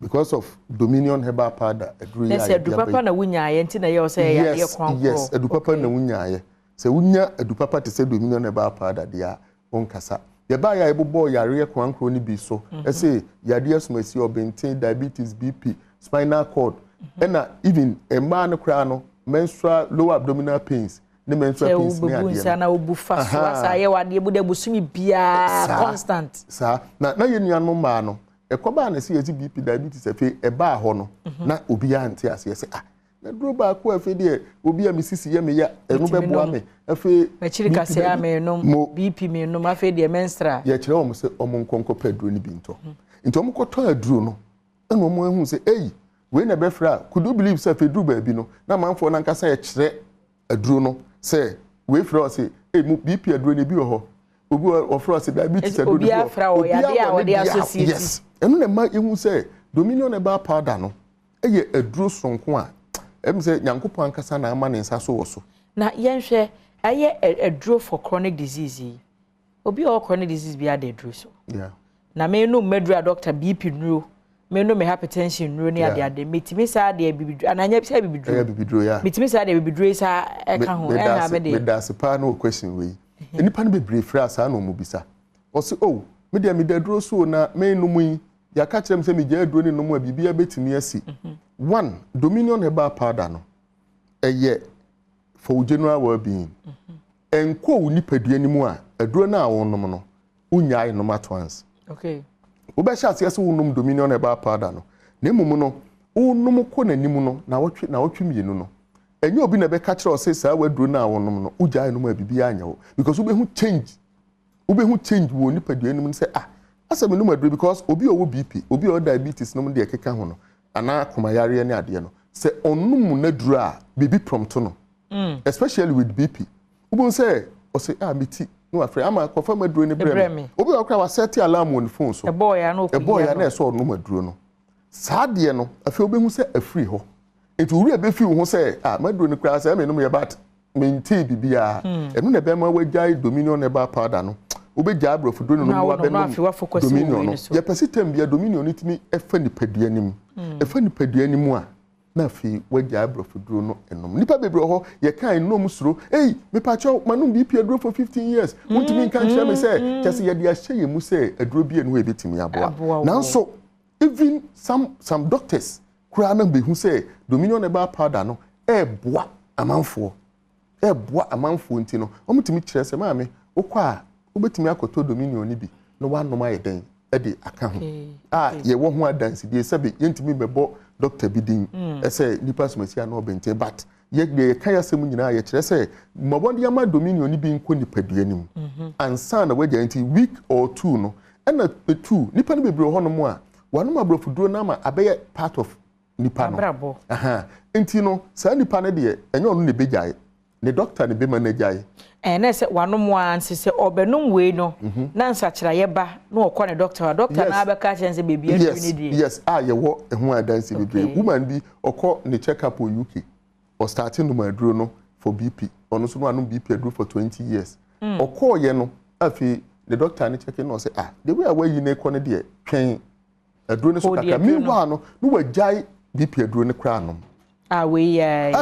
because of Dominion Herbal Powder aduru ya yes edupapa na wunya ye enti na ye o say yade kwankro yes edupapa na wunya ye se wunya edupapa te say Dominion Herbal Powder dia onkasa ye ba ya ebobo yare kwankro ni bi so say yade asumasi obenten diabetes BP spinal cord and even a man kra no menstrual lower abdominal pains ne menstrual pains ne ade na obufa so asa ye wade bude busumi bia constant sa na ye nuanu ma no ekoba na se ye BP diabetes afi eba ho no na obi ya nte ase se na duro ba ko afi de obi ya misisi ye me ya enu beboa me afi machiri kase ya me no BP me no afi de menstrual ye kire omo se omo nkonko pedro ni bi nto nti omo ko to aduro no enu omo ehu se eyi we na be fra could you believe say fedru ba bi no na manfo na nkasa ye kire aduro no say we fra say mu BP aduro ni bi ho obi ofra say diabetes aduro obi afra o yade a wode associate yes enu na ma ehu say Dominion Herbal Powder no eye aduro sonko a em say nyankopon ankasa na ama ne nsa so wo so na yenhwe aye aduro for chronic disease obi o chronic disease bi ade aduro so yeah na me no medura doctor BP nuro me no me hypertension nuro ni ade metimi sa de bibidru ananya bisa bibidru ya metimi sa de bibidru sa eka ho ha me de me da se pa no question we enipa no bebre fra sa no mu bisa o se oh me de me da duro so na me no mu ya ka kire me se me ja duro ni no mu bibia betimi asi one Dominion Herbal Powder no eye for general well-being enko unipadua ni mu a aduro na awonom no unyai no matwans okay obe sha ase se wonum Dominion Herbal Powder no na emumu no wonum ko nanim no na wotwe mienu no enye obi na be ka kire o se sa waduro na wonum no ujai no ma bibia anya wo because obe hu change wo nipadua nim se asem no maduro because obi owo BP obi o diabetes no de ekeka ho no ana akoma yare ne ade no se onum na duro a bibi prompto no especially with BP obo say o say meti no afre ama kofa maduro ne brem obi okra wa set alarm on phone so e boy ya na so no maduro no saade no afi obi hu say afri ho enti uri ebe fi hu say maduro ne kra say me no me bat menti bibia enu na be ma wagai Dominion Herbal Powder no obi ja abrofu do no wa be no Dominion no ye pesitem bia Dominion nitimi efa nipadua nim efa nipadua nim a na fi wagya abrofu do no enom nipa bebre ho ye kan no musuro me pa cho manum BP aduro for 15 years untimi kan kire me say just ye dia hye mu say aduro bia no ebetimi aboa nanso even some doctors kura na be hu say Dominion Herbal Powder no boa amanfo nti no omutimi kire se ma me okwa obetimi akoto Dominion ni bi no wanom ayeden de aka ho ye wo ho adansi de sebe yentimi bebo doctor bidin ese nipa somasi na obente but ye kan yasem nyina ye kire se mabonde yama Dominion ni bi nko nipadua nim ansa na wagya nti week or two no na two nipa no bebre ho no mo a wanom abrofuduro na ma abeye part of nipa no nti no sa nipa no de enye onu ne begyae ne doctor ne be manager na se wanom anse se obenum we no na nsakira ye ba na okọ ne doctor na abeka chense bebi enu ni yes ye wo ehun adanse bebi woman bi okọ ne check up UK or starting no maduro no for BP ono so no anum BP aduro for 20 years okọ ye no afi the doctor ne check no say the way away you na ekọ ne de twen aduro ne so kakra meanwhile no we jai BP aduro ne kra no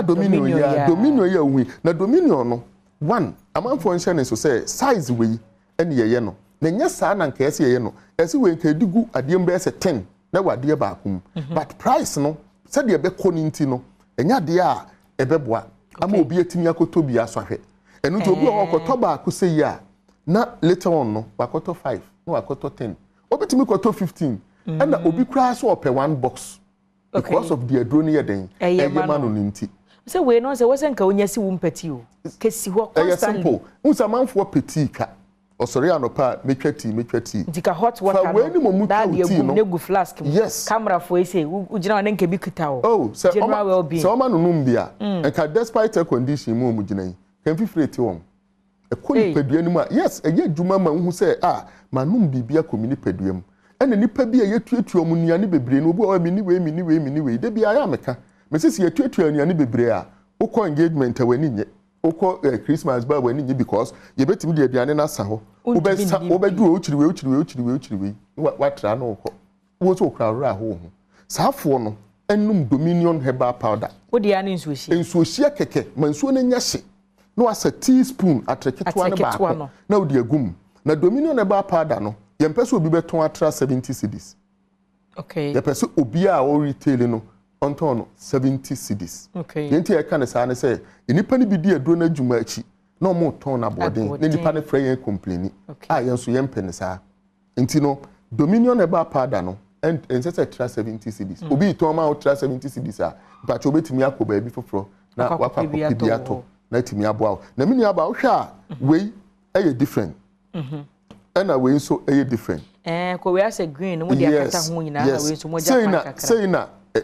Dominion ya wi na Dominion no one amanfo nhyɛ so say size we ene ye no na nya saa na nka ese ye no ese we nka digu adie mbe ese 10 na wade ba akum but price no se de be kɔ ninti no enya de a ebeboa ama obi atimi akoto bi asɔhwe enu to obi ɔkɔtɔ ba akuse ya na later on no wakoto 5 na wakoto 10 obetimi koto 15 and obi kra so ope one box because of the adroni yeden eyema no ninti say we no say we nka onya si wumpati o kesi ho constantly simple unsamanfo peti ka osori anopa metwati ndika hot water we ni momu ka uti no negu flask yes camera fo say ugina wane nka bi kita o oh general well being so ma no numbia nka despite the condition mu omugina yi kan fifreti won ekoni peduanu ma yes eye djuma ma hu say manum bibia komini peduam ene nipa bi yetuetuo mu nuane bebre no obi o mini we de bia ya meka mesisi yetuetuo nuane bebre a ukọ engagement wani nye ukọ Christmas ba wani nye because yebetimi de aduane na sa ho obedu ochiriwe watra na ukọ wo so okra ho saafo no enum Dominion herbal powder wo de ani nsuohie keke mansuo na nyahye no asa teaspoon atreketwa na ba na wo de agum na Dominion herbal powder no yempese obi beton atra 70 cedis okay yempese obi a o retail no onton 70 cedis okay yenti e kan sa ne say enipa ne bi di aduro na djuma achi na mo ton na boden ne nipa ne frɛ yen complain yenso yempe ne sa enti no Dominion herbal powder no and say tra 70 cedis obi ton ma o tra 70 cedis a ba cho betimi akoba bi foforo na wakwa biato na timi aboa na mini aba wo hwa wei eye different and we so a different ko we as a green mo dia kata ho nyina na we so mo ja kakra say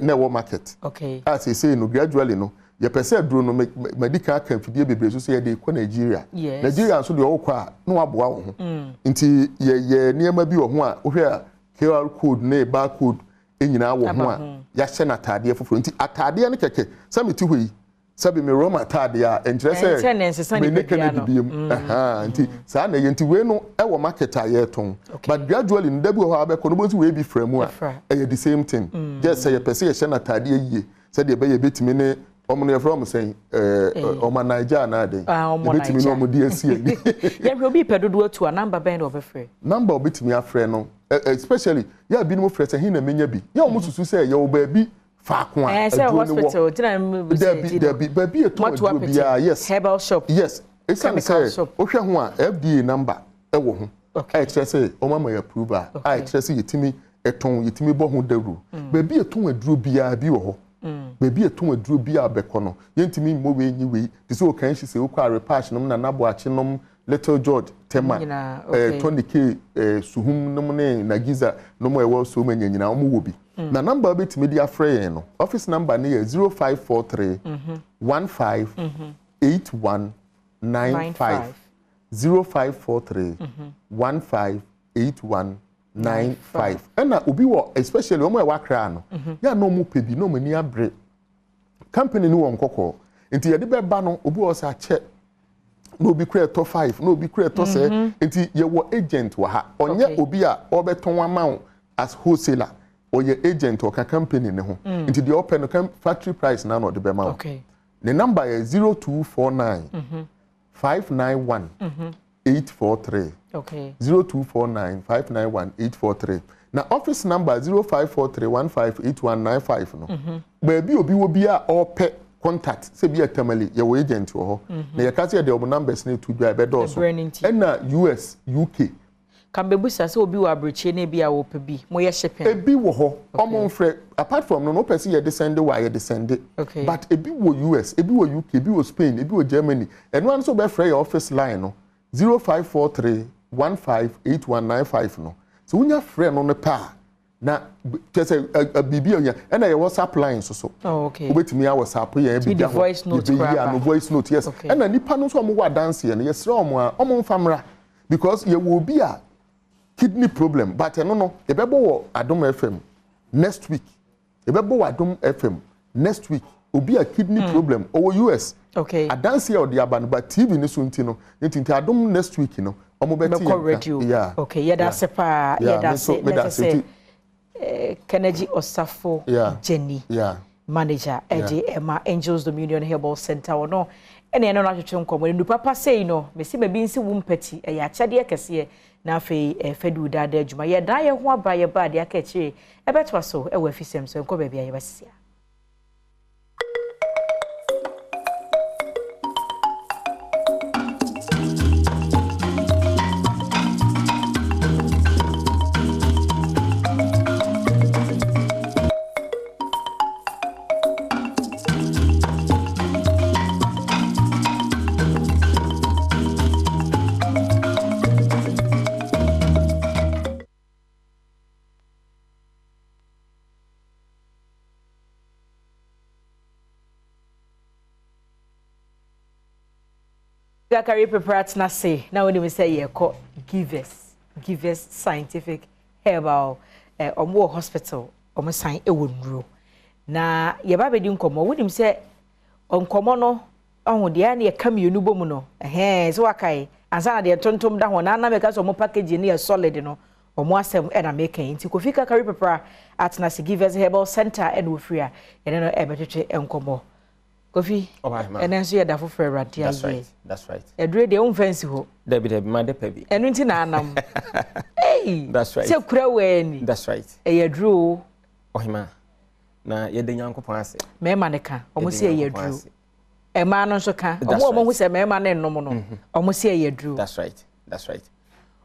na wo market okay as say no gradually no ye pese aduro no medical kan fidie bebre so say dey ko Nigeria Nigeria so dey wo kwa no aboa wo ho nti ye niema bi wo ho a wo hwe QR code na barcode enyina wo ho a ya hye na atade foforo nti atade ne keke samiti hoyi sabi me Roma tade a entrese me ne kana bibiem nti saa na yenti we no e wo market a ye ton but gradually ndabi ho abeko no bozi we bi frame a e the same thing just say pese ye na tade yie say de be ye betimi ne omo no from say omo Nigeria na de betimi no omo de asie ye hwe obi pedodo atu a number bend of frame number betimi afre no especially ya bi no frame say hin na menya bi ya omo susu say ye wo ba bi Fakwa hospital there be yes herbal shop yes it's can say ohwe ho a FDA number e wo ho I say o mama approval I say yetimi eton yetimi bo ho dawru baby eton aduro bia bi wo ho baby eton aduro bia beko no yentimi mo we nyi we ti say o kan shi say o kwa repash no na nabo achi no Little George Tema Tony K Suhum no ne Nagiza no mo e wo so manya nyina o mo wo bi na number bit media free no office number ne 0543 15 8195 0543 15 8195 ena obi wo especially omo e wakra no ya no mo pebi no mani abre company ni won kokko enti ye de be ba no obi wo sa che no obi kra to 5 no obi kra to say enti ye wo agent wa ha onye obi a obeton amount as wholesaler or your agent or company ne ho into the open factory price na no de be ma okay the number is 0249 591 843 okay 0249 591 843 na office number 0543158195 no baby obi wo bia ope contact se bia tamale ye wo agent wo ho na ye ka se de obo numbers na tu dwa be do so na US UK Kambebusa se obi wa abreche na bia wo pe bi mo ye shipping ebi wo ho omo mfre apart from no person ye descend wa ye descend but ebi wo US ebi wo UK ebi wo Spain ebi wo Germany and one so be free your office line no 0543 158195 no so unya free no ne pa na kese bibi onya na ye WhatsApp line so okay obetimi ya WhatsApp ye bi da voice note no voice note yes na nipa no so omo wa dance ye no ye sra omo a omo mfamra because ye wo bi a kidney problem but no e bebo wo Adom FM next week e bebo wo Adom FM next week obi a kidney problem over US okay adanse o de aban but TV ni so nti no nti Adom next week no omo beti radio okay yeah that's pa yeah that's Kennedy Osafo Jenny manager Eddie Emma Angels Dominion Herbal Center or no ene no na twetwe nkomo ndu papa say no me se mabi nsi wumpati ya kyade kese na afei fedu dada adwuma ye dan ye ho aba ye ba de aka kire ebetwa so e wa fisem so enko ba bia ye basia Career prepared na say now when we say you call givers scientific herbal omo hospital omo sign e wonro na ye ba bedi nkomo wonim say onkomo no ohun de na ye kam yenu bom no so wakai ansa na de tontom da ho na na meka so omo package ni e solid no omo asem e na make nti Kofika career prepared at na say givers herbal center and we free e no e betwetwe enkomo Kofi, and then see a dafo for ratia. That's right. A dread the own fancy ho. Debbie, my deppy. And winter anam. Hey, that's right. So crowen. That's right. A drew. Oh, hima. Na ye de yanko panse. Me maneka. Almost see a year drew. A man on so can. Omo who say me man no no. Almost see a year drew. That's right. That's right.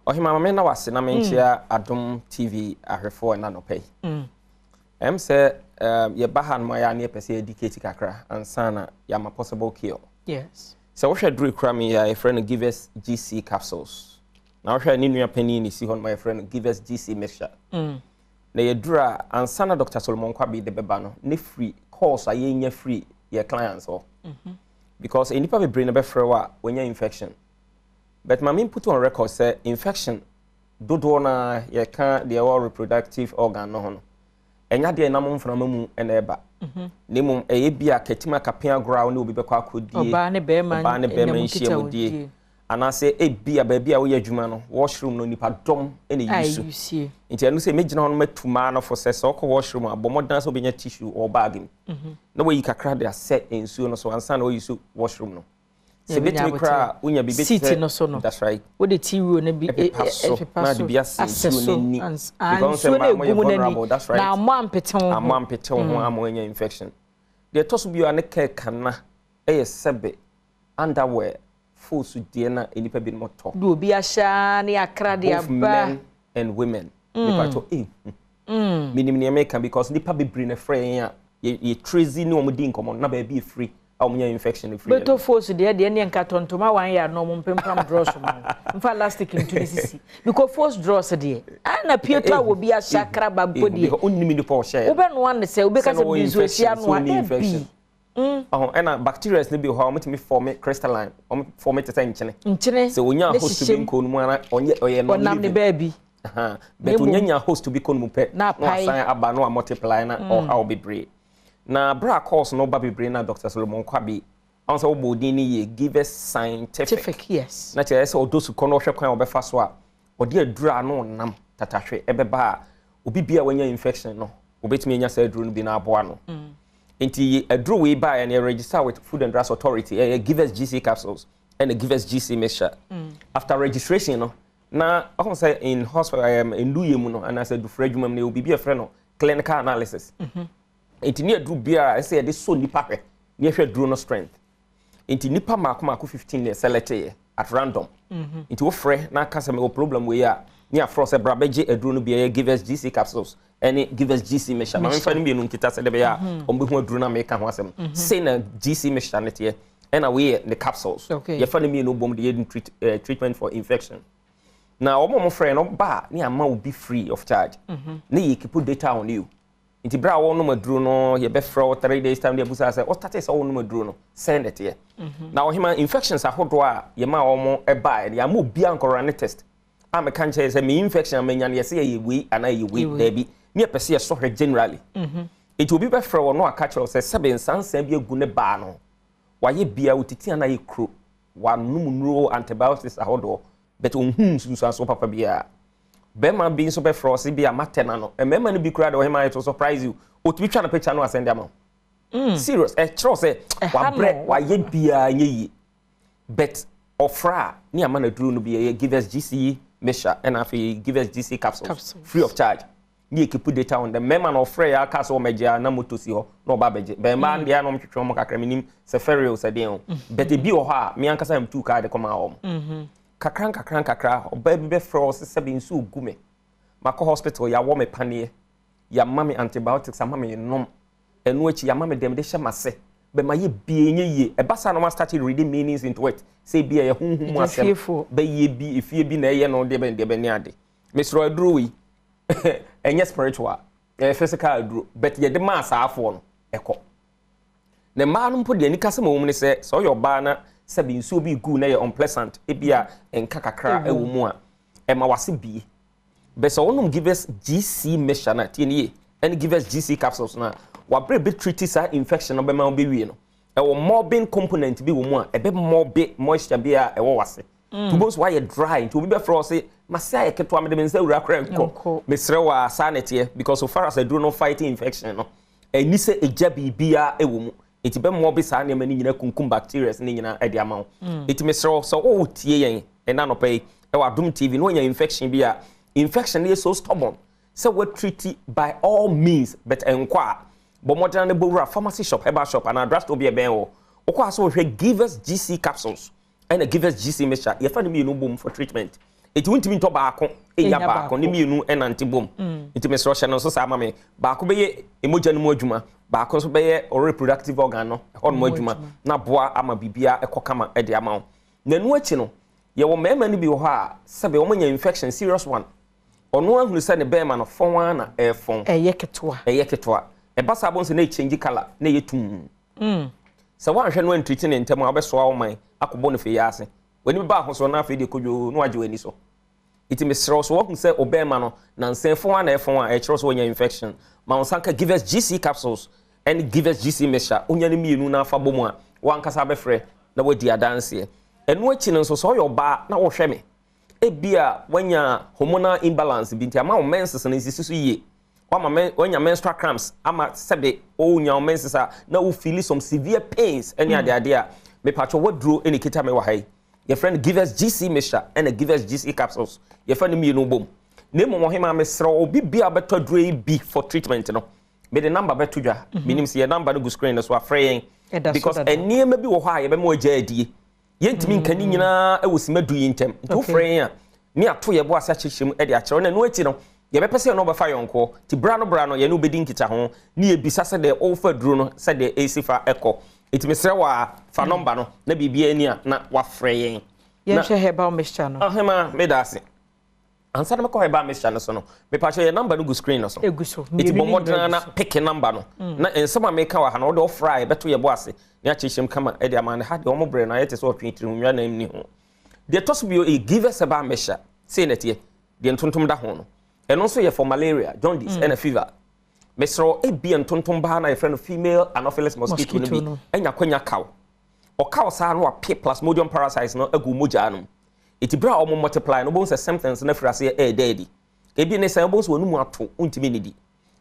Oh, hima me na wase na me nchia Adom TV ahwefo na no pay. Say ye bahan mo ya ne pese educate kakra ansana ya ma possible cure. Yes. So what should do kra me ya friend give us GC capsules. Na what should ni nua pani ni si hon my friend give us GC mixture. Na ye dura ansana Dr. Solomon Kwabi de beba no ne free course aye nya free ye clients or. Because enipa be brain be frɛ wa when you infection. But my mean put on record say infection dodo na ye can the reproductive organ no hono. Enya de na momfra mamu ena eba nemum eye bia katima kapia ground ne obi bekwa akodi oba ne be man nhia wodie anase e bia ba bia wo ye adwuma no washroom no nipa dom ena yisu nti anu se megina hono matuma no for se so ko washroom abomodan so benya tissue or bag na wo yi kakra de ase ensuo no so ansa na wo yisu washroom no se betimi kra unya bibi sit no so no that's right wo de tiwo na bi na de bia sensuo ni because so na vulnerable that's right na amampete ho amonya infection de toso bio ane kana sebe underwear full su de na enipa bi moto do bi ahya na yakra de aba men and women nipa to minimum make because nipa be bring a friend ye crazy no mo din komo na ba bi free amunya infection free beto force de ne nka tontoma wan ya no mpempam draws mo mfa elastic into this because force draws de na pieto wo bi ashakra babbo de onnimi ni po share wo be no wan se wo be ka se bizu esia no infection ena bacteria ne bi ho amutimi form crystalline form it nchene se wonya host to be ko no ana onye no onam ne baby but wonya host to be ko no pe na assign aba no multiply na or how be breed na bra course no baby brain na Dr. Solomon Kwabi on so body ni ye give us scientific yes na tell us odosu kono hwe kwan obefa so a odi adura no nam tatahwe ebeba obi bia wanya infection no obetimi anya sa aduru no bi na aboa no enti aduru we buy and register with Food and Drugs Authority give us GC capsules and give us GC mixture after registration no na I can say in hospital in Luyemu no and I said do frejumam ne obi bia frɛ no clinical analysis enti ne aduru bia I say this so nipa hwe ne hwe aduru no strength enti nipa mako 15 ne select at random enti wo frɛ na ka say me problem we ya ne afro say brabeje aduru no bia give us GC capsules and give us GC mixture ma mfa ne bi no nkita say de bia ombe hu aduru na me ka ho asem say na GC mixture ne tie and away the capsules ye fa ne mi no bom de treatment for infection na omo mo frɛ no ba ne ama will be free of charge ne ye keep data on you inti bra wo no maduro no ye be frɛ 3 days time de busa say o start say wo no maduro no send it here na wo hima infections ahodo a ye ma wo mo e ba ya ma obi ankora ne test am kan che say me infection amanya ne say ye we ana ye we there bi me pese ye so hwe generally it obi be frɛ wo no aka che say sebe sansan bi egu ne ba no wa ye bia utiti ana ye kro wa num nuro antibiotics ahodo but unhum susu aso papa bia bema being super frosty be a maternano and member no be crowd or him I to surprise you or to be trying to picture no send them serious trust wa bread wa ye bia ye but ofra ni amana duru no be give us GC measure and afi give us GC capsules free of charge ni keep data on the member no ofra ya cast o meja na motosi ho no ba beje bema ndia no mtwetwe mo kakra minim se ferry o se den but e bi o ha me ankasa am two card come am kakran oba bi be frost se be nsu ogume mako hospital ya wo me panie ya mama antibiotics ama me nom enu achi ya mama dem de hye mase be ma ye bienye ye e basa no ma start reading meanings into it say bia ye hunhum asem be ye bi efie bi na ye no de be ni ade mesro aduru wi enye spiritual physical aduru but ye de ma asaafo no eko ne ma no mpo de ni kase ma wo mu ne so your ba na se bi nso bi gu na ye unpleasant e bia enka kakra e wo mu a e ma wase bi be so onum give us GC measure na tie and give us GC capsules na wa bre be treat sa infection no be ma be wie no e wo morbid component bi wo mu a e be morbid moisture bi a e wo wase to both why you dry to be for say masa e keto am de mensa wura kra nko mesre wa sanity because so far as I do no fighting infection no e ni se eja bibia e wo mu iti be morbid sa na mani nyina kunkum bacteria ni nyina e de ama iti mesre so o tie yen e na no pay e wa Adom TV no nya infection bi a infection is so stubborn so we treat it by all means but enkwa but modern the bowra pharmacy shop herbal shop and address to be a ben o okwa so we give us GC capsules and give us GC mixture you find me no boom for treatment it won't mean to baako enya baako ni mienu and anti boom it me so no so sa me baako be ye emoja no adwuma baako so be ye reproductive organ no on mo adwuma na boa ama bibia ekokama e de ama na nu achi no ye wo mema ni bi ho a sebe wo nya infection serious one ono ahunu se ne bema no fon na fon eye ketwa e basa bon se na change color na ye tum se wan hwe no antreat ne ntem a obeso awo man akobo no fe yase wani ba ho so na fe de kodwo no agye wani so itime sro so wo se obema no na nsen fon na fon a e kiro so wonya infection ma onsanka give us GC capsules and give us GC mixture onya ne mienu na afa bomu a wan kasa be frɛ na wadi adanse enu achi no so yo ba na wo hwe me ebia wanya hormonal imbalance binti ama menses na nsisisu ye wanya menstrual cramps ama sebe onya menses na wo feel some severe pains any ade a me pacho wodro any kita me wa hai your friend give us GC mixture and give us GC capsules your friend me no bom nemo mo hema me sra obi bia beto dro bi for treatment no me the number beto dwa minim se your number no go screen so afraying because enie ma bi wo ha ye be mo agya adie yentimi nkani nyina ewosima du yintem to frɛn a ni ato ye bo asa kyekhyem e de akyerɛ na no achi no ye bɛpɛ no bɛfa yɔnko ti bra no ye no bedi nkita ho ni ebisa sɛ de ofa duro no sɛ de esifa ɛkɔ etimi srɛ wa fa number no na bibia ani a na wa frɛn ye hwɛ herbal mixture no ahema me da ase ansa na mekɔ herbal mixture no so no me pa ye number no go screen no so eguso eti bomodran na pick number no na ensama me ka wa ha na wo fry beto ye bo ase ni akyekhyem kama e de amane ha de omo bre na yete so twetiri nwia na mni ho de toso bio e give us a measure say netie de ntontom da ho no eno so ye for malaria jaundice and a fever mesro e bi ntontom ba na ye friend female anopheles mosquito no bi enya kwanya kaw o kaw sa no a plasmodium parasites no agu moja no iti bra omo multiply no bonse symptoms na frase e daddy e bi ne say bonse wonu mu ato untimi ne di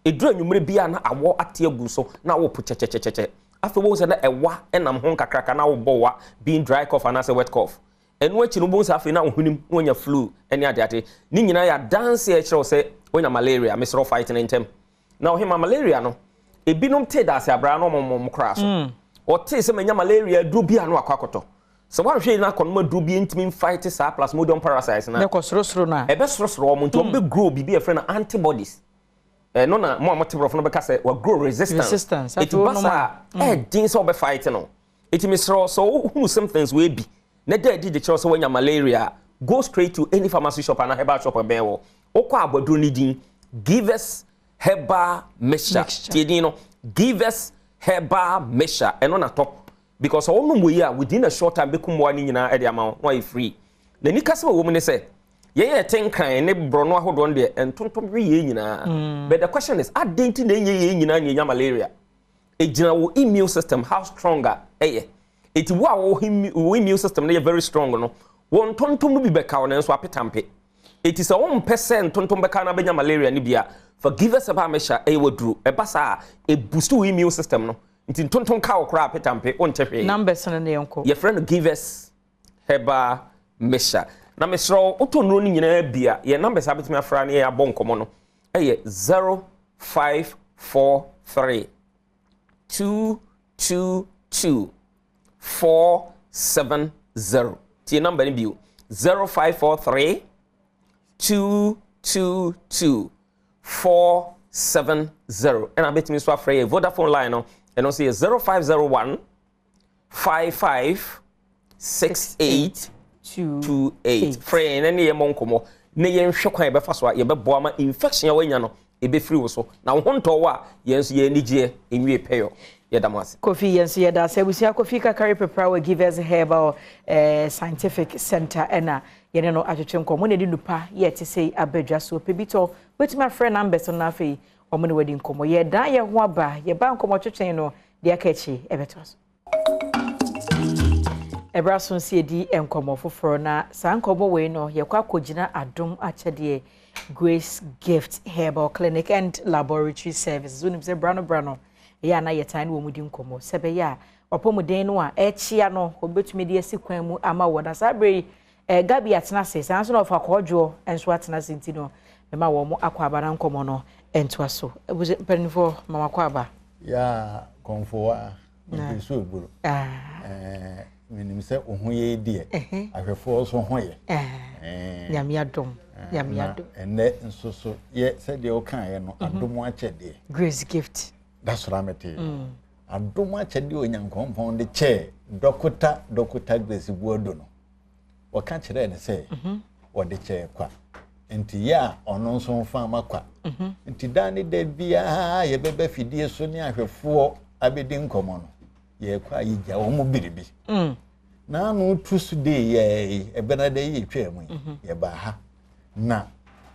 e dura nwumre bia na awo ate agu so na wo po chechecheche after bonse na ewa enam ho kakraka na wo bowa being dry cough and as a wet cough enu achi no bonse afi na ohunim no nya flu eni ade ni nyina ya dance e kire se onya malaria mesro fight na intem na ohima malaria no e binom te da se abra no mom kra so o te se manya malaria duro bia no akwakoto so wan hwe na kono duro bia ntimi fight sa plasmodium parasites na ne ko sorosoro na e be sorosoro mo nti o be grow bibi e friend antibodies no na mo amotebrofo no be ka se wa grow resistance it basa din so be fight no it misro so who symptoms we be na dey di the so wanya malaria go straight to any pharmacy shop and herbal shop be wo okwa aboduro ni din give us herbal mixture ti no give us herbal mixture and na top because all no we are within a short time be kumwa ni nyina e de ama no free na ni kase wo mu ne se ye tenkan ne brono ahodo de entontom ye nyina but the question is identity na ye nyina nya malaria ejina wo immune system how stronger eti wo immune system na very strong no won tontom no bi beka wo na so apetampe it is a 1% tonton beka na benya malaria ni bia forgive us about measure e wodru e basa e boost immune system no nti tonton ka okra petampe on chefe numbers no ne yonko your friend give us heba measure na mesro otonro ni nyina bia your numbers abetumi afra na ya bonkomo no e 0543 222 470 ti number ni bio 0543 222 470 and I bet me so afraid Vodafone line no and also 0501 55 68 28 friend any ye monkomo ne ye nhwe kwan be fa so ye be boa ma infection ya wanya no e be free wo so na wo nto wa ye nso ye nigye enwie peyo ye damas Kofi yenso ye da sebusia Kofi Kakari prepare we give us herbal scientific center ena ye no atwetwe nkomo ne di nupa ye te sei abadwa so pebito wetin my friend numbers on afi omo ne wadi nkomo ye da ye ho aba ye ba nkomo twetwen no de akachi ebetos Ebrason CD enkomo foforo na sa nkomo we no ye kwa kogina Adom achede Grace Gift Herbal Clinic and Laboratory Services unim se brano ya na yetan wo mudi nkomo sebe ya opomuden no a echia no obetumi de asikwan mu ama wo na sabre gabi atena se sanso no fa kodwo enso atena senti no mema wo mu akwaba na nkomo no entoa so ebuze penifo mama kwaba ya konfo a mpeso egboro minim se ohoye die ahwefo so hoye nyame adom ene nso so ye se de o kan ye no adom achede Grace Gift that's what I'm saying adom achede onyankompon de che dokota Grace buodo no o kan kire ne se o de che kwa enti ya ono nso fa makwa enti dani de bia ye bebe fidie so ni ahwefo abedi nkomo no ye kwa yija wo mo biribi na no trusu de ye ebena de ye twemu ye ba ha na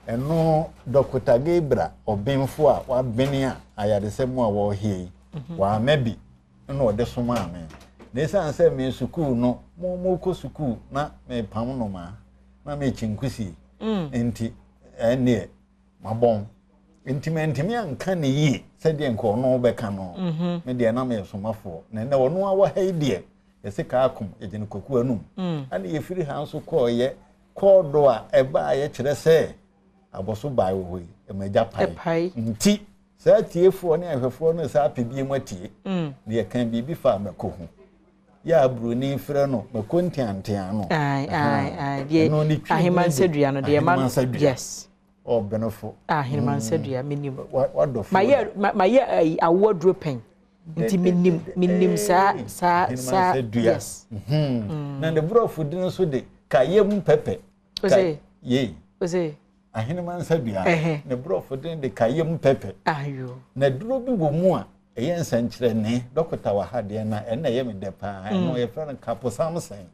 eno Dr. Gabriel obinfo a wa beni a ayadesemu a wo hie wa mebi no ode soma amen na san se me sukuu no mo ko sukuu na me pam no ma na me chinkusi enti ene mabon enti anka ne yi se de nko no beka no me de na me somafo na ne wono a wa haidie yese ka akom ejene koku anum ana ye firi ha so ko ye kodo a eba ye kire se aboso bai wo yi emaja pai nti sa tiefo ne ahwefo no sa apebie matie ne ye kan bibi fa mako hu ya bruni frɛ no mako ntiantia no ai die aheman sedua no de man yes o benefo aheman sedua minim wadofo maye awodro pen nti minim sa yes na de brofo din so de kayem pepe ye ose aheman sadua ne brofo din de kayem pepe ayo na duro bi wo mu a eye nsankyere ne dokota wa ha de na ena ye me de pa no ye fra na kapo samsen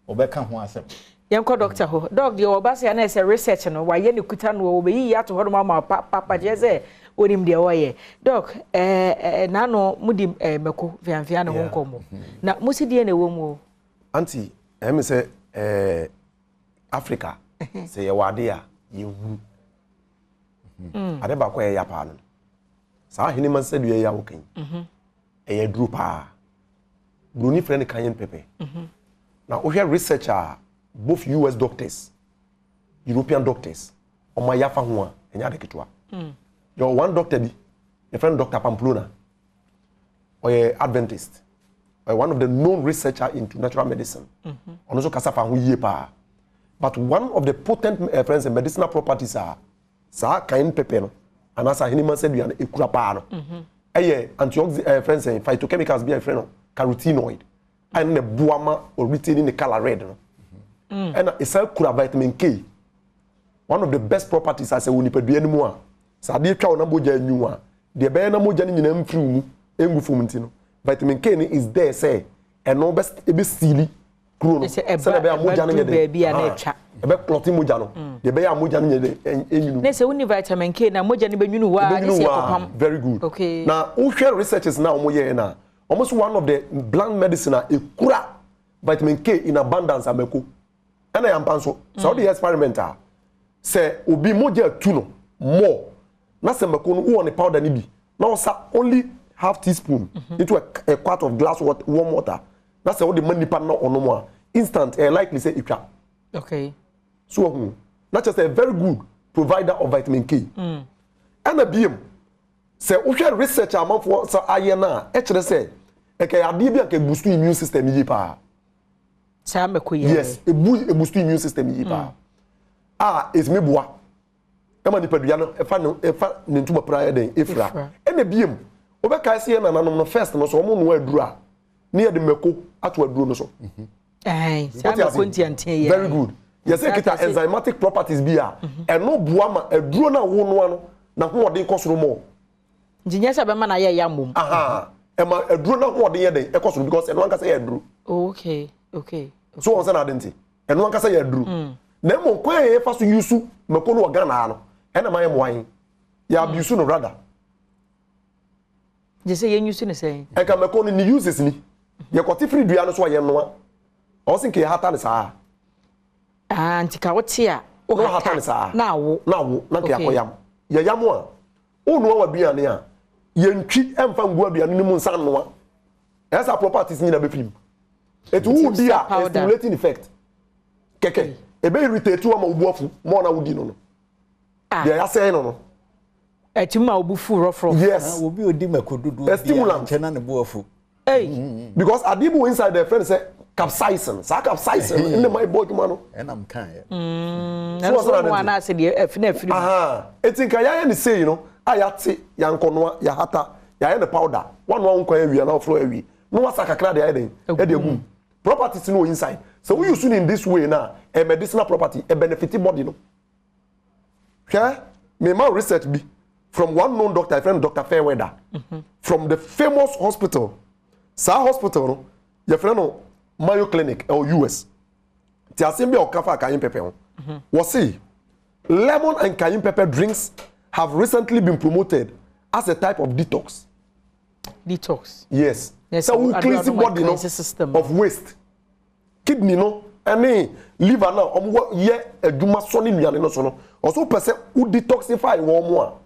obeka ho asem yanko doctor ho dog de obase na ese research no wa ye ne kuta no obeyi ya to ho no ma papa je ze onim de oye dog na no mudi meko fianfia ne ho nkomo na musi de na wo mu anti em se Africa se ye wade a ye wu ade ba ko ye ya pa no sa hini man se duye ya wokan ye dru pa bruni friend kan pepe na o hear researcher both US doctors European doctors o ma ya fa ho a enya de ketwa your one doctor di a friend Dr. Pamplona or Adventist or one of the known researcher into natural medicine on also kasa fa ho yie pa but one of the potent friends and medicinal properties are sa kain pepe no anasa hinima said you e kura pa no antioxidant friends and phytochemicals be a friend carotenoid and the buama or retaining the color red no and it's a kura vitamin K one of the best properties as a unipadua ni mu a sa de twa na moja nyu a de be na moja ni nyina mfiri mu engu fom ntino vitamin K ni is there say and no best e be steely kuro no say be moja no nyede be na etwa e be clot moja no de be ya moja no nyede enyunu na say uni vitamin K na moja ni be nyunu wa ise kopam very good okay na uhwe researchers na omo ye na almost one of the plant medicine e kura vitamin K in abundance ameko ana yampanso so the experimenter say obi moja tuno more na se mako no wo on the powder ni bi na osa only half teaspoon into a quart of glass warm water na se wo de manipa na ono mo a instant likely say itwa okay so not just a very good provider of vitamin K and a BM say we share research among for so ayena e kire say e ka ade bi anka boost immune system yi pa say mako ye yes e boost immune system yi pa is me boa e ma nipadua no e fa ne ntuma prayer den efra e na BM obeka se na nanom no first no so omo no aduru a ne ye de mako ato aduru no so say mako ntiantie very good yes kita enzymatic properties bi a eno boa ma aduru na wo no ano na ho ode kosoro mo njinya be ma na ye yamom e ma aduru na ho ode ye den e kosoro because eno anka say aduru okay so on say na denti eno anka say aduru na mo kwa ye fa so yusu mako no organa no e na ma ye moan ya abuse no rather je say ye yusu ne say e ka mako no ni uses ni ye kwoti free dua no so ye no o sin ke hata ne saa antika wote a o hata na wo na ke akoyam ye yam a onu wa duane a ye ntwi emfa ngu aduane ni mu nsan no a esa properties ni na be film it will be a stimulating effect keke e be irritate wa ma obuafu mo na wudi no ya ya say no etima obufu rofro yes obi odi makodudu stimulant chena ne buafu because adibu inside the friend say capsaicin in the my body man and I'm kind so one na say the fina etinka ya ni say you know ayate yankono ya hata ya the powder one nkwa awia na flow awi no wasa kakra de aden e de gum properties no inside so we use in this way now a medicinal property a benefit body no okay me my research be from one known doctor, friend Dr. Fairweather, from the famous hospital, hospital, your friend Mayo Clinic or US. Tiasimbe or Kafa cayenne pepper. Was see, lemon and cayenne pepper drinks have recently been promoted as a type of detox. Detox. Yes. So we cleanse the body of waste. Kidney no, any liver now. Ye a duma soni miane no sono. Also person who detoxify one more.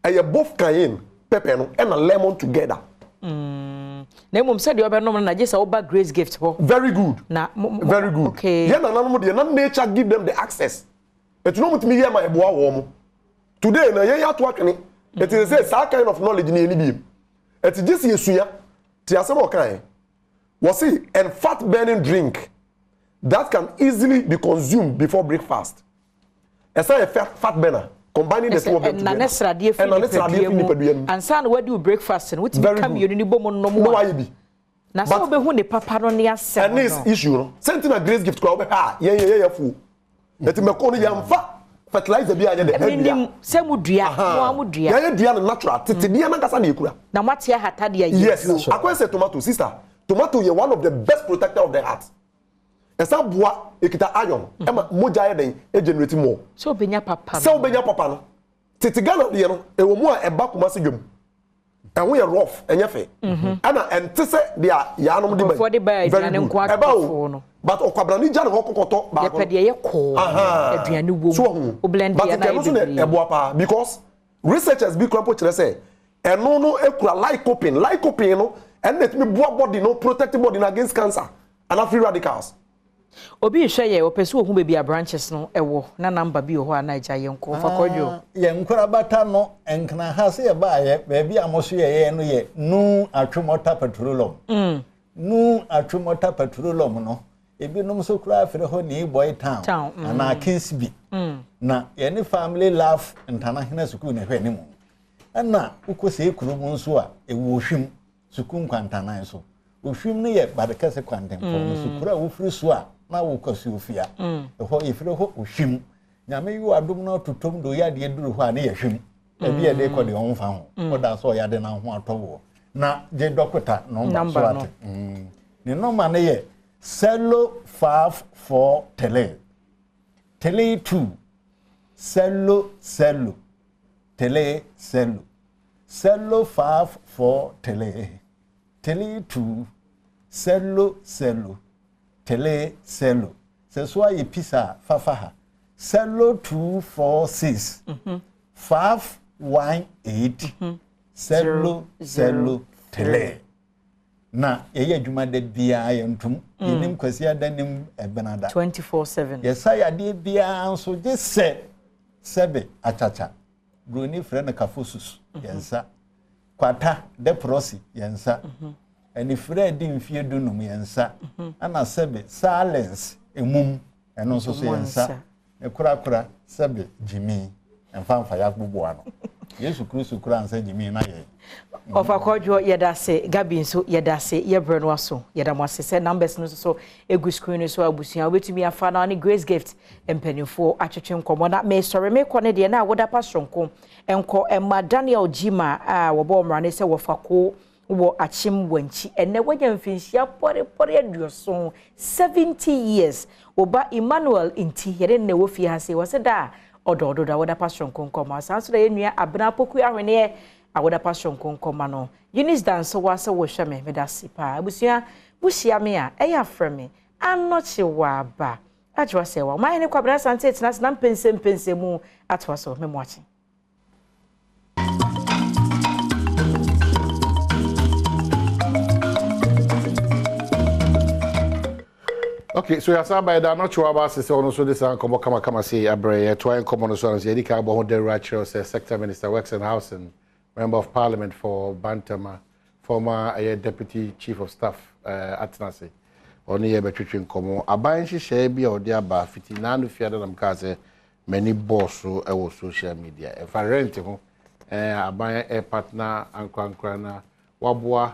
Aye both cayenne pepper no and a lemon together. Na mum said you oba no na just oba grace gift ho. Very good. Na very good. Okay. Yeah, na nature give them the access. It no mutimi here my eboa wo mo. Today na ye to akene. It is say that kind of knowledge ni eni bi. It just yesuya. Ti asem o kan. Was see and fat burning drink that can easily be consumed before breakfast. Esa a fat burner. Combining the two of them together. And son, what do breakfast and which become you need bomb no more. Now, so be who the papa on the answer. And this issue, sending a grace gift to our yeah, fool. Let him call you fertilizer be the head. Some would dear, one would dear, natural. Titiana Casanicura. Now, what's your hatadia? Yes, I say tomato, sister. Tomato, you're one of the best protector of the heart. And some bois, ekita iron, Emma Moja den, generating more. So benya papa. So benya papa no. Titigana de no, e wo mo e ba kuma se dwom. And we are rough, and yafe. And to say they are yanom de very good. But okwabrani jan ho kokoto ba ko. Ye ko. Aduane wo. So o blend but the no e boa pa because researchers be krampo kire say eno no ekura lycopene no and let me boa body no protect body against cancer and free radicals. Obi hwe ye opeso ohun bebi a branches no ewo na number bi ho ana agya ye nko fa kodwo ye nkora bata no enkna ha se ye ba ye bebi amoso ye no ye nu atwomota petroleum nu atwomota petroleum no ebi no so kura afre ho ni boy town na Kingsby na ye ni family love international school na hwe ni mu na ukose kurumu nso a ewo hwim sukun kwantanan so ohwim no ye badekase kwanten fo so kura wo firi so a na wo kwasi ofia ho ifire ho ohwim nyame yu adom na totom do ya de duru ho a na ye hwim ebi ye de ko de ho fa ho oda so ya de na ho atowo na je dokota no so ate ni number na ye 054 tele 2 tele 054 tele 2 tele se so aye pizza fafaha 0246 518 003 na yeye adwuma da bia yentum yenim kwasi adanim ebenada 24/7 yesa yade bia nso je sebe achacha broni frɛ kafosus yensa kwata de prosi yensa ani frɛ di mfie dunum yensa ana sebe silence emum eno nso so yensa e kura sebe jimi emfa ya gbugbo ano Yesu Kristo kura ansa jimi na ye Ofa kodwo yedase Gabi nso yedase yebre no aso yedamwase se numbers no so egu screen so abusua obetumi afa na ne Grace Gift empanifo atwetwe nkomo na me sorry me kɔ ne de na woda pasonko enko emma Daniel Jima a wobo mrane se wofako wo achim wanchi enne wanya mfinhia pore aduoso 70 years oba Emmanuel inti yere ne wo fie ha se wose da ododo da woda pasonko nkomo asanso da enua abena poku ahwene awoda passion konkoma no Eunice dance wase wo hweme medasi pa abusua buhia me a eya frame anoche wa ba ajwa se wa man ne kwabra sante tina na mpense mu atwa so me moachi Okay, so yasa by da not sure about say ono so this come kama say abre try come no so say dika bo the Rachel say sector minister works in housing member of parliament for Bantama former deputy chief of staff atnase oni ye betwetwe nkomo aban hihye bia odi aba fiti na no fiade nam ka say many boss e wo social media e fa rent ho aban partner ankwankra na waboa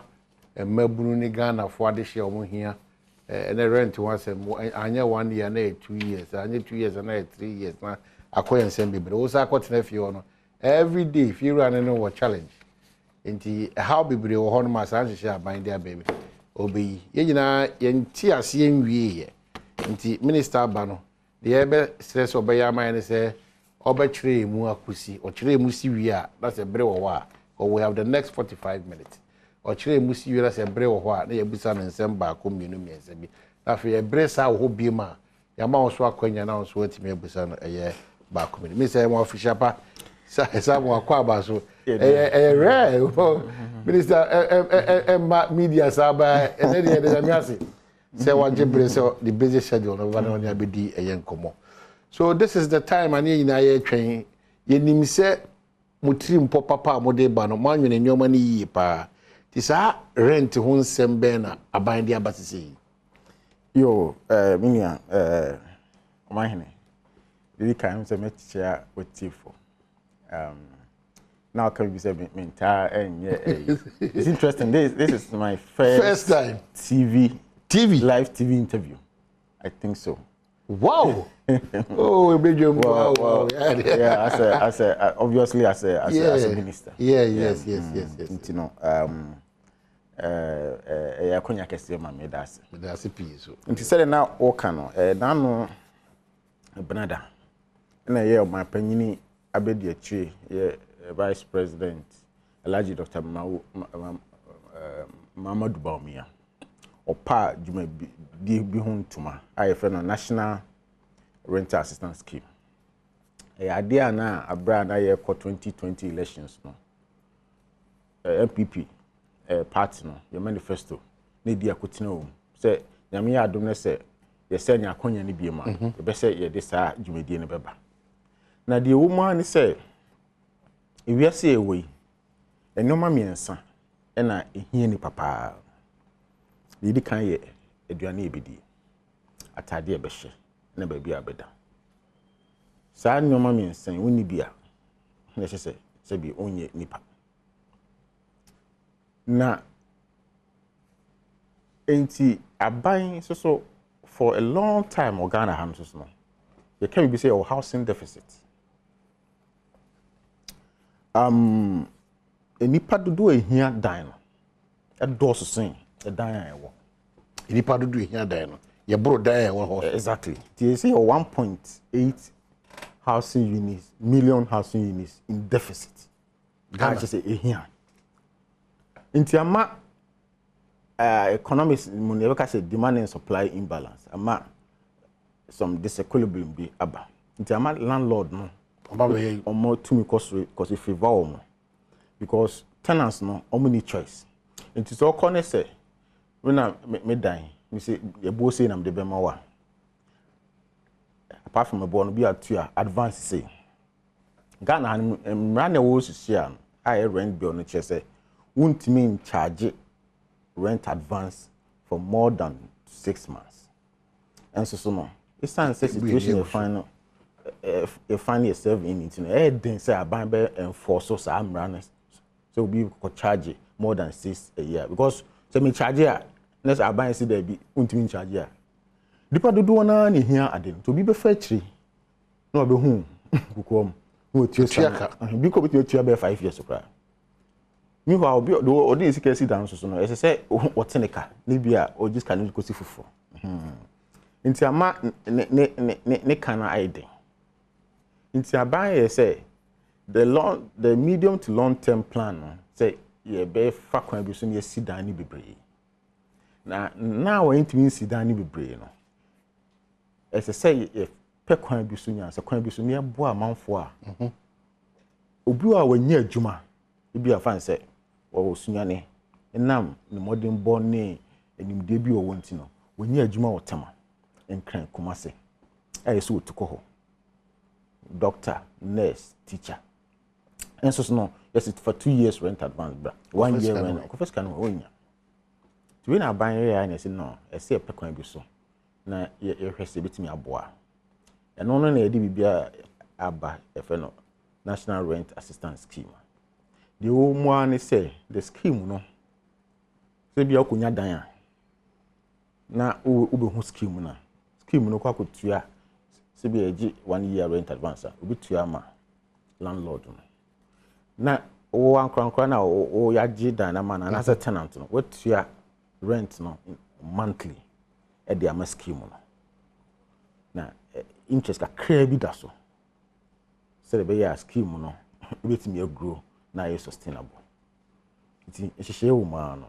mabunu ni Ghana fo ade hye omo hia and the rent once anya 1 year na 2 years anya 2 years na 3 years na akoyen sembe but wo sa akotena fie no every day if you run no challenge nti how bibre wo hono ma san hye aban dia baby obeyi ye nyina ye nti ase ye nwie ye nti minister ba no de be stress obeya man say obekire mu akusi o kire mu si wie a that's a bre wo wa we have the next 45 minutes o kire mu si wie that's a bre wo wa na ye busa ne nsem ba ko mienu miensa bi na fe ye bre sa wo bi ma ya ma wo so akwanya na wo so atime busa no eye ba ko mienu mi say mo official pa sa mo akwa ba so rare minister media saba ene de miase say one jebre say the busy schedule no one on abedi eyenkomo so this is the time ani na ye twen ye nim se mutiri mpo papa amode ba no manwene nyoma ni yi pa ti sa rent ho nsem be na aban de abatese yo minia omahene didi kan se metia otifo now can we say mental and it's interesting this is my first time TV live TV interview I think so wow oh Badwam wow yeah as a obviously as a minister yes you know ya konya kese ma me das pi so nti say na o kan no na no benada na ye o ma panyini abedi atwe ye Vice President Alhaji Dr. Mamadou Bawumia opa juma bi huntuma ayefre no National Rental Assistance Scheme ade ana abra na ye 2020 elections no MPP party no your manifesto na di akotina o say nyame ya adom na say ye say nya akonya ne biema ye be say ye de saa jumadi ne beba na de woman ni say ewiase ewe enoma miensa na ehie ni papa yidi kan ye aduane ebedi atade ebehye na ba bi abeda saa enoma miensa woni bia na hye se bi onye nipa na enti aban so for a long time Ghana ham so no you can be say our housing deficit enipa dodo ehia dan no edoso sen dan an ewo enipa dodo ehia dan no ye bro dan ewo ho exactly they say 1.8 housing units million housing units in deficit Ghana just say ehia intiama economics mun e ka say demand and supply imbalance ama some disequilibrium bi aba nti ama landlord no omo to me cause favor omo because tenants no omo need choice nti so okone say when na me dan me say e bo say na me de be ma wa apart from me bo no be atua advance say Ghana mrana wo sisia I rent bill no che say wuntimi in charge rent advance for more than 6 months and so no it's an situation you find you find yourself in it then say aban be enforce so amrana so be ko charge more than 6 a year because say me charge here next aban see there be wuntimi charge here dipa dodo na ne hia ade to be fa chiri na obe hu kukom no tiaka bi ko be tia be 5 years okra mi ho obi do odi sika si dan so no ese say oteneka ne bia o just can go si fufo nti ama ne kana aide nti aban ye say the medium to long term plan no say ye be fa kwan bi so ne si dan ni bebre na wa intimi si dan ni bebre no ese say ye pe kwan bi so nya se kwan bi so ne bo amanfo a obi a wanya adwuma bi afan say wo sunyane enam ne modern born enimde bi wo nti no wanya adwuma wotama enkran kumase ayeso otuko ho doctor nurse teacher enso no yes it for 2 years rent advance bra 1 year rent ko first kan onya to we na ban ya na say no ese pe kwan bi so na ye hwese betimi aboa eno no na edi bibia aba efe no national rent assistance scheme the woman say the scheme no say bia okonya dan a na ube hu scheme no kwa kotua say bia egi 1 year rent advance obi tua ma landlord no na wo ankrankra na o ya gi dan na ma na as a tenant no wetua rent no monthly e dey am scheme no na interest ka kra bi da so say the be scheme no betimi grow na is sustainable. It's a woman.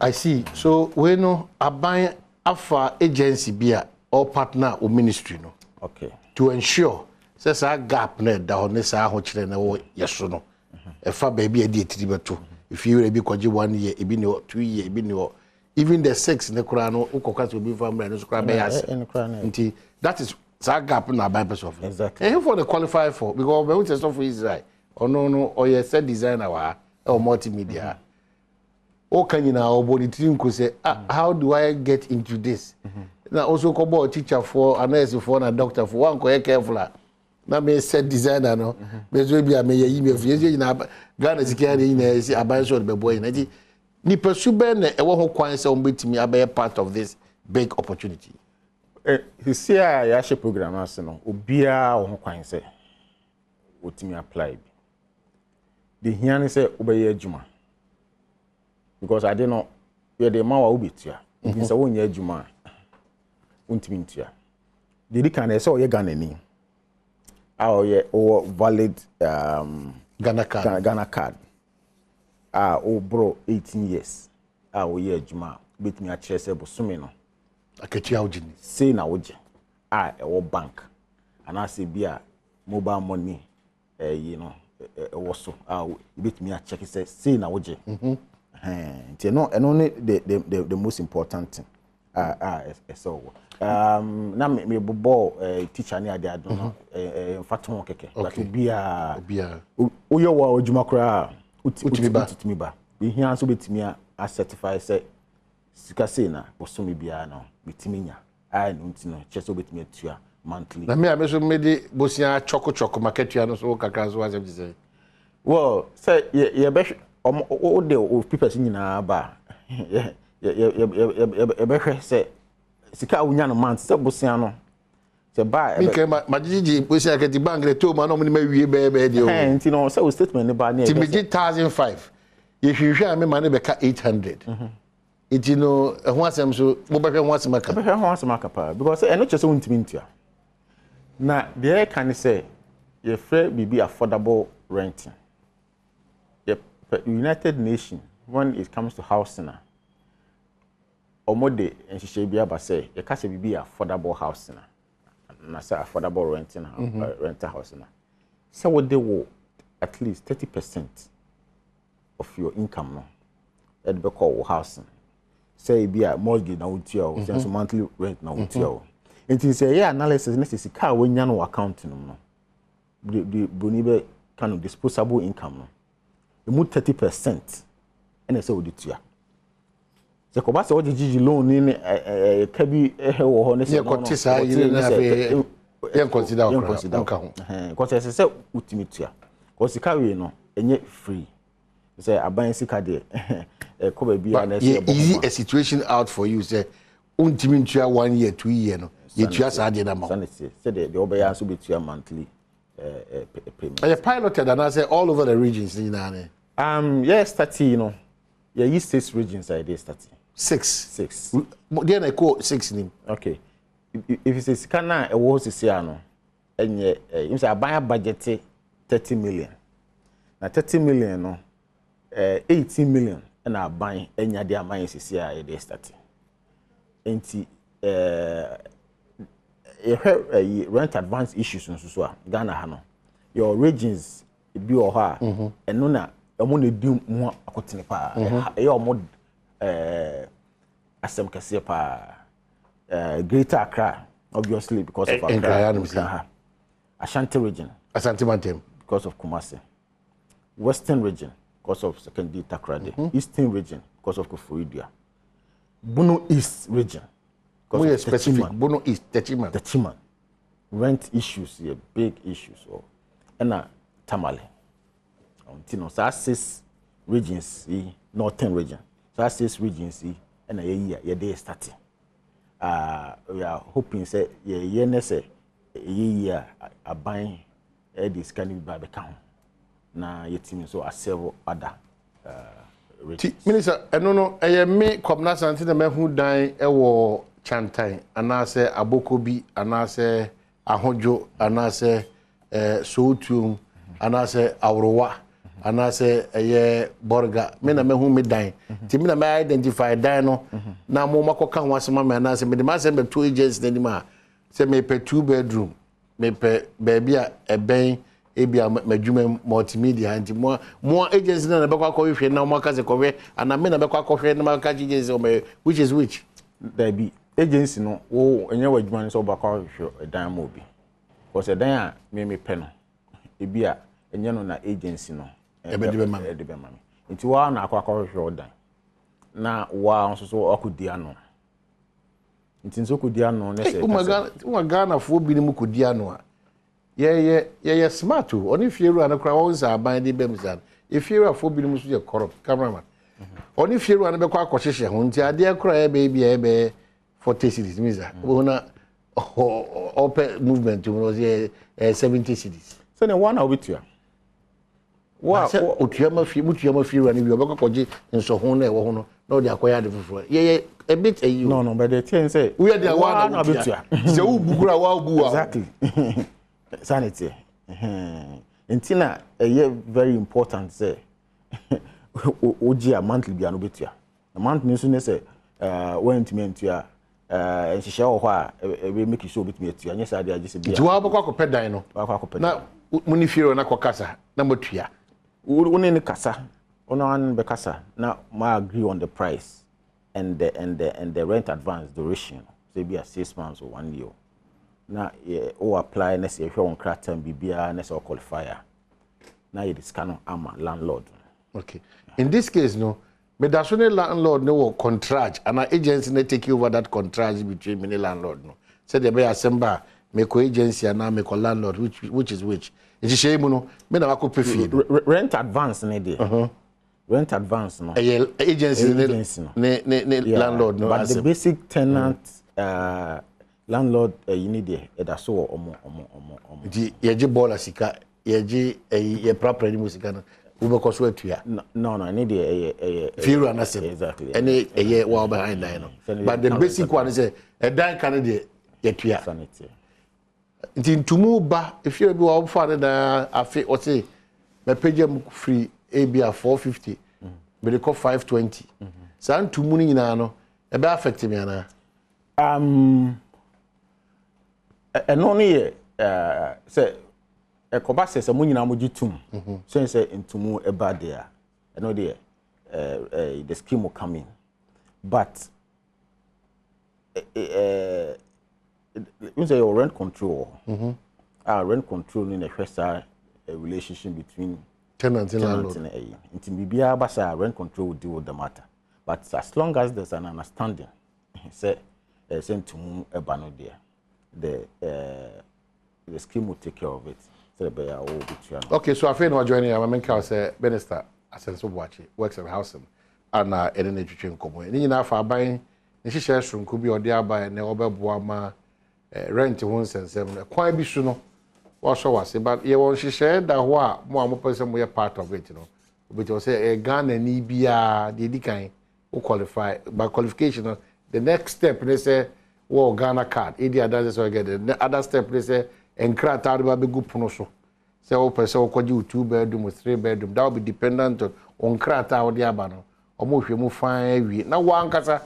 I see. So we know aban afa agency bia or partner or ministry no. Okay. To ensure says a gap na da ho sa ho kire na wo yeso no. E fa baby e di etiri beto. If you be kwaji 1 year, e bi ne 2 year, e bi ne even the 6 ne kura no ukoka to be family no kura be yas. Nti that is that gap na aban person of. Exactly. And for the qualify for because we want to stuff for Israel. Or no or you set designer or multimedia. O can you now body team could say how do I get into this? Now also come about teacher for a nurse for a doctor for one quite careful. Now me set designer no. Maybe I may email for you na Ghana security in see about so the boy na ni pursue ben e wo ho kwan say on betimi abey part of this big opportunity. He see a share program as no obia wo ho kwan say otimi apply. The here say obey adwuma because I didn't know where the man wa obetua nti say wonya adwuma untimi ntua the can say oye Ghana ni oye o valid Ghana card o bro 18 years oye adwuma betimi a kire say bosome no akatua ogini say na woje e bank and I say bia mobile money you know also betimi a check say na woje nti no the most important thing so na me bobo teacher ni ade ado no faton keke but bia oyo wa odwuma kra utimi ba ehia so betimi a certify say sika say na bosome bia no betimi nya no nti no cheso betimi atua monthly na me ameso mede bosia choko marketia no so kakra so asem say well say ye be o de o people nyina ba ye be hwe say sika unya no month say bosia no say ba mi ke majiji bosia ke di bank le to ma no mo wie be de o nti no say o statement ne ba na ti meji 1005 ye hwehwe me ma ne be ka 800 nti no ho asem so mo be hwe ho asem aka be hwe ho asem aka pa because eno chese untimi ntia na the can say ye free bibi affordable renting. The United Nations, when it comes to housing, omode and she be able to say, you can't be affordable housing. na say affordable renting house, rent house na. So what they will at least 30% of your income no. That be called housing. Say be a mortgage na utia o, say monthly rent na utia o. Enti say yeah analysis necessary car when nya no account no. The bonibe kind of disposable income no. You move 30% and they say we do tia. Se ko ba se o jiji loan ni ka bi wo ho ne se ko ti sa yi na fe yen consider o ko se ultimate tia ko sika we no enye free say aban sika de ko ba bi na se easy a situation out for you say ultimate tia 1 year 2 year no ye tia sa de na ma say the obeya so be tia monthly payment. Are you piloted and say all over the regions ni na ne yes 30 you know yeah East 6 regions I dey 30 6 then I call 6 name. Okay. If you say scanner a wo sisi no enye you say aban budget 30 million. Na 30 million no 18 million na aban enya de aman sisi a dey start. Enti rent advance issues nso so a Ghana ha no. Your regions bi o ha eno na omo na di mo akotene pa e omo asem kese pa Greater Accra obviously because of Accra, Ashanti region, Ashanti Mantem because of Kumasi, Western region because of Secondary Takrade, Eastern region because of Koforidua, Bono East region because of specific Bono East Techiman. Rent issues here, big issues so and Tamale. Until so 6 regions, Northern region. So 6 regions and a year they starting. We are hoping say ye ne say year aban this can be become na yetim so a several other Minister no me komna santi na me hu dan e wo Chantan anase abokobi anase ahodjo anase sotuum anase awrowa anase borga me na me hu me dan ti me na me identify dan no na mo makoka ho asema me anase me de ma se be 2 agents na ni ma se me pe 2 bedroom me pe baby a eben ebia madwuma multimedia anti mo agents na be kwa hwe na mo ka se hwe ana me na be kwa hwe na ma ka agents o me which is which there be agency no wo enye wadwuma ni so ba kwa hwe dan mo bi because dan a me pe no ebia enye no na agency no ebedibe mami nti wa na akwa hwe dan na wa nso so okudi ano nti nso kudi ano ne se uma Ghana fo bi ni mu kudi ano a ye smart o oni fieru an kra won sa ban di bemzan e fieru afo bi ni mu so ye corrupt cameraman oni fieru an be kwa akohyehe ho nti ade kra e be bia e be 40 cities miza ona open movement was 70 cities so ne one obitua wa otuama fie mutuama fie ru an bi obekwaje nso ho na e wo ho no na odi akoya de fufuro ye a bit you no but the thing say we are the one obitua se u bukura wa obu wa exactly sanity entina very important say oji a monthly bia no betua a month ni so ne say when to mentua nhihye wo ho a we make sure bit me atua nya say ade say bia ti wa bokwa ko pedan no na muni firo na kokasa na motua woni ni kasa ona an be kasa na ma agree on the price and the rent advance duration say be 6 months or 1 year na o apply na say hwe on kratam bibia na say qualifier na you discount ama landlord. Okay, in this case no me da so landlord no contract and an agency na take over that contract between me and landlord no say dey be assemble me ko agency and na me ko landlord which is which it is shame no me na ko pay fee rent advance na dey rent advance no agency ne landlord no but the basic tenant landlord you need there so omo di yeje bola sika yeje ye property musika no we be so atua no I need the fear and asem exactly any ye wa behind that no but the basic one is a dan can dey ye tua sanity ntintumu ba if you be wa fa na afi o say me page am free abia 450 be dey 520 san tumu ni nyina no e be affect me ana ɛno no yɛ sɛ ɛkɔba sɛ sɛ mo nyinaa mo gitum so sɛ ntumu ɛba there ɛno deɛ the scheme will come in but you say your rent control rent control in a first relationship between tenant and landlord nti bibia basa rent control will deal with the matter but as long as there's an understanding say sent to eba no there the scheme will take care of it so the buyer will be too. Okay, so I feel no joining am make us say minister asenso boachi works in housing and ene twetwe nkomo ni nyina fa aban ni hihye sronko bi ode aban na obeboa ma rent ho nsensem na kwan bi su no wo so wase but ye won hihye da ho a mo amopese mo ye part of it no obeti say Ghana ni bia de dikan wo qualify by qualification the next step they say wo Ghana card idi adanse so get the other step they say enkrata do ba be gu pono so say wo pese wo kwaji 2 bedroom 3 bedroom that will be dependent on krata wo de aba no omo hwe mu fan wi na wo ankasa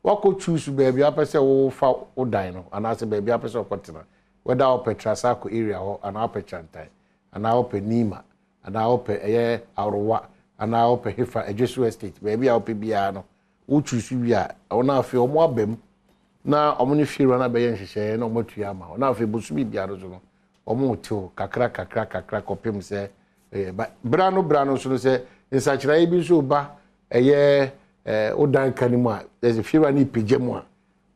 wako choose baby apese wo fa wo dan no anase baby apese wo kotena whether wo petrasako area ho ana wo chantai ana wo nima ana wo eye awrowa ana wo hefa ejesu estate baby a wo bia no wo choose wi a ona afi omo abem na omo ni firo na be ye nhihye na omo tua ma na afi bosu bia no so no omo to kakra kopem se brano so no se insachira ibi so ba eye odan kanimu a there's a firo ni pejemu a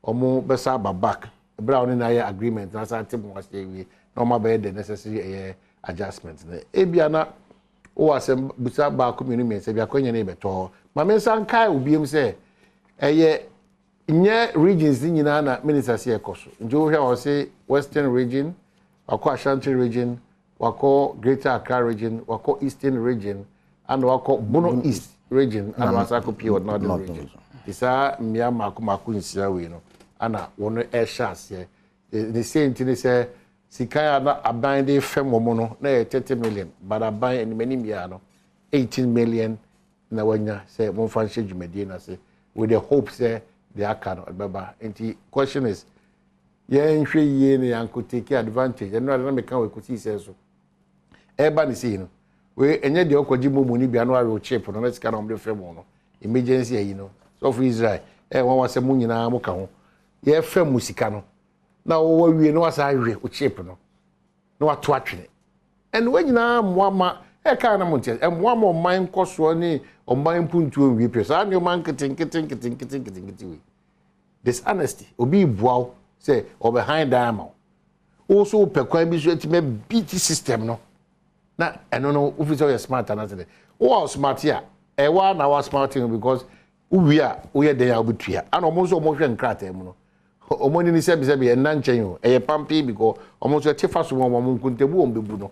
omo besa back bra na ya agreement na sa tim was wi na omo be the necessary adjustments na ebia na o asem busa ba community me se bia kwanya na beto ma me san kai obiem se nye regions nyina na minister se ekoso njo hwe o se western region wako Ashanti region wako Greater Accra region wako Eastern region and wako Bono East region and wasako pure northern region isa mia maku nsia we no ana wono shas ye the same thing say sikaya na aban de fem mo no na 30 million but aban en many mia no 18 million na wanya say mo fan hwedwumadi na say with the hope say the akano baba enti question is nhwe yie ne yanko take advantage eno na meka we kuti ise so eba ni see no we enye de okoji momu ni bia no awe chip no na sika na omde fem no emergency ayi no so for Israel won wase mu nyina mo ka ho ye fem musika no na wo wie no wasa awe o chip no na wato atwene en we nyina moama ka na mo ntia moama o man koso ni o man puntuo wi pe so ani o man keten dishonesty obi buaw say or behind diamond also per kwan bi so etime beat system no na eno no officer you smart and say o smart here e wa na wa smarting because uwi a o ye den ya obutua ana omo so omo hwe nkrata mu no omo ni se bi e na nchen o e pampi because omo so tefa so omo nkuntebu o mbebu no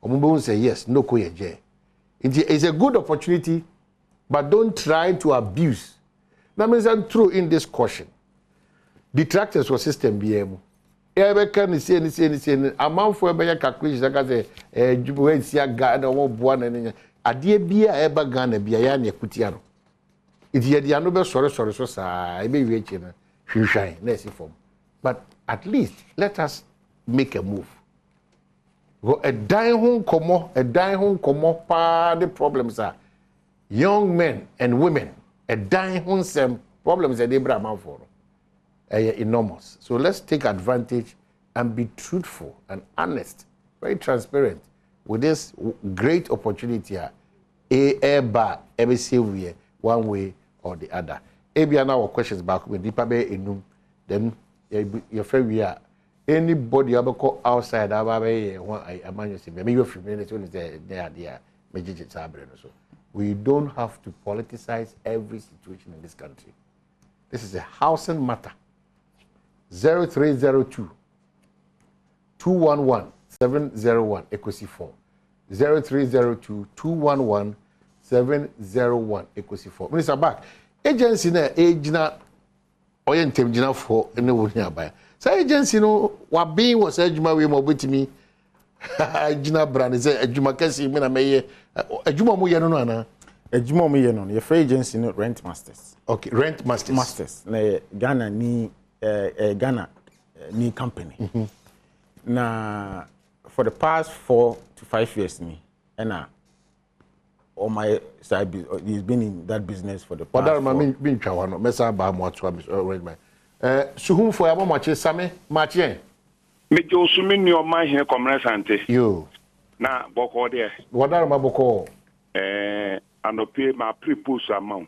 omo be say yes no ko ye je it's a good opportunity but don't try to abuse that means I'm through in this caution detractors for system BM. Ebe kan ni se amanfo ebe ya calculation aka say jubo ensia ga na wo boa na nya ade bia eba Ghana bia ya na ekutia no iti dia no be sore so sa ebe wi echi na hwihwan na esi form but at least let us make a move go a dying home komo pa the problems are young men and women a dying home some problems that they bring amanfo enormous. So let's take advantage and be truthful and honest, very transparent with this great opportunity here, one way or the other. Maybe now questions back with deeper enum, then your friend we are anybody ever call outside so we don't have to politicize every situation in this country. This is a housing matter. 0302 211 701 equals 4 0302 211 701 equals 4. Minister back agency na ejina oyentem jina for ene wo ni abaya say agency no wa bin was adwuma we mo betimi jina brand say adwuma kasi me na meye adwuma mo ye no ana adwuma mo ye no ye free agency no rent masters. Okay, rent masters na Ghana ni Ghana ni company na for the past 4 to 5 years me and on my side he's been in that business for the past. But I mean chawano mesa ba mo atwa arrangement. Suhum for abo mache same mache. Me jo sumi ni o man here commerçante. Yo. Na boko there. Wadar ma boko. Anope ma prepose amount.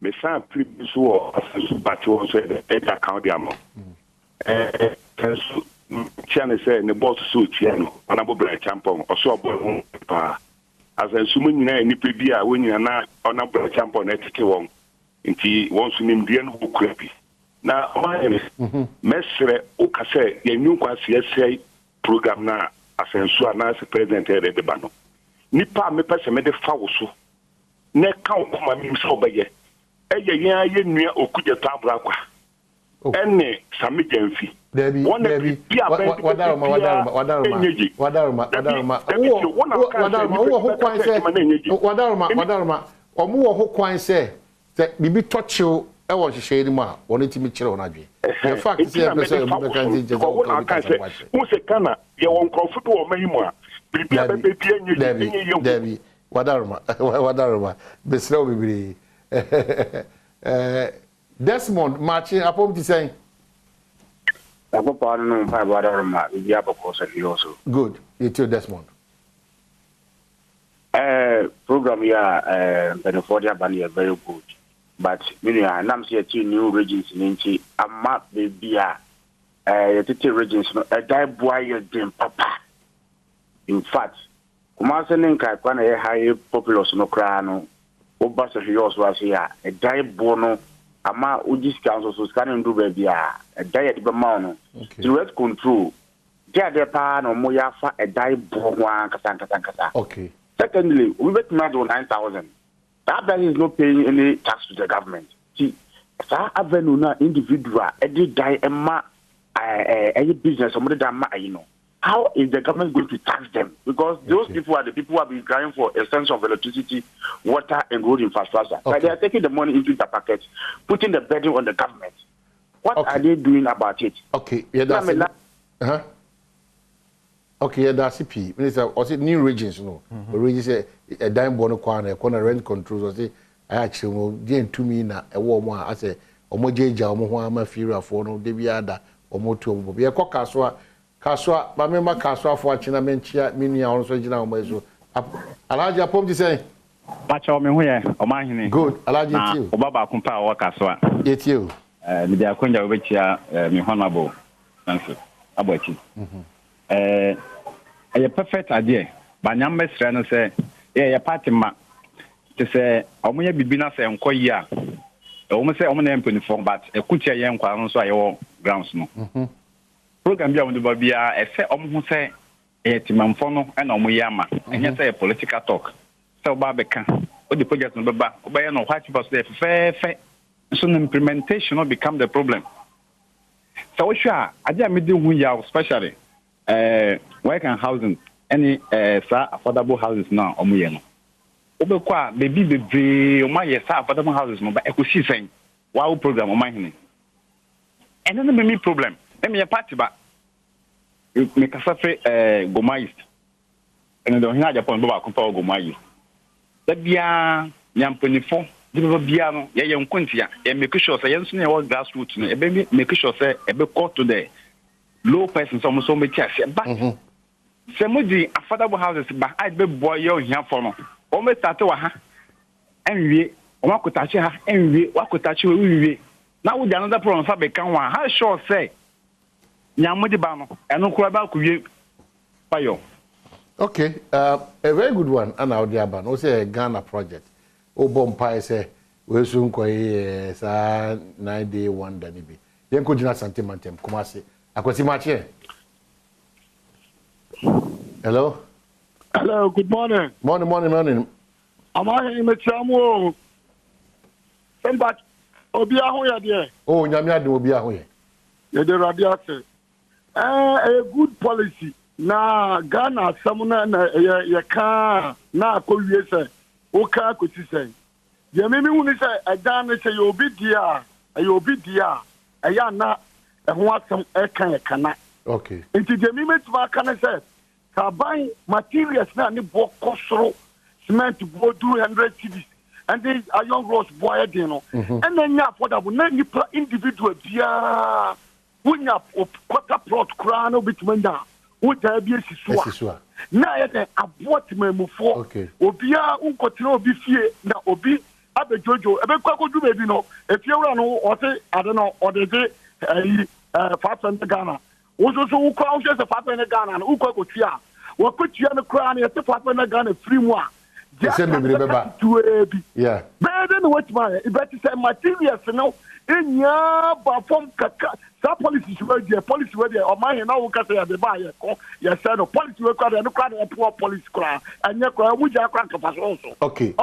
Me san prepose wo asansu batwo so e account the amount. Chane say ne boss so tiano onabo bra champion oso obo pa asansu mu nyina ni pe bia wo nyina na onabo bra champion na tete won nti won su nim die no kurapi na omayeme mesre o ka say ye nyu kwa CSA program na asansu ana se president e de ba no nipa me pese me de fa wo so ne ka o kuma mi so baye eye yan ye nua okuje tabra kwa ene sami jamfi Debbie wadaruma omu wo ho kwan se bibi tochiw e wo hwehwe ni mu a woni timi kire wona dwe the fact say e pese obi be kan je mo se kana ye won krofo wo mahimu a bibi abebe bia nyeji Debbie wadaruma besra bibiri Desmond marching upon the saying good. You too, Desmond. Program here, Benefodia Bani very good. But many are now see 2 new regions in Inchi. A map be a regions, a die boy dim papa. In fact, Kumasaninka, when a high populous no crano, Obasa Hios was here, a die bono. Ama ujis council so scanning do baby a diet bamano direct control there pa no moya fa a die boa kasa. Okay. Secondly, we bet mad on 9,000. That bank is not paying any tax to the government. See, that avenue na individual every die emma any business somebody that ma you know. How is the government going to tax them? Because those people are the people who have been crying for a sense of electricity, water, and road infrastructure. Okay. But they are taking the money into the pocket, putting the burden on the government. What are they doing about it? Okay, yeah, that's it. Okay, yeah, that's it. Minister, was it new regions? No, regions a dime bono kwana, kwana rent controls. I say, I actually will gain to me na a warm one. I say, Omojeja, Omohama, Fira, for no, Debiada, Omoto, Bia Kokaswa. Kaswa, ba memba kaswa fo achina menchia mini also gina omezo. Alaji apom di say. Pacha me ho ye, o ma hene. Good. Alaji tiu. O baba kumpa o kaswa. Yetiu. Me dia konja obechia me honorable Nancy Abachi. E perfect idea. Ba nyam mesre no say ye party ma. Te say omoye bibi na say enko yi a. O mo say o mo na emponiform but e kutia ye nkwa no so aye grounds no. Program bia wonde bia efe omho se timamfo no na omoyama enye se political talk se oba beka o the project no beba oba ye no what pass there fe so the implementation will become the problem. So we sure adia me de hu ya especially work and housing any affordable houses now omoye no obekwa baby bebre o ma ye affordable houses no ba ekosi sen wa program o ma hene and then the problem. Let me party ba. Me kasafe Goma East. And the hina Japan baba kumpa Goma East. Da bia nyamponifo, di bia no ye nkontia, e make sure say yenso ne was grassroots no, e be make sure say e be call to the low person some so make say ba. Se mo di affordable houses ba, I be boy yo hia for no. O me start wa ha. Enwie, o makotachi ha, enwie, wakotachi we wiwie. Now we another problem fa be kan wa. How sure say okay, a very good one. And out there, ban. Also a Ghana project. O Bompire say we soon go 9-day wonder nibi. Yen ko jina sentimentem Kumasi. Akwasi mache. Hello. Hello. Good morning. Morning. Am I in the chamu? Somebody. Obi ahu ya there. Oh, nyame ade obi ahu ye. Ye de radiate. A good policy. Na Ghana samuna na ye ka na akowie se. O ka akosi se. Ye me hu ni se Ghana se ye obi dia, ye obi dia. Aya na ho asem e kan e kana. Okay. Into the moment can I say, buy materials now, ni book cost cement to go 200 cities. And then a young Ross boy, you know. And then you affordable, then you individual, yeah, when you quarter plot crown between that, what I be a sisua. Now, I bought my move for. Obia, continue be fear, now Obi, Abe Jojo, Abe Quaco do baby no. If you run or say, I don't know, or they say, 500 Ghana. Also, who calls us a 500 Ghana and who go to ya? What could you have a crown at the 500 Ghana free one? Yeah. Better than what my better say materials now in ya from some policies where the policy where they or my now can say the buyer yes sir no policy where no crowd and poor police crowd and ya crowd which are crank of us also. Okay.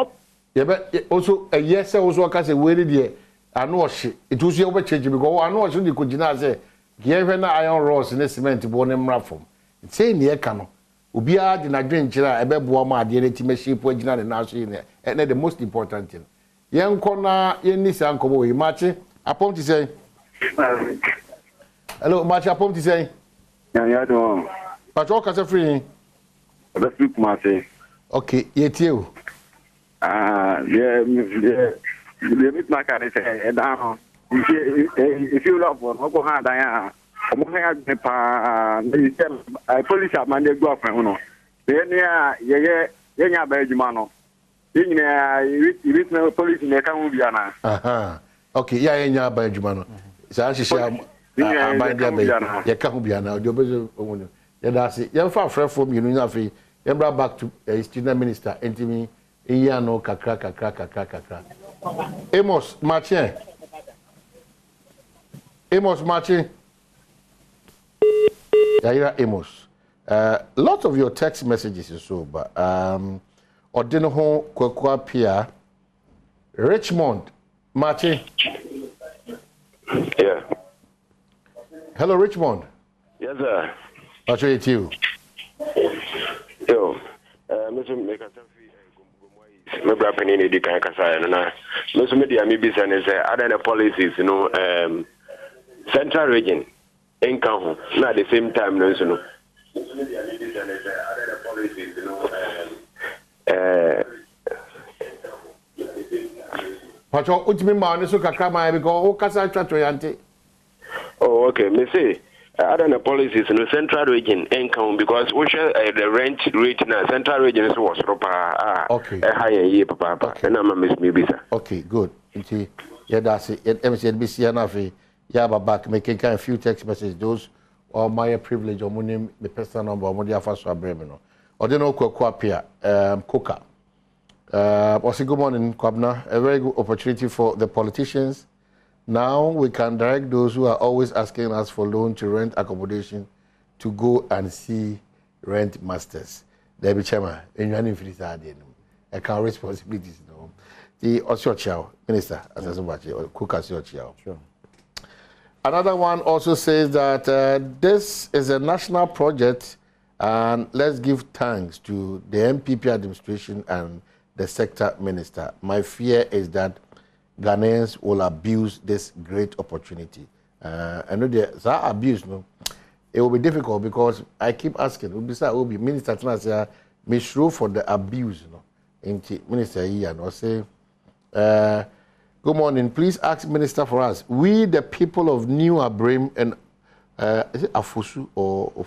Yeah, but also a yes also can say where the I know she it was your change because I know she could say give an iron rods in the cement to born them raffle. It's saying near cano. Ubia di na dwen kira ebe boa ma ade ne time shape agina ne na so ne and the most important thing yen kona yen ni san kobo we machi apom ti say hello machi apom ti say ya do but o ka say free ebe free kuma say okay ye tie o yeah meet my car say down if you love one go ha dan ya police have mandate go for no ye nya ba adwuma no you police ne ka hu bia na okay ya ye nya ba adwuma no sa hihia abandia ba ye ka hu bia na ojo bezo omuno ye da se ye fa frefo mi nu nya fe ye bra back to student minister entimi iya no kakra Amos Martin Yaira Amos. Lots of your text messages is so, but Odinoho Kwekwa Pia, Richmond, Marchi. Yeah. Hello, Richmond. Yes, sir. I'll show it to you. Yo, Mr. Mekasafi, maybe I'm in the Kankasa, and Mr. Media, maybe saying, other policies, you know, Central Region. Income at the same time, no, so Pacho, what me man so kakama because o kasa twa yante. Oh, okay. Me say other policies in the Central Region income because we share the rent rate in the Central Region is was okay. Higher year papa. And I'm miss me bisa. Okay, good. Inti yeah that's it. MCNBC na fe yeah, but back making kind of few text messages. Those are my privilege or money, the personal number, or money after so brevino. Or don't know Kwapia, Coca. Also, good morning, Kwabna. A very good opportunity for the politicians. Now we can direct those who are always asking us for loan to rent accommodation to go and see rent masters. They be chairman. And you are in I can responsibilities. No, the Osio Minister, as I said, or Coca Osio. Sure. Another one also says that this is a national project and let's give thanks to the MPP administration and the sector minister. My fear is that Ghanaians will abuse this great opportunity. I know there's abuse, no? It will be difficult because I keep asking, it will be Minister Tanasya, me sure for the abuse, no? Minister Ian, or say, good morning. Please ask Minister for us. We, the people of New Abrim and is it Afosu or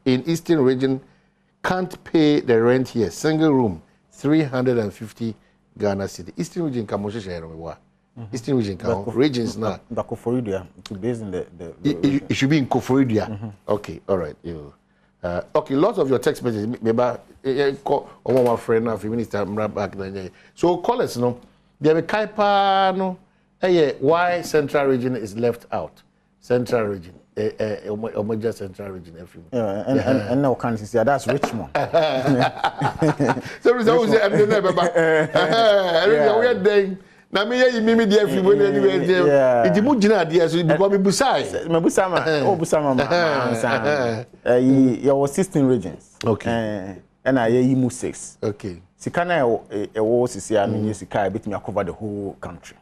in Eastern Region, can't pay the rent here. Single room, 350 Ghana City. Eastern Region, Eastern Region, regions now. The Koforidia, to base in the it should be in Koforidia. Okay, all right. Okay, lots of your text messages. Maybe call one friend now, Minister back then. So call us, no. There be Kaipa no. Why Central Region is left out? Central Region, Omoja Central Region, everything. Yeah, and now can see that's Richmond. So we say I'm never back. We are doing. Na me ye mimi dia fi bo anywhere there. Iti mu gina dia so bi me busai. Me busama. Oh busama ma. Your 16 regions. Okay. And I ye mu 6. Okay. Sikana e wo sisi anu ye sika bit me cover the whole country.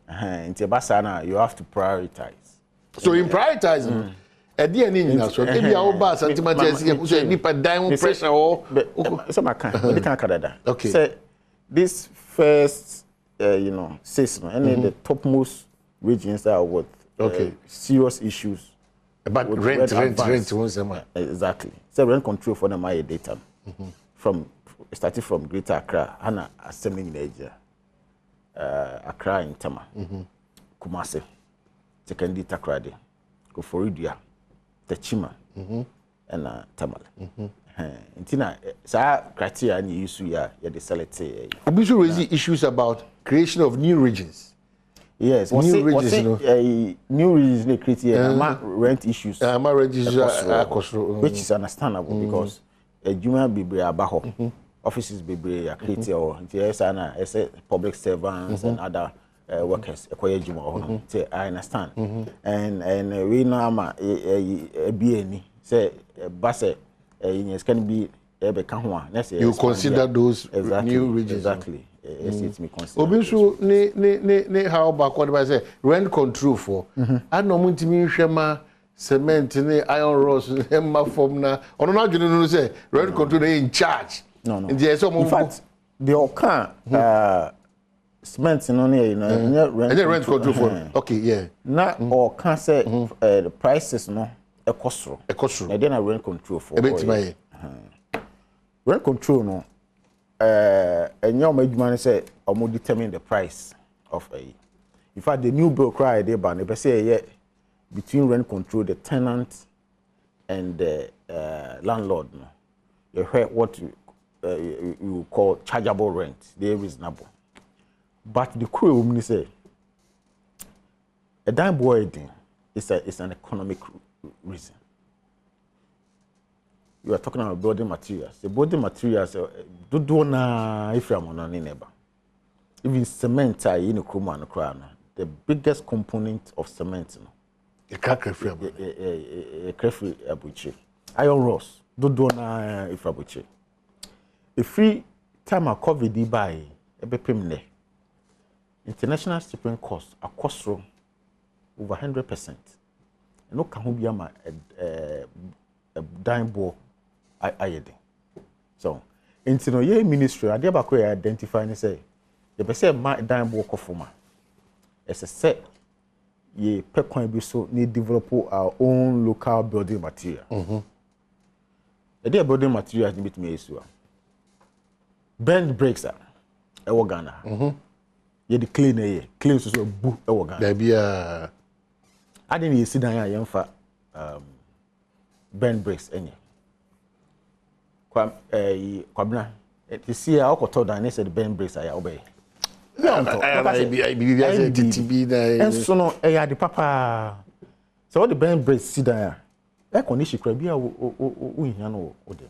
Inti basa na you have to prioritize. So in prioritizing ɛde ani nyina so ebi a wo ba sentiment esi e so nipa dan pressure o so maka we can kadada okay say this first says any the topmost regions are with serious issues about rent exactly so rent control for them data from starting from Greater Accra Hana assembling in Nigeria Accra in Tama Kumasi Sekendi Takrade Koforidua Techima and Tamale Intina sa criteria ni issue ya the select we should raise issues about creation of new regions. Yes, new regions they create here rent issues. Rent issues which is understandable because juma bebre abaho offices bebre are created or public servants and other workers acquire juma or I understand. And we know ama BNI say base can be you consider those new regions exactly. Obinsu ne how backward by say rent control for and no muntimi hwema cement ne iron rods emma form na ono na dwene no say rent control in charge no in fact the okan cement no rent control for okay yeah na okan say the prices no ekosro e dey na rent control for rent control no and your man say or determine the price of a. In fact, the new bill cry they ban. If I say between rent control, the tenant and the landlord, no, you heard what you call chargeable rent. They're reasonable, but the crew woman say a dime boy is an economic reason. You are talking about building materials. The building materials do na if you are on neighbor. Even cement in a crown and crown. The biggest component of cement, a crafty abuche. Iron rods do na if abuche. A free time of COVID by a bepimne. International shipping costs are cost over 100%. No can be a dime ball. So, into no ye ministry, I never could identify and say, the person might dime walk of former. As a set, ye pecoin be so need develop our own local building material. A dear building material has been me so. Bend breaks are a Ghana. Ye the clean so a book a Ghana. There be a I didn't see down young for bend breaks any. Kwabna to see how ko down said Ben brace I obey. I believe TTB there. And so no the papa. So what the Ben brace see there. That condition could be we no ode.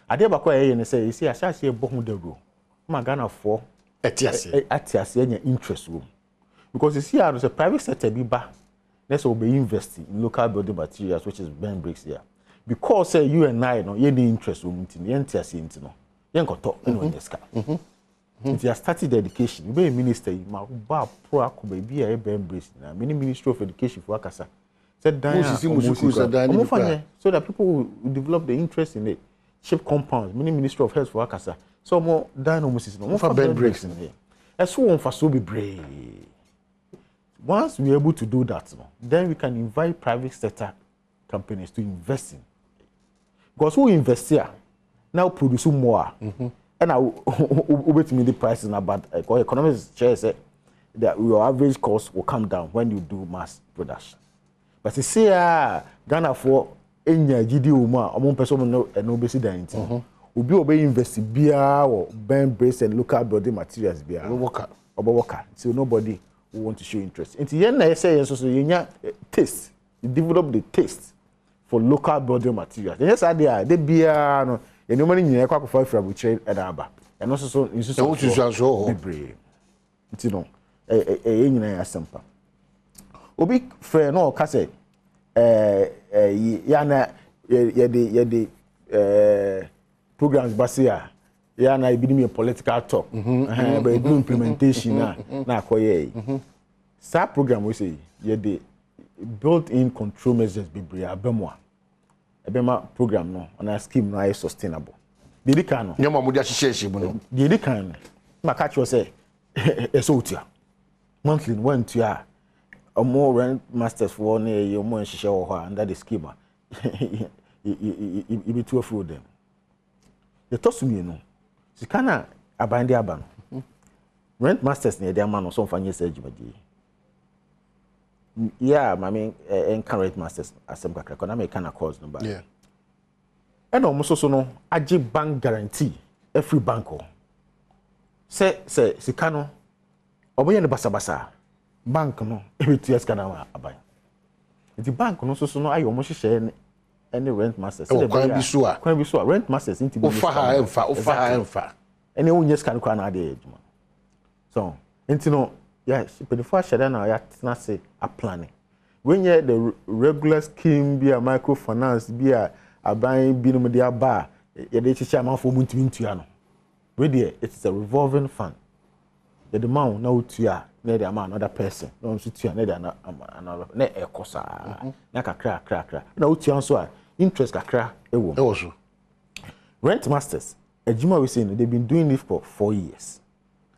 Ade ba kwa and say you see I say bohu de ro. Ma Ghana for atiase any interest room. Because you see how the private sector be ba. Let's be investing in local building materials which is Ben bricks here. Because say you and I no ye dey interest in ye entiase nti no ye nkoto eno deska nti I started the education be a minister ma ba pro akoba bi a be embrace na many ministry of education for akasa said dan so that people will develop the interest in it ship compounds many ministry of health for akasa so more dan no musis no for ben breaks in here eso won fa so be brave. Once we are able to do that then we can invite private sector companies to invest in. Because who invest here now produce more. And now wait me the prices now, but economists share say that your average cost will come down when you do mass production. But you see Ghana for any GD among person no basic dine. Will be invest beer or Ben brace and local building materials beer worker. So nobody will want to show interest. And the say so you taste. You develop the taste for local building materials. Yes, they be no. You know, money you kwa for buche edaba. And also so you so be brave. You know, nyina ya sempa. Obi frɛ no ka say ya na ye the programs basia ya na be me political talk. But do implementation na akoye. Sa program we say ye the built-in control measures bebree abemwa. Ebema program no on a scheme no is sustainable. The kan no. Nyama mu dia hihye mu no. The kan no. Ma catch you say esotia. Monthly went to more rent masters for near your more hihye wo under the scheme. You be too afraid them. The tosumi no. Sikana abande aba no. Rent masters near their man or some fanye say jibadi. Yeah, I mean, encourage masters as some economic kind of cause number. Yeah. And almost so no, aji bank guarantee every banko. Say, sikano, oboye ne basa bank no, every 2 years kana abai. The bank no so no ayo almost share any rent masters. Oh, kwan bi so rent masters into ofa emfa. Any one years can kwa na ade ejuma. So, into no. Yes, but before I share now, I not say a planning. When you the regular scheme be a microfinance, be a buying be no media bar, you dey teach am for month into ano. Ready, it is a revolving fund. The amount now to ya, ne the amount another person. No to ya, ne the another, ne e kosa. Na kakra. Now to ya so interest kakra e wo. Also, Rent masters, ejima we saying they've been doing it for 4 years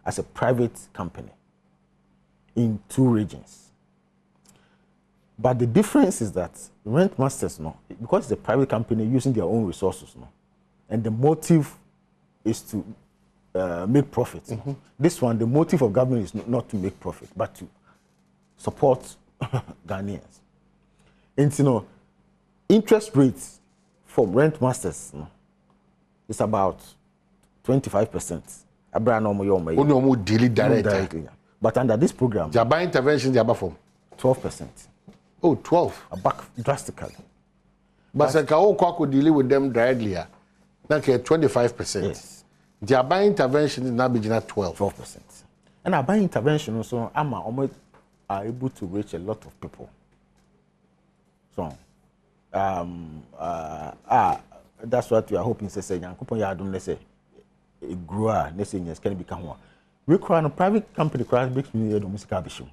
as a private company. In 2 regions. But the difference is that rent masters, no, because it's a private company using their own resources, no, and the motive is to make profit. This one, the motive of government is not to make profit, but to support Ghanaians. And you know, interest rates for rent masters, no, is about 25%. Only daily directly. But under this program, the buying intervention they are from 12%. Oh, 12. Back drastically. But I can deal with them directly. Now 25%. Yes. The buying intervention is now beginning at 12%. And our buying intervention also are able to reach a lot of people. So that's what we are hoping to say. A grower, let's say, can become one. We cry on a private company crash makes me a music ambition.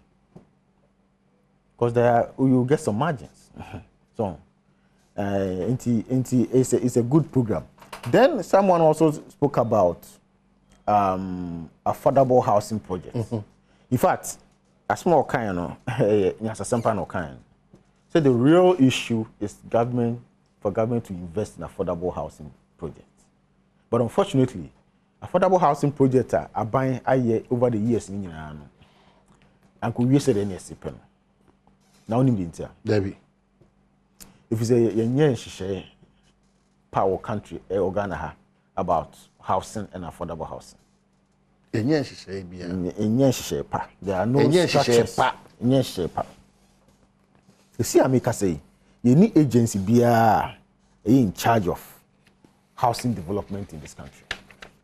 Because there you get some margins. So it's a good program. Then someone also spoke about affordable housing projects. In fact, a small kind of kind. So the real issue is for government to invest in affordable housing projects. But unfortunately, affordable housing projects are buying over the years in Ghana. And could we say any SCP? Now, Debbie, if you say a power country or Ghana about housing and affordable housing, there are no structures. You see, I say you need agency be in charge of housing development in this country.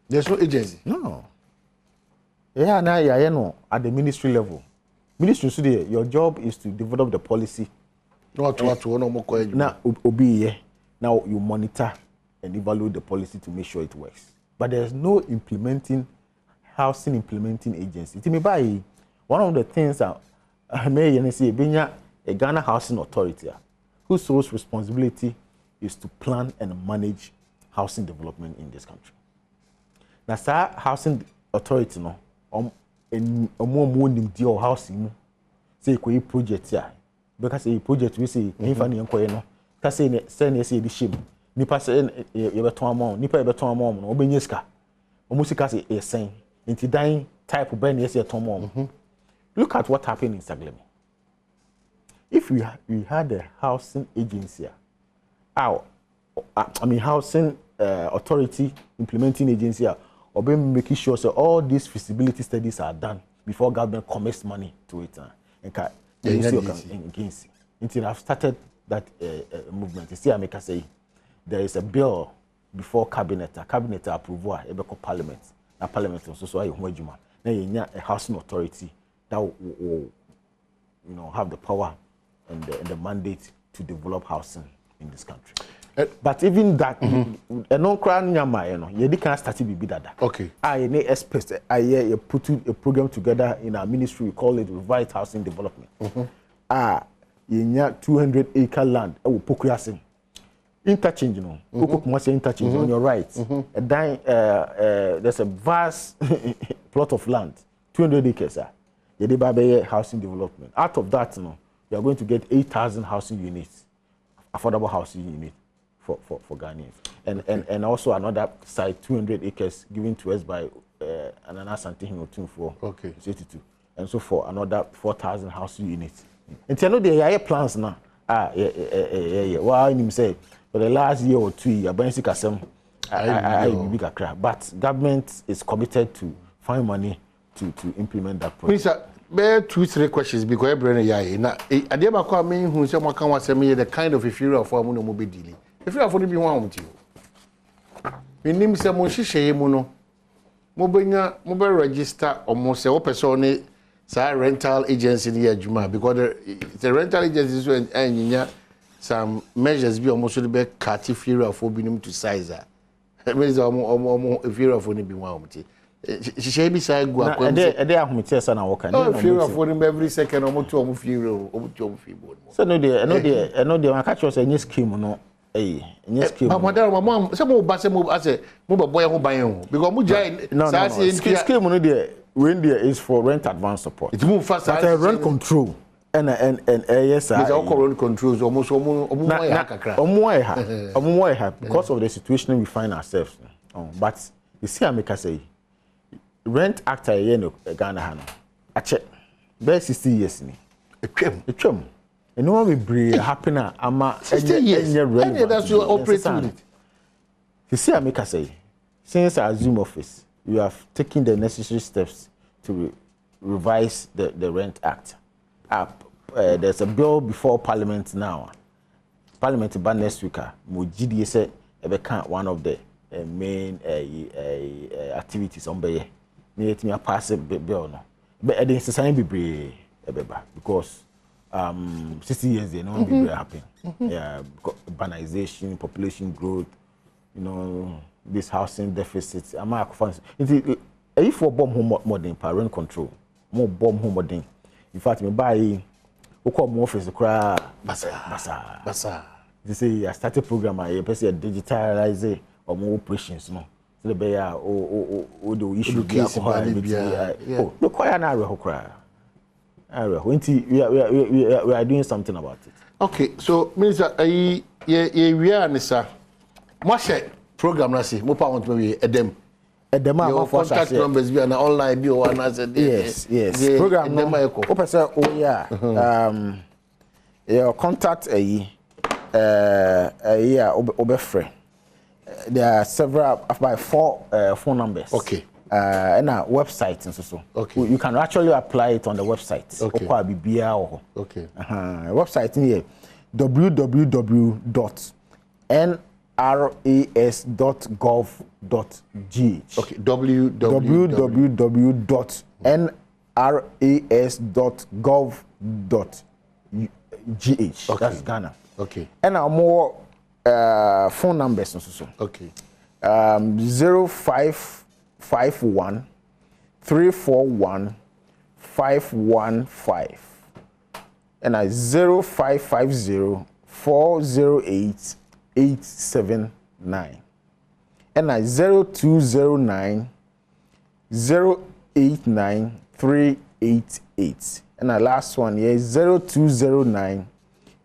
There's no agency. No. Yeah, now no at the ministry level. Ministry today, your job is to develop the policy. Now now you monitor and evaluate the policy to make sure it works. But there's no housing implementing agency. To me, by one of the things that I may say, being a Ghana Housing Authority, whose sole responsibility is to plan and manage housing development in this country. Now, sir, housing authority no, more deal housing, say a project here, because a project we say, if any no, can say say the shame, nipa say you better amount, nipa better amount, no benyeska, almost say a saying, into dying type of ben yes a tomom. Look at what happened in Saglemi. If we had a housing agency, housing authority implementing agency, or making sure so all these feasibility studies are done before government commits money to it. Until I've started that movement. You see, I say there is a bill before cabinet approval, parliament. Now parliament also so now a housing authority that will have the power and the mandate to develop housing in this country. But even that, no crown yama, you can't start to be that. Okay. I experts. I put a program together in our ministry. We call it Revived Housing Development. yenya 200-acre land e wo Pokuase. Interchange no. Okokumase interchange on your right. And then there's a vast plot of land, 200 acres. Yedibabe housing development. Out of that, you are going to get 8,000 housing units, affordable housing units for Ghanaians. And also another site, 200 acres given to us by Anana Santihin for 82. And so for another 4,000 housing units. And you know there are plans now. Well, I say for the last year or 2 years, but government is committed to find money to implement that project. Minister, there 2-3 questions because every year na adeba kwa me hu se mo kan wasem the kind of inferior for mu no mo be dealing. Inferior for no bi ho amti o. Minim se mo hihye mu no mo be register omo se wo person ni sa rental agency ni adwuma because the rental agency so enyinya some measures bi omo so be cut inferior for binim to size. Means omo inferior for ni bi ho amti. She be say go akwa e ahomete sa na wo kan no fear of him every second omo to omo fear omo to omo fear board so no dey I catch you say any scheme no any scheme but madam mama say mo ba say mo ase mo be boy ho ban ho because mo jai say scheme no dey when there is for rent advance support it move fast but rent control and yes sir there's all rent controls almost omo kakra omo because of the situation we find ourselves but you see I make say Rent Act a no Ghana ha no ache be 60 years ni etwam eno ma be happen ama 60 years any that's your operating unit you see I make say since I assume office you have taken the necessary steps to revise the Rent Act up there's a bill before Parliament now Parliament ban next week mo gidi say e be kan one of the main activities on be let me pass a bill no but I didn't say be because 60 years they no be happen yeah urbanization population growth you know this housing deficit am I confident if for bomb home modern parent control more bomb home modern in fact me buy come office cry basa they say I started program I person digitalize or more operations no so the be the issue be oh the choir na re we are doing something about it. Okay, so minister we are nisa mo share program na say mo pa want we edem your contact numbers be na online be o na say yes program no o person o yeah your contact obefre there are several about 4 phone numbers. Okay. And our website and so. Okay. You can actually apply it on the website. Okay. Okay. Website here www.nras.gov.gh. Okay. www.nras.gov.gh. Okay. That's Ghana. Okay. And our more phone numbers also. Okay. 0551 341 515 and 0550 408 879 and 0209 089 388 and our last one here is 0209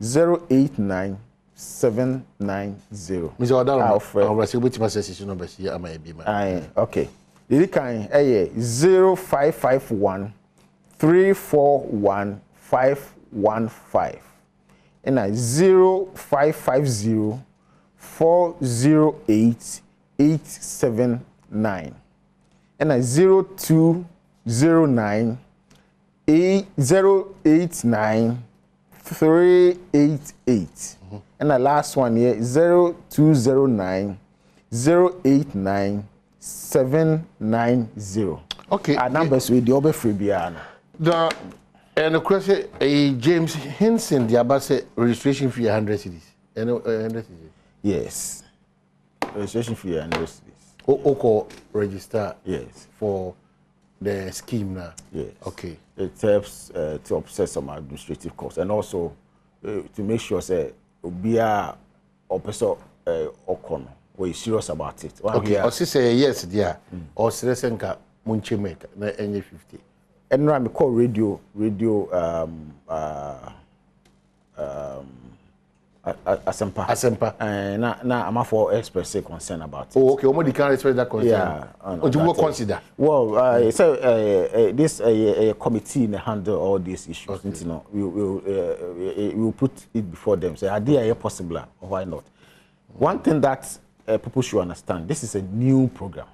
089 790. Mr. Adom, I'll receive which message you know be here am I be man. Okay. The kind 0551 341 515 and 0550 408 879 and 0209 089 388 and the last one here 0209 089 790. Okay. Our numbers with the other free biano. And of course, James Henson, the Abbas registration fee 100 cedis. 100 cedis. Yes. Registration fee 100 cedis. Oko register. Yes. For the scheme now. Yes. Okay. It helps to offset some administrative costs, and also to make sure say obia opeso okono we serious about it. Okay, or say yes there or seresenka munche make na enye 50. And I call radio Asempa. Na I'm for express concern about it. Oh, okay. Omodi can express that concern. Yeah. What you will consider? Well, so this committee handle all these issues. Okay. You know, we will put it before them. Say, are they possible or why not? One thing that people should understand: this is a new program,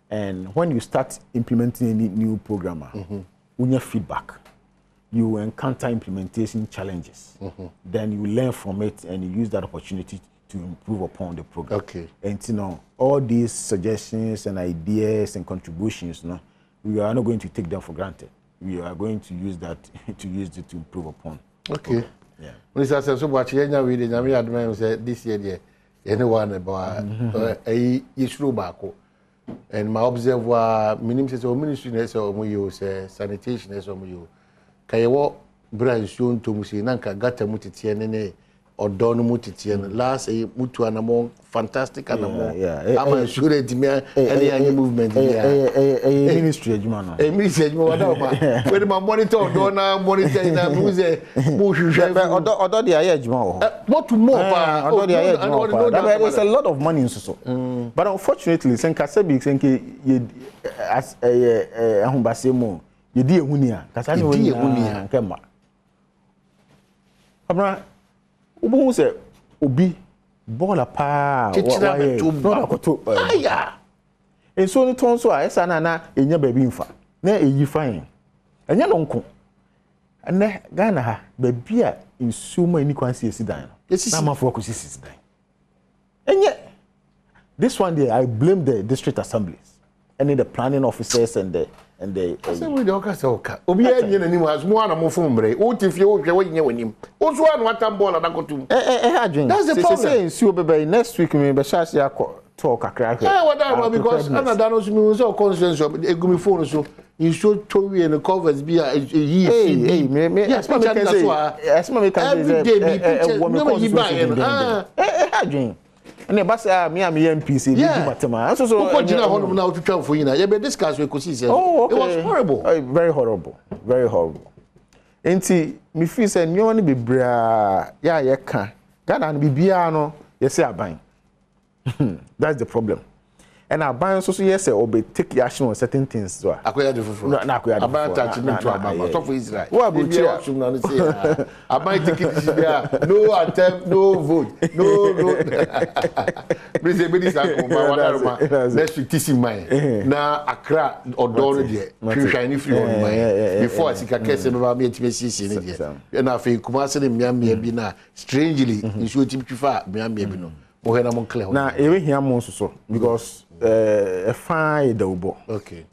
and when you start implementing any new program, when you feedback, you will encounter implementation challenges. Then you learn from it and you use that opportunity to improve upon the program. Okay. And you know, all these suggestions and ideas and contributions, you know, we are not going to take them for granted. We are going to use that to improve upon. Okay. Yeah. Mr. So much we the Adom say this year there anyone about a issue back. And my observer ministry or use sanitation as you. Kayewo branch yon to musi nanka gata mutitie ne odono mutitie last mutu anamo fantastic anamo ama sure dimia any movement ministry adwuma no ministry adwuma wada ma we ma monitor odona monitor na muze mo hwehwe odo de aye adwuma wo what more pa odo de aye adwuma there's a lot of money in so but unfortunately senka sabi senke as ahubasemo yedi ehunia kasa ni woni ehunia nkema abra ubu se obi bola pa wa no akoto aya enso ni ton so a esa na enya baby mfa na eyi fine enya no nko ene Ghana ha baby a insuma ni kwansi esidan na mafo ko sisidan enye this one there I blame the district assemblies and the planning officers and the say we don't cast oka obi enye nanim as mo ana mo fom mre o tifie o hwe wenye wanim o so anu atam ball na kotum adwen that's the problem say nsuo bebe next week me be chance ya talk akra what because another no me so conscience egumi phone so you should to we and covers be a me yes me can say every day me picture no you buy adwen and ba say me am MPC be matema so ko jina hono na otwatwa fo yina ye be discuss we ko see it was horrible very horrible enti me feel say nyo ne bebra ya ye ka Ghana no bibia no ye say aban that's the problem and aban so yes say obe take action on certain things so akoya de foforo na akoya de aban attachment to aban so for Israel what about you option na say aban take it there no attempt no vote no please be this akoma wadarma let's fit in mind na Accra odo de hwehwan ni free on mind before asika kese be ba me etibesi ne de na afi kuma se ne miamia bi na strangely nso tiptwifa miamia bi no mo hena mo clear na ewe hia mo so because fine daubo okay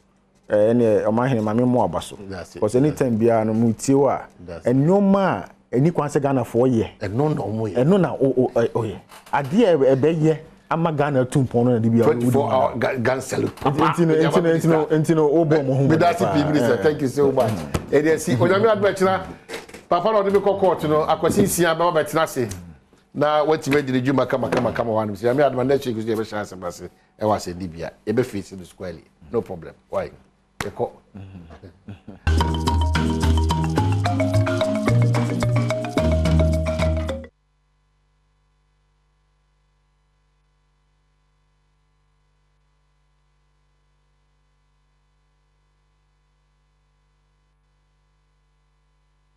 any omahene mame mo abaso because anytime bia no mutie wa enoma eni kwanse Ghana for ye eno na omo ye eno na oye ade ebe ye ama Ghana tumpon na de bia 24 Ghana salute entino obo mo hu that's it minister thank you so much e dey see onyame adbechina papa no de be court no akwasi sia ba betina se na wati be de djuma kama wan se onyame adma na cheki se be chance base e wa se libya e be face the squarely no problem why e ko